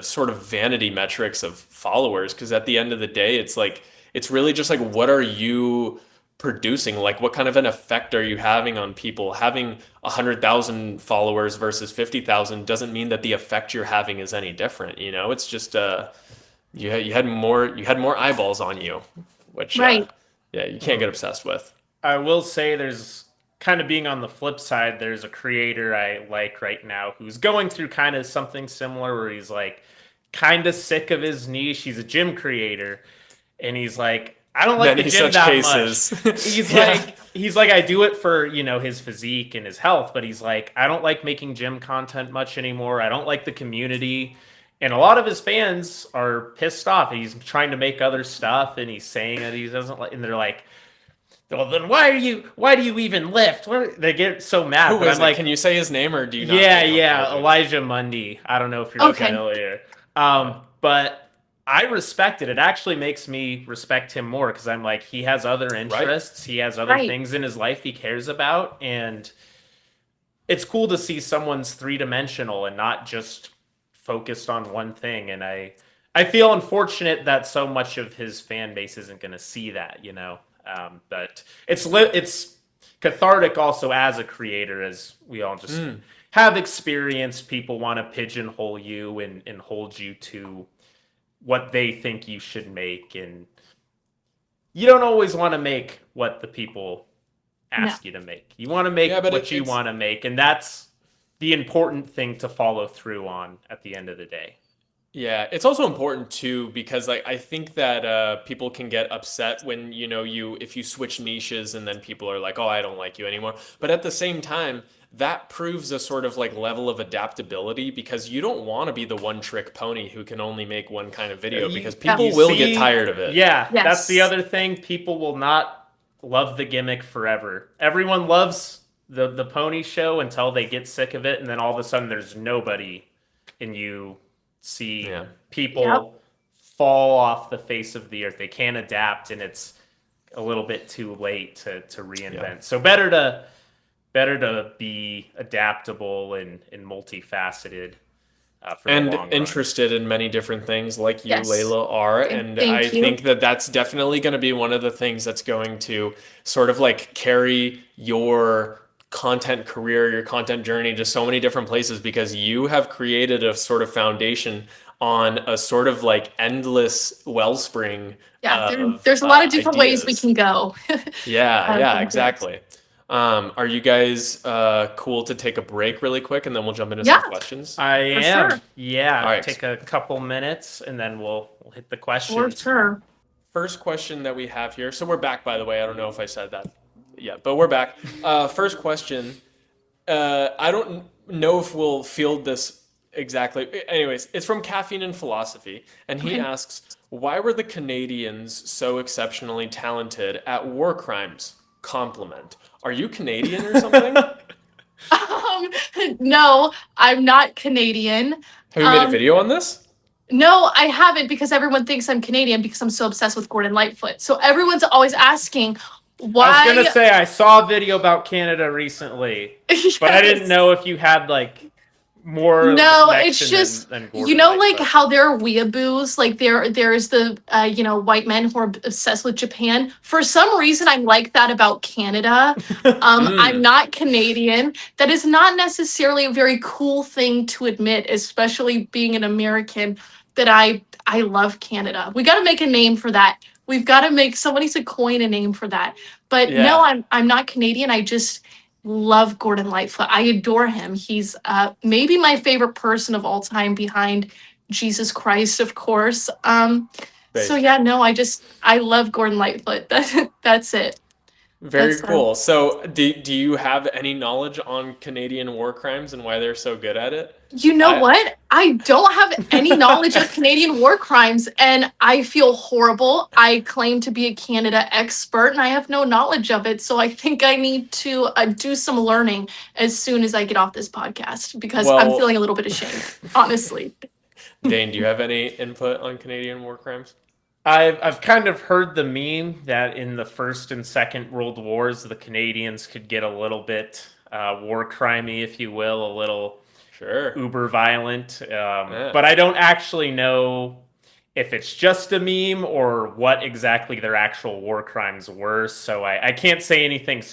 sort of vanity metrics of followers, because at the end of the day, it's like, it's really just like, what are you producing? Like, what kind of an effect are you having on people? Having 100,000 followers versus 50,000 doesn't mean that the effect you're having is any different. You know, it's just you had more eyeballs on you, which yeah, you can't get obsessed with. I will say, there's kind of, being on the flip side, there's a creator I like right now who's going through kind of something similar, where he's like kind of sick of his niche. He's a gym creator. And he's like, I don't like the gym that much. He's like, I do it for, you know, his physique and his health, but he's like, I don't like making gym content much anymore. I don't like the community. And a lot of his fans are pissed off. He's trying to make other stuff, and he's saying that he doesn't like, and they're like, well, then why do you even lift? They get so mad. Who but is I'm like, can you say his name, or do you not? Yeah, Elijah Mundy. I don't know if you're familiar. But I respect it. It actually makes me respect him more, because I'm like, he has other interests. He has other things in his life he cares about. And it's cool to see someone's three-dimensional and not just focused on one thing. And I feel unfortunate that so much of his fan base isn't going to see that, you know. But it's cathartic also as a creator, as we all just have experienced. People want to pigeonhole you and hold you to what they think you should make, and you don't always want to make what the people ask you to make. You want to make what you want to make, and that's the important thing to follow through on at the end of the day. Yeah, it's also important too, because like, I think that people can get upset when, you know, if you switch niches and then people are like, oh, I don't like you anymore. But at the same time, that proves a sort of like level of adaptability, because you don't want to be the one trick pony who can only make one kind of video, because people will get tired of it. Yeah, that's the other thing. People will not love the gimmick forever. Everyone loves the pony show until they get sick of it, and then all of a sudden there's nobody, and you see people fall off the face of the earth. They can't adapt, and it's a little bit too late to reinvent. Yeah. So better to be adaptable and multifaceted for the And long run. interested in many different things like you, Yes. Layla, are. And Thank I you. think that that's definitely going to be one of the things that's going to sort of like carry your content career, your content journey to so many different places, because you have created a sort of foundation on a sort of like endless wellspring Yeah, of there's a lot of different ways we ideas. can go. Yeah, from exactly. Are you guys cool to take a break really quick and then we'll jump into Yeah. some questions? I For am. sure. Yeah. All right. Take a couple minutes and then we'll hit the For questions. sure. First question that we have here. So we're back, by the way. I don't know if I said that yet, but we're back. First question. I don't know if we'll field this exactly. Anyways, it's from Caffeine and Philosophy, and he Okay. asks, why were the Canadians so exceptionally talented at war crimes? Compliment. Are you Canadian or something? No, I'm not Canadian. Have you made a Um, video on this? No, I haven't, because everyone thinks I'm Canadian because I'm so obsessed with Gordon Lightfoot. So everyone's always asking why. I was gonna say I saw a video about Canada recently, but I didn't Yes. know if you had like more of a No, it's connection just than Gordon you know, like Lightfoot. how there are weeaboos, like there's the white men who are obsessed with Japan. For some reason, I'm like that about Canada. I'm not Canadian. That is not necessarily a very cool thing to admit, especially being an American. That I love Canada. We got to make a name for that. We've got to make somebody to coin a name for that. But no, Yeah. I'm not Canadian. I just love Gordon Lightfoot. I adore him. He's maybe my favorite person of all time, behind Jesus Christ, of course. So Based. yeah, no, I love Gordon Lightfoot. That's it. Very That's cool. So, do you have any knowledge on Canadian war crimes and why they're so good at it? You know I- what? I don't have any knowledge of Canadian war crimes, and I feel horrible. I claim to be a Canada expert, and I have no knowledge of it. So I think I need to do some learning as soon as I get off this podcast, because I'm Well- feeling a little bit ashamed, honestly. Dane, do you have any input on Canadian war crimes? I've kind of heard the meme that in the First and Second World Wars, the Canadians could get a little bit war crimey, if you will, a little Sure. uber violent. But I don't actually know if it's just a meme or what exactly their actual war crimes were. So I can't say anything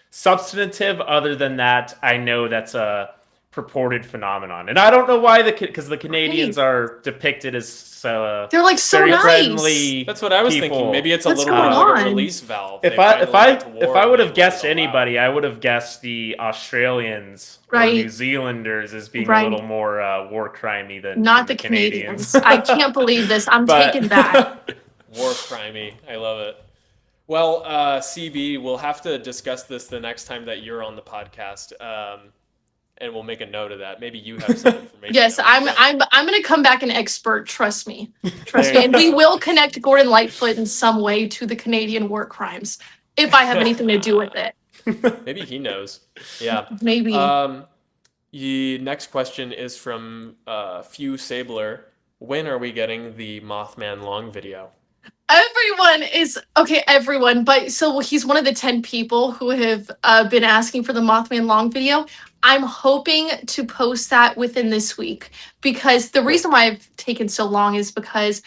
substantive other than that. I know that's a purported phenomenon, and I don't know why because the Canadians are depicted as They're like so very nice. friendly. That's what I was people. thining. Maybe it's a What's little bit of going like a on? release valve. If They finally went to war I would and have they let guessed it all out. anybody, I would have guessed the Australians or Right. New Zealanders as being Right. a little more war crimey than Not the the Canadians. I can't believe this. I'm But- taken back. War crimey. I love it. Well, CB, we'll have to discuss this the next time that you're on the podcast, and we'll make a note of that. Maybe you have some information. Yes, that we don't. I'm gonna come back an expert. Trust me, trust There me, you and we go. will connect Gordon Lightfoot in some way to the Canadian war crimes if I have anything to do with it. Maybe he knows. Yeah. Maybe. The next question is from Few Sabler. When are we getting the Mothman long video? Everyone is okay. Everyone, but so he's one of the 10 people who have been asking for the Mothman long video. I'm hoping to post that within this week, because the reason why I've taken so long is because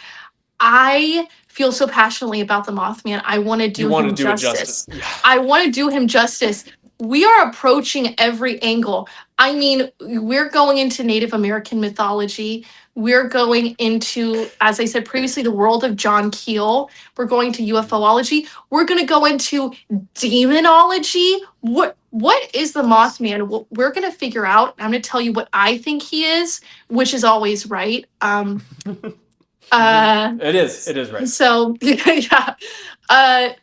I feel so passionately about the Mothman. I want to do You want him to do it justice. justice. Yeah. I want to do him justice. We are approaching every angle. I mean, we're going into Native American mythology. We're going into, as I said previously, the world of John Keel. We're going to UFOlogy. We're going to go into demonology. What is the Mothman? We're going to figure out. I'm going to tell you what I think he is, which is always right. It is right. So yeah.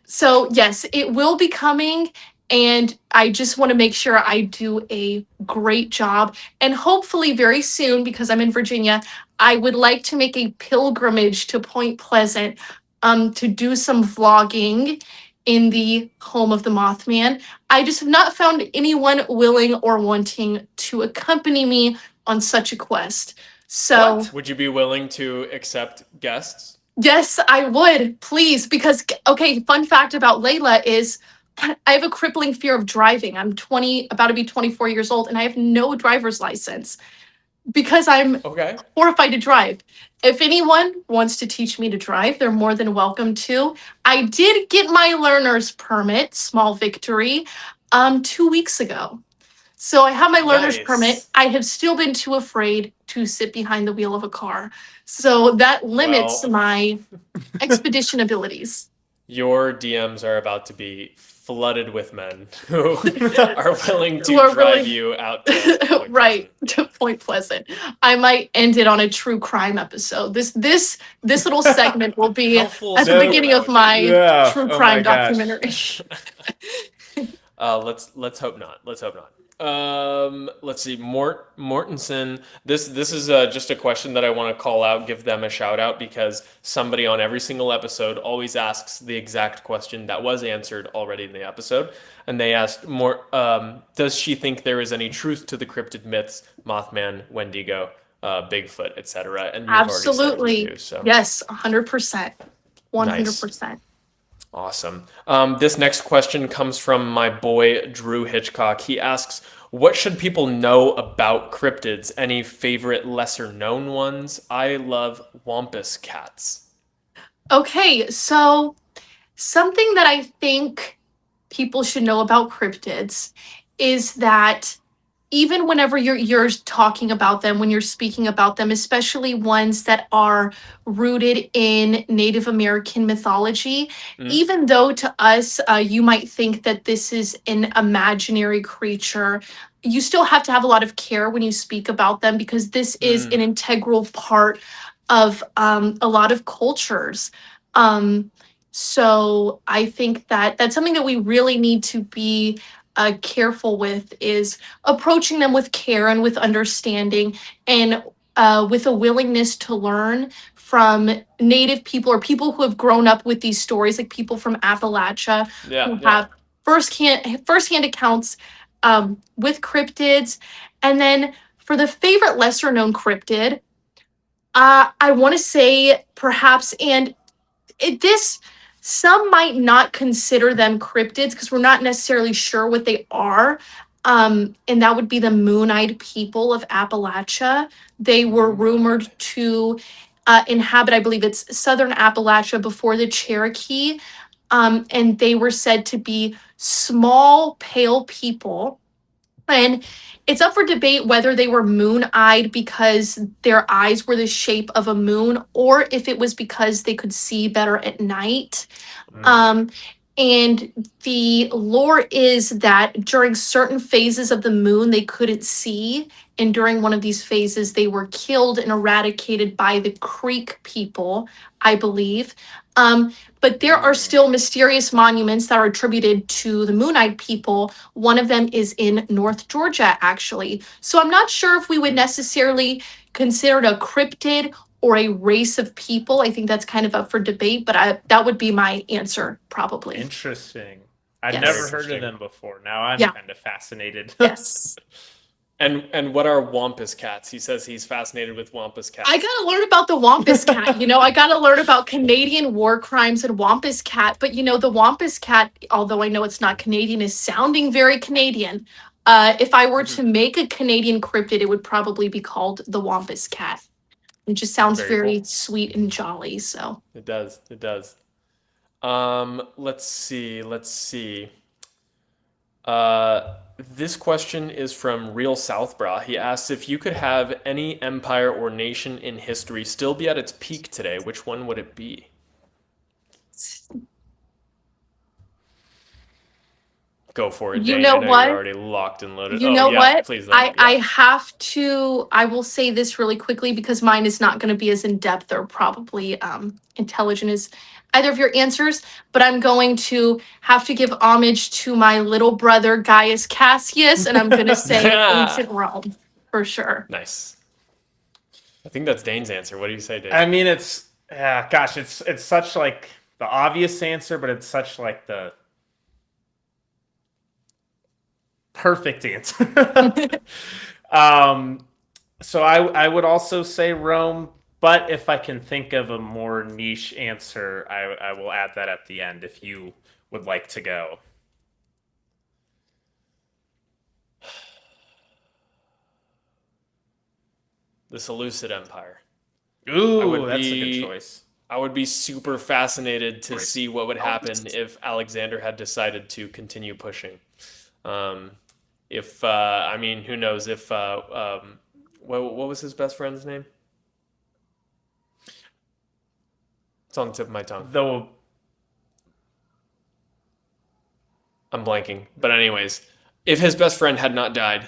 So yes, it will be coming, and I just want to make sure I do a great job. And hopefully very soon, because I'm in Virginia, I would like to make a pilgrimage to Point Pleasant to do some vlogging in the home of the Mothman. I just have not found anyone willing or wanting to accompany me on such a quest. So, Would you be willing to accept guests? yes, I would, please. Because, okay, fun fact about Layla is I have a crippling fear of driving. I'm 20, about to be 24 years old, and I have no driver's license because I'm Okay. horrified to drive. If anyone wants to teach me to drive, they're more than welcome to. I did get my learner's permit, small victory, 2 weeks ago. So I have my learner's permit. Nice. I have still been too afraid to sit behind the wheel of a car. So that limits Well, my expedition abilities. your DMs are about to be flooded with men who are willing Who to are drive really you out to Point right Pleasant. to Point Pleasant. I might end it on a true crime episode. This little segment will be How full at the circle beginning that of would be. my Yeah. true Oh my crime gosh. documentary. Let's hope not. Let's hope not. Let's see. Mortensen. This is just a question that I want to call out, give them a shout out because somebody on every single episode always asks the exact question that was answered already in the episode, and they asked more. Does she think there is any truth to the cryptid myths, Mothman, Wendigo, Bigfoot, etc.? And you've already said you Absolutely. do. So Yes, 100%. nice. 100%. Awesome. This next question comes from my boy Drew Hitchcock. He asks, "What should people know about cryptids? Any favorite lesser known ones? I love wampus cats." Okay, so something that I think people should know about cryptids is that even whenever you're talking about them, when you're speaking about them, especially ones that are rooted in Native American mythology, Mm, even though to us you might think that this is an imaginary creature, you still have to have a lot of care when you speak about them because this is an mm, integral part of a lot of cultures. Um, so I think that that's something that we really need to be careful with is approaching them with care and with understanding and with a willingness to learn from native people or people who have grown up with these stories, like people from Appalachia yeah, who yeah. have firsthand accounts with cryptids. And then for the favorite lesser known cryptid, I want to say perhaps, and this some might not consider them cryptids because we're not necessarily sure what they are. And that would be the moon-eyed people of Appalachia. They were rumored to inhabit, I believe it's southern Appalachia before the Cherokee. And they were said to be small, pale people, and it's up for debate whether they were moon eyed because their eyes were the shape of a moon or if it was because they could see better at night. Mm, Um, and the lore is that during certain phases of the moon, they couldn't see. And during one of these phases, they were killed and eradicated by the Creek people, I believe. But there are Mm. still mysterious monuments that are attributed to the Moon Eyed people. One of them is in North Georgia, actually. So I'm not sure if we would mm. necessarily consider it a cryptid or a race of people. I think that's kind of up for debate, but that would be my answer, probably. Interesting. I'd Very Yes. never heard of interesting. them before. Now I'm Yeah. kind of fascinated. Yes. And what are wampus cats? He says he's fascinated with wampus cats. I gotta learn about the Wampus Cat. I gotta learn about Canadian war crimes and Wampus Cat. But the Wampus Cat, although I know it's not Canadian, is sounding very Canadian. If I were Mhm. to make a Canadian cryptid, it would probably be called the Wampus Cat. It just sounds Very very cool. sweet and jolly. So It does. It does. Let's see. Let's see. This question is from Real Southbra. He asks if you could have any empire or nation in history still be at its peak today, which one would it be? Go for it, you Dane. I know know you're what? already locked and loaded. You Oh know yeah, what? please I don't. I Yeah. have to. I will say this really quickly because mine is not going to be as in depth or probably intelligent as either of your answers. But I'm going to have to give homage to my little brother Gaius Cassius, and I'm going to say ancient Rome for sure. Nice. I think that's Dane's answer. What do you say, Dane? I mean, it's gosh, it's such like the obvious answer, but it's such like the perfect answer. um, So I would also say Rome, but if I can think of a more niche answer, I will add that at the end if you would like to go. The Seleucid Empire. Ooh, that's a good choice. I would be super fascinated to Choice. see what would happen if Alexander had decided to continue pushing. Um, if I mean, who knows if what was his best friend's name? It's on the tip of my tongue. Though I'm blanking. But anyways, if his best friend had not died,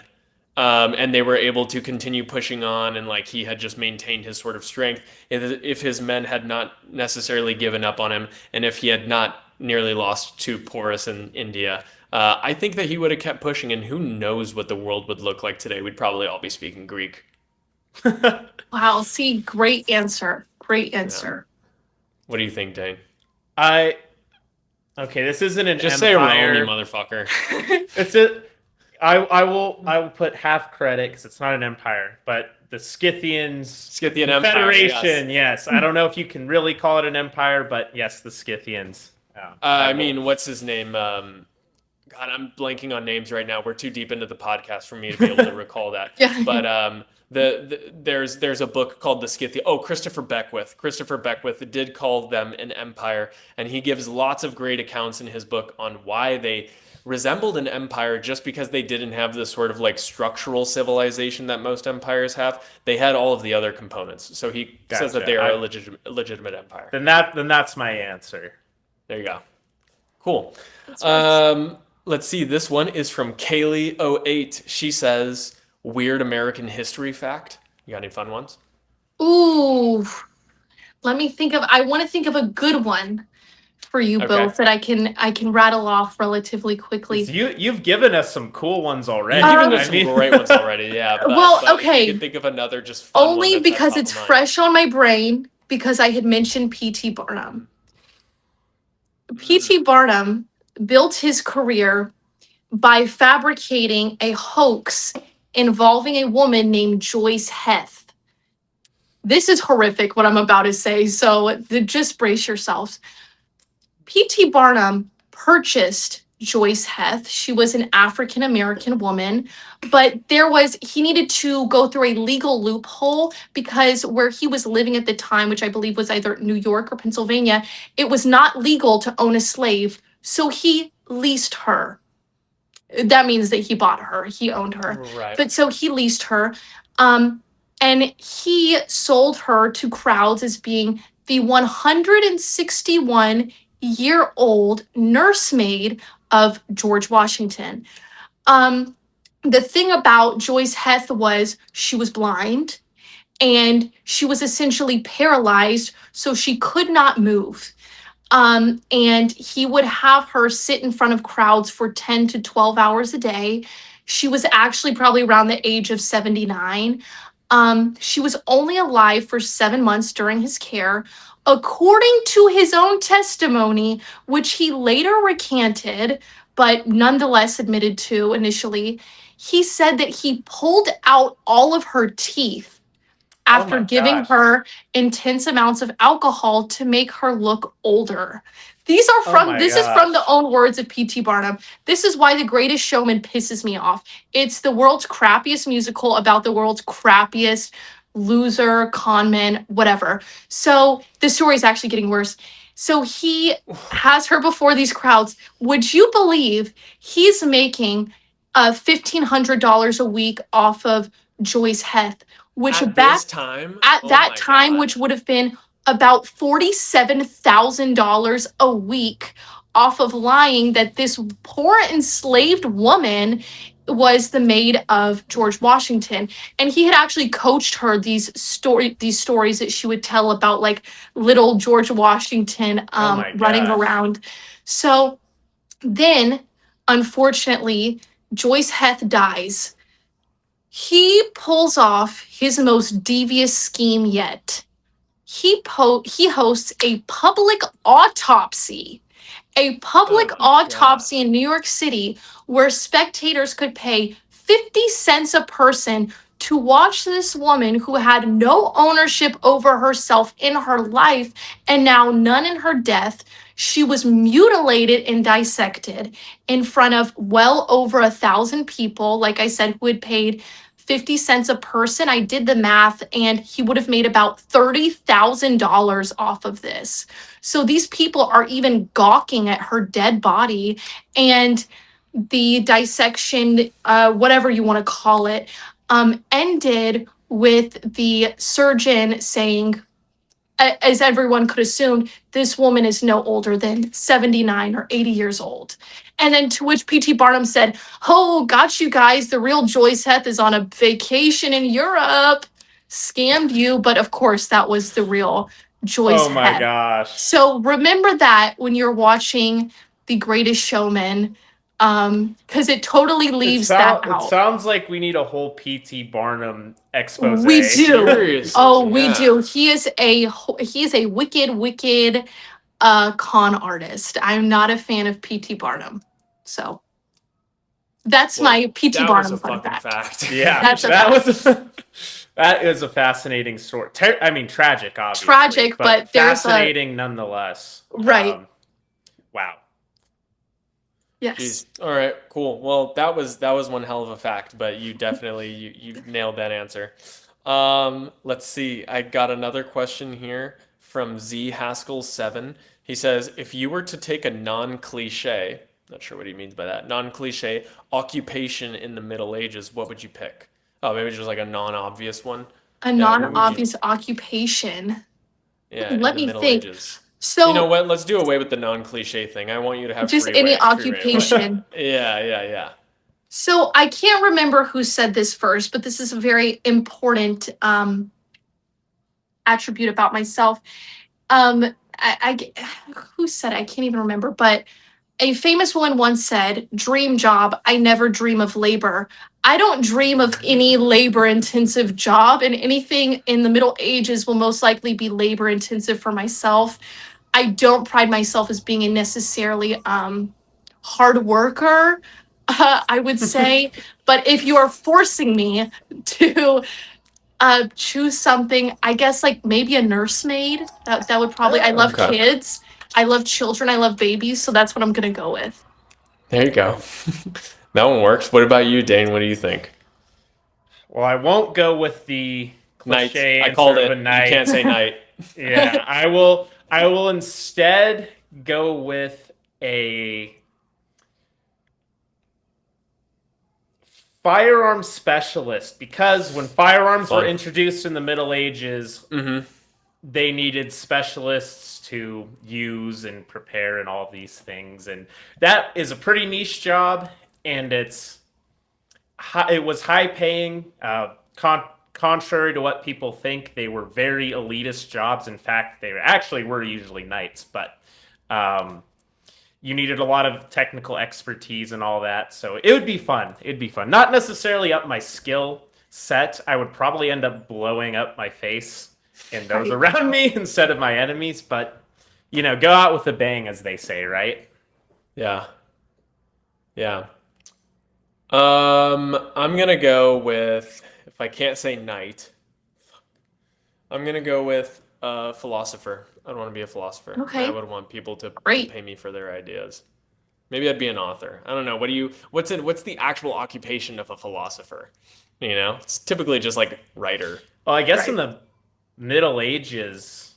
and they were able to continue pushing on, and like he had just maintained his sort of strength, if his men had not necessarily given up on him, and if he had not nearly lost to Porus in India, I think that he would have kept pushing, and who knows what the world would look like today. We'd probably all be speaking Greek. Wow, see, great answer. Great answer. What do you think, Dane? I okay, this isn't an Just say Rome, empire. you motherfucker. It's a I will put half credit because it's not an empire, but the Scythians Scythian Empire. Federation. Yes, I don't know if you can really call it an empire, but yes, the Scythians. Yeah, I mean, what's his name? God, I'm blanking on names right now. We're too deep into the podcast for me to be able to recall that. Yeah. But there's a book called The Scythian. Oh, Christopher Beckwith. Christopher Beckwith did call them an empire, and he gives lots of great accounts in his book on why they resembled an empire just because they didn't have the sort of like structural civilization that most empires have. They had all of the other components. So he says that they are a legitimate empire. Then that's my answer. There you go. Cool. Let's see. This one is from Kaylee08. She says, weird American history fact. You got any fun ones? Ooh, let me think of. I want to think of a good one for you both that I can rattle off relatively quickly. You've given us some cool ones already. You've given us some great ones already. Yeah. But okay. If you can think of another just fun only one because it's fresh on my brain because I had mentioned P.T. Barnum. P.T. Barnum built his career by fabricating a hoax involving a woman named Joyce Heth. This is horrific what I'm about to say, so just brace yourselves. P.T. Barnum purchased Joyce Heth. She was an African American woman, but he needed to go through a legal loophole because where he was living at the time, which I believe was either New York or Pennsylvania, it was not legal to own a slave, so he leased her. That means that he bought her, he owned her. Right. But so he leased her, and he sold her to crowds as being the 161-year-old nursemaid of George Washington. The thing about Joyce Heth was she was blind and she was essentially paralyzed, so she could not move. And he would have her sit in front of crowds for 10 to 12 hours a day. She was actually probably around the age of 79. She was only alive for 7 months during his care. According to his own testimony, which he later recanted, but nonetheless admitted to initially, he said that he pulled out all of her teeth after giving her intense amounts of alcohol to make her look older. This is from the own words of P.T. Barnum. This is why The Greatest Showman pisses me off. It's the world's crappiest musical about the world's crappiest loser, con men, whatever. So the story is actually getting worse. So he has her before these crowds. Would you believe he's making $1,500 a week off of Joyce Heth, which at that time, which would have been about $47,000 a week off of lying that this poor enslaved woman was the maid of George Washington. And he had actually coached her these stories that she would tell about like little George Washington running around. So then, unfortunately, Joyce Heth dies. He pulls off his most devious scheme yet. He hosts a public autopsy. A public autopsy in New York City where spectators could pay 50 cents a person to watch this woman who had no ownership over herself in her life and now none in her death. She was mutilated and dissected in front of well over 1,000 people, like I said, who had paid 50 cents a person. I did the math, and he would have made about $30,000 off of this. So these people are even gawking at her dead body, and the dissection, whatever you want to call it, ended with the surgeon saying, as everyone could assume, this woman is no older than 79 or 80 years old. And then to which P.T. Barnum said, "Oh, got you guys. The real Joyce Heth is on a vacation in Europe. Scammed you." But of course, that was the real Joyce Oh my Heth. gosh. So remember that when you're watching The Greatest Showman, because it totally leaves that It out. sounds like we need a whole P.T. Barnum expose. We do. Seriously, Oh, we yeah. do. He is a wicked con artist. I'm not a fan of P.T. Barnum. So that's Well, my P.T. that Barnum was a fun fucking fact. Yeah, That's a that is a fascinating story. I mean, tragic, obviously. Tragic, but there's fascinating nonetheless. Right. Wow. Yes. Jeez. All right, cool. Well, that was one hell of a fact, but you definitely you nailed that answer. Let's see. I got another question here from Z Haskell 7. He says, if you were to take a non-cliche, not sure what he means by that, non-cliche occupation in the Middle Ages, what would you pick? Oh, maybe just like a non-obvious one. A what would you- non-obvious occupation. Yeah, in Let the me Middle think. Ages. So You know what? Let's do away with the non-cliche thing. I want you to have just free any reign. occupation. Yeah. So I can't remember who said this first, but this is a very important attribute about myself. Who said it? I can't even remember, but a famous woman once said, "Dream job, I never dream of labor." I don't dream of any labor intensive job, and anything in the Middle Ages will most likely be labor intensive for myself. I don't pride myself as being a necessarily hard worker, I would say. But if you are forcing me to choose something, I guess like maybe a nursemaid. That would probably. I love Okay. kids. I love children. I love babies. So that's what I'm gonna go with. There you go. That one works. What about you, Dane? What do you think? Well, I won't go with the Night. cliche I answer called of it. a night. You can't say night. Yeah, I will. I will instead go with a firearm specialist, because when firearms were Fun. introduced in the Middle Ages, Mm-hmm. they needed specialists to use and prepare and all these things, and that is a pretty niche job, and it was high paying. Contrary to what people think, they were very elitist jobs. In fact, they actually were usually nights, but you needed a lot of technical expertise and all that. So it would be fun. It'd be fun. Not necessarily up my skill set. I would probably end up blowing up my face and those around me instead of my enemies. But, go out with a bang, as they say, right? Yeah. I'm gonna go with, if I can't say knight, I'm gonna go with philosopher. I don't want to be a philosopher. Okay. I would want people to Great. pay me for their ideas. Maybe I'd be an author. I don't know. What's the actual occupation of a philosopher? It's typically just like writer. Well, I guess Right. in the Middle Ages,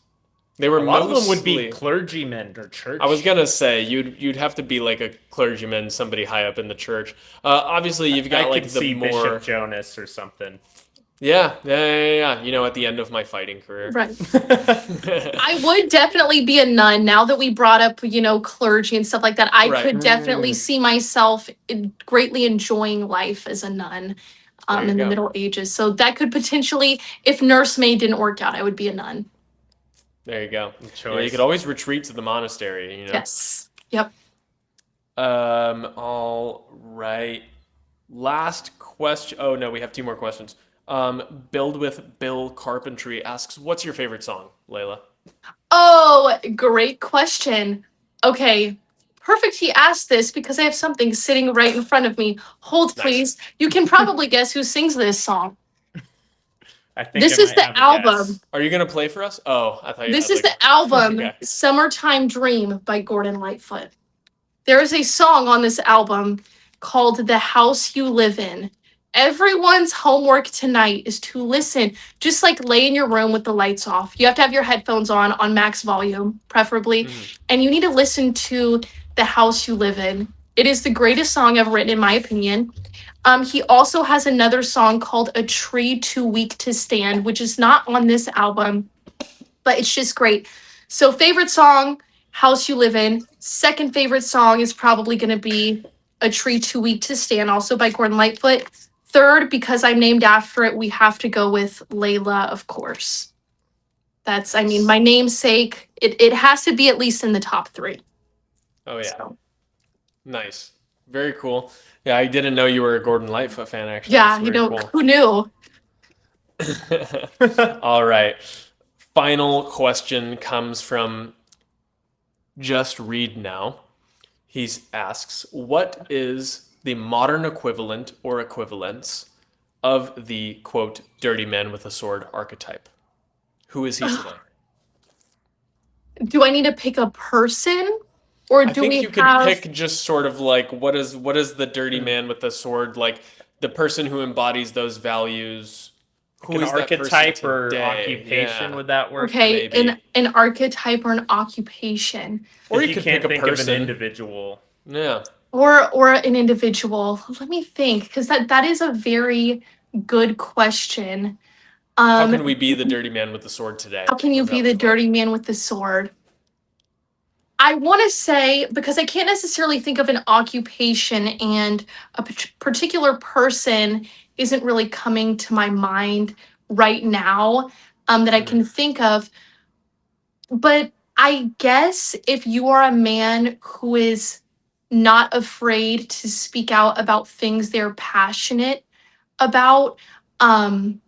They were a lot of them would be mostly- clergymen or church. I was gonna say you'd have to be like a clergyman, somebody high up in the church. Obviously, you've got I like could the see more Bishop Jonas or something. yeah. At the end of my fighting career. Right. I would definitely be a nun. Now that we brought up, clergy and stuff like that, I Right. could definitely see myself greatly enjoying life as a nun There you in the go. Middle Ages. So that could potentially, if nursemaid didn't work out, I would be a nun. There you go. Choice. You could always retreat to the monastery. Yes. Yep. All right. Last question. Oh no, we have two more questions. Build with Bill Carpentry asks, "What's your favorite song, Layla?" Oh, great question. Okay. Perfect he asked this because I have something sitting right in front of me. Hold, Nice. please. You can probably guess who sings this song. I think I This is might the have a album. guess. Are you gonna play for us? Oh, I thought you This had is like. the album Okay. Summertime Dream by Gordon Lightfoot. There is a song on this album called The House You Live In. Everyone's homework tonight is to listen, just like lay in your room with the lights off. You have to have your headphones on max volume, preferably, and you need to listen to The House You Live In. It is the greatest song ever written, in my opinion. He also has another song called A Tree Too Weak to Stand, which is not on this album, but it's just great. So, favorite song, House You Live In. Second favorite song is probably going to be A Tree Too Weak to Stand, also by Gordon Lightfoot. Third, because I'm named after it, we have to go with Layla, of course. That's, I mean, my namesake. It has to be at least in the top three. Oh yeah. So, Nice. Very cool. Yeah, I didn't know you were a Gordon Lightfoot fan, actually. yeah, That's you very know, cool. who knew? All right. Final question comes from Just Read Now. He asks, what is the modern equivalent or equivalence of the, quote, dirty man with a sword archetype? Who is he today? Do I need to pick a person? Or I do think we you could have pick just sort of like what is the dirty man with the sword, like the person who embodies those values. Who An is that person archetype or today? occupation, Yeah, would that work? okay, maybe. an archetype or an occupation? Or If you you could can't pick a think of an person. individual. Yeah. Or an individual. Let me think, because that is a very good question. How Um, can we be the dirty man with the sword today? how can What you does be that the look like? dirty man with the sword? I want to say, because I can't necessarily think of an occupation, and a particular person isn't really coming to my mind right now, that I Mhm. can think of. But I guess if you are a man who is not afraid to speak out about things they're passionate about, um,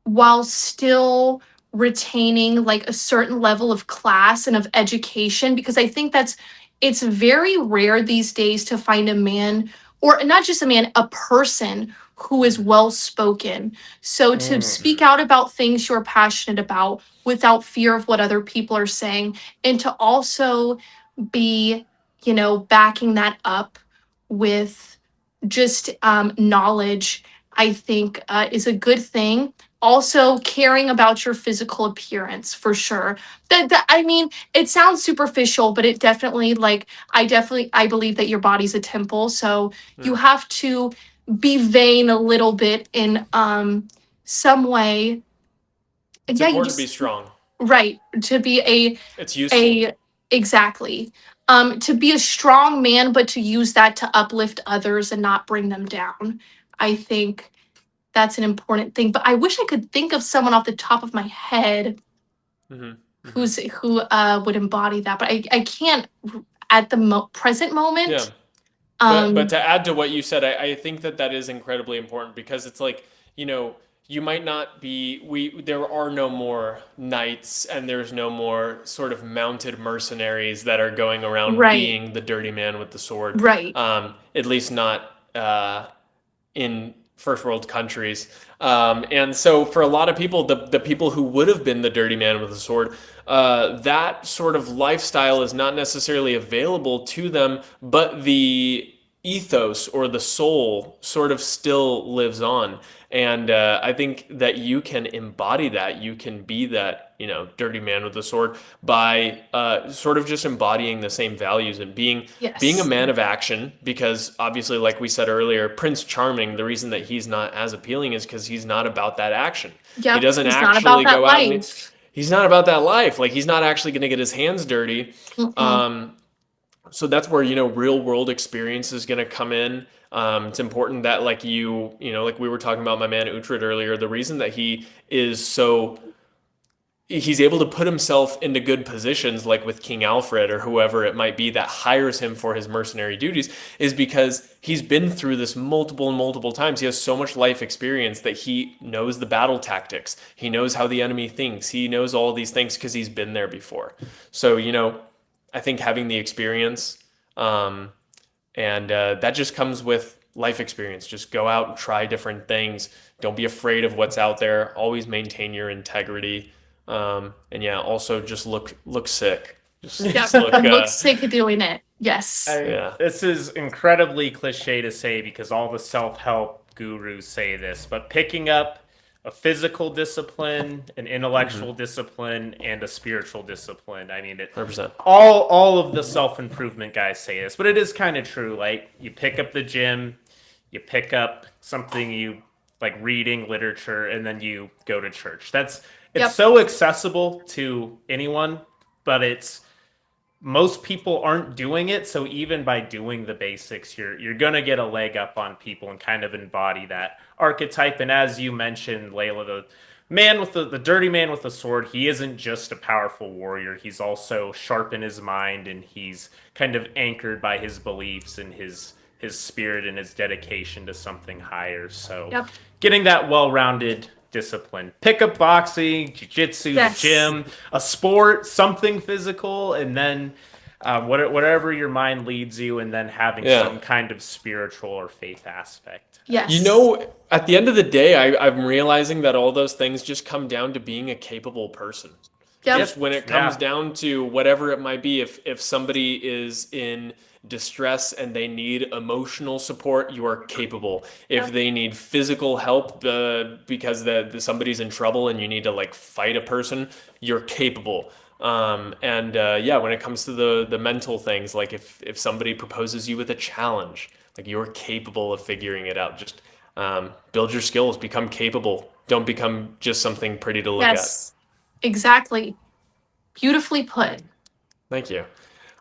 while still retaining like a certain level of class and of education, because I think it's very rare these days to find a man, or not just a man, a person who is Mhm. well spoken. So to speak Mhm. out about things you're passionate about without fear of what other people are saying, and to also be, backing that up with just knowledge, I think is a good thing. Also, caring about your physical appearance for sure. That I mean, it sounds superficial, but it definitely, like, I believe that your body's a temple, so you Mhm. have to be vain a little bit in some way. It's Yeah, you important to be just strong. right to be It's useful. a exactly to be a strong man, but to use that to uplift others and not bring them down. I think that's an important thing, but I wish I could think of someone off the top of my head Mhm. Mhm. who would embody that, but I can't at the present Yeah. moment. But um to add to what you said, I think that that is incredibly important because it's like, you might not be there are no more knights and there's no more sort of mounted mercenaries that are going around right, being the dirty man with the sword. right, At least not in first world countries. And so for a lot of people, the people who would have been the dirty man with the sword, that sort of lifestyle is not necessarily available to them, but the ethos or the soul sort of still lives on. And I think that you can embody that. You can be that, dirty man with the sword by sort of just embodying the same values and being a yes, man of action. Because obviously, like we said earlier, Prince Charming, the reason that he's not as appealing is because he's not about that action. He yep, doesn't he's not about actually that go out and life. he's not about that life. Like he's not actually going to get his hands dirty. Mm-mm. So that's where real world experience is going to come in. It's important that like like we were talking about my man Uhtred earlier. The reason that he's able to put himself into good positions, like with King Alfred or whoever it might be that hires him for his mercenary duties, is because he's been through this multiple and multiple times. He has so much life experience that he knows the battle tactics. He knows how the enemy thinks. He knows all these things because he's been there before. So, I think having the experience, and that just comes with life experience. Just go out and try different things. Don't be afraid of what's out there. Always maintain your integrity. And yeah, also just look sick. Yeah, Just look. looks sick doing it. Yes. Yeah. This is incredibly cliche to say because all the self-help gurus say this, but picking up a physical discipline, an intellectual discipline, and a spiritual discipline. I mean, 100%. all of the self-improvement guys say this, but it is kind of true. Like, you pick up the gym, you pick up something you like, reading, literature, and then you go to church. It's Yep. so accessible to anyone, but most people aren't doing it. So even by doing the basics, you're gonna get a leg up on people and kind of embody that archetype. And as you mentioned, Layla, the man with the dirty man with the sword, he isn't just a powerful warrior. He's also sharp in his mind, and he's kind of anchored by his beliefs and his spirit and his dedication to something higher. So Yep. getting that well-rounded discipline. Pick up boxing, jiu-jitsu, Yes. the gym, a sport, something physical, and then whatever your mind leads you, and then having some kind of spiritual or faith aspect. Yes. You know, at the end of the day, I'm realizing that all those things just come down to being a capable person. Yep. Just when it comes down to whatever it might be, if somebody is in distress and they need emotional support, you are capable. If they need physical help because somebody's in trouble and you need to like fight a person, you're capable. When it comes to the mental things, like if somebody proposes you with a challenge, like, you're capable of figuring it out. Just build your skills, become capable. Don't become just something pretty to look at. Yes. Exactly. Beautifully put. Thank you.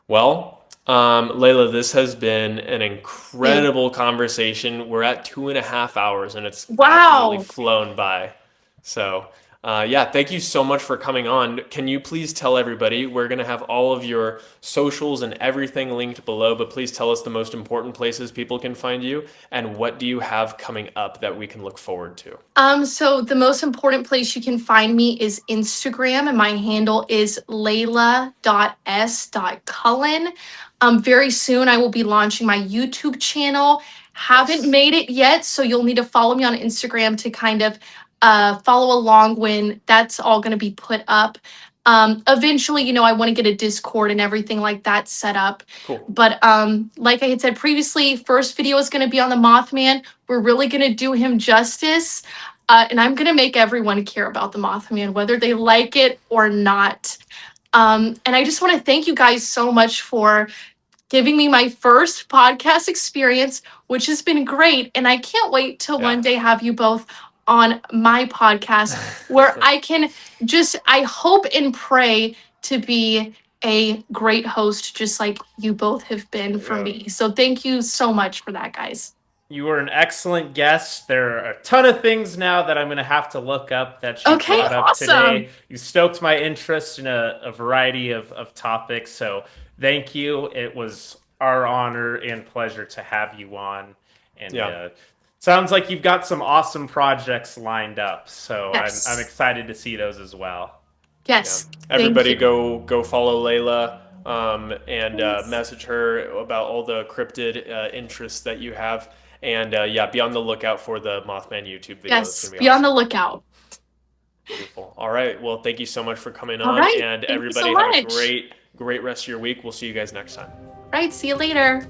Well, Layla, this has been an incredible conversation. We're at 2.5 hours, and it's absolutely flown by. So, thank you so much for coming on. Can you please tell everybody, we're going to have all of your socials and everything linked below, but please tell us the most important places people can find you, and what do you have coming up that we can look forward to? So the most important place you can find me is Instagram, and my handle is layla.s.cullen. Very soon I will be launching my YouTube channel. Haven't made it yet, so you'll need to follow me on Instagram to kind of follow along when that's all going to be put up. Eventually, I want to get a Discord and everything like that set up. Cool. But like I had said previously, first video is going to be on the Mothman. We're really going to do him justice. And I'm going to make everyone care about the Mothman, whether they like it or not. And I just want to thank you guys so much for giving me my first podcast experience, which has been great. And I can't wait till one day have you both on my podcast where I can I hope and pray to be a great host, just like you both have been for me. So thank you so much for that, guys. You were an excellent guest. There are a ton of things now that I'm going to have to look up that you brought up today. You stoked my interest in a variety of topics. So thank you. It was our honor and pleasure to have you on. And sounds like you've got some awesome projects lined up. So I'm excited to see those as well. Yes. Everybody go follow Layla and message her about all the cryptid interests that you have. And be on the lookout for the Mothman YouTube video. Yes, be on the lookout. Beautiful. All right. Well, thank you so much for coming on. All right. And Thank everybody you so have a much. great rest of your week. We'll see you guys next time. Right. See you later.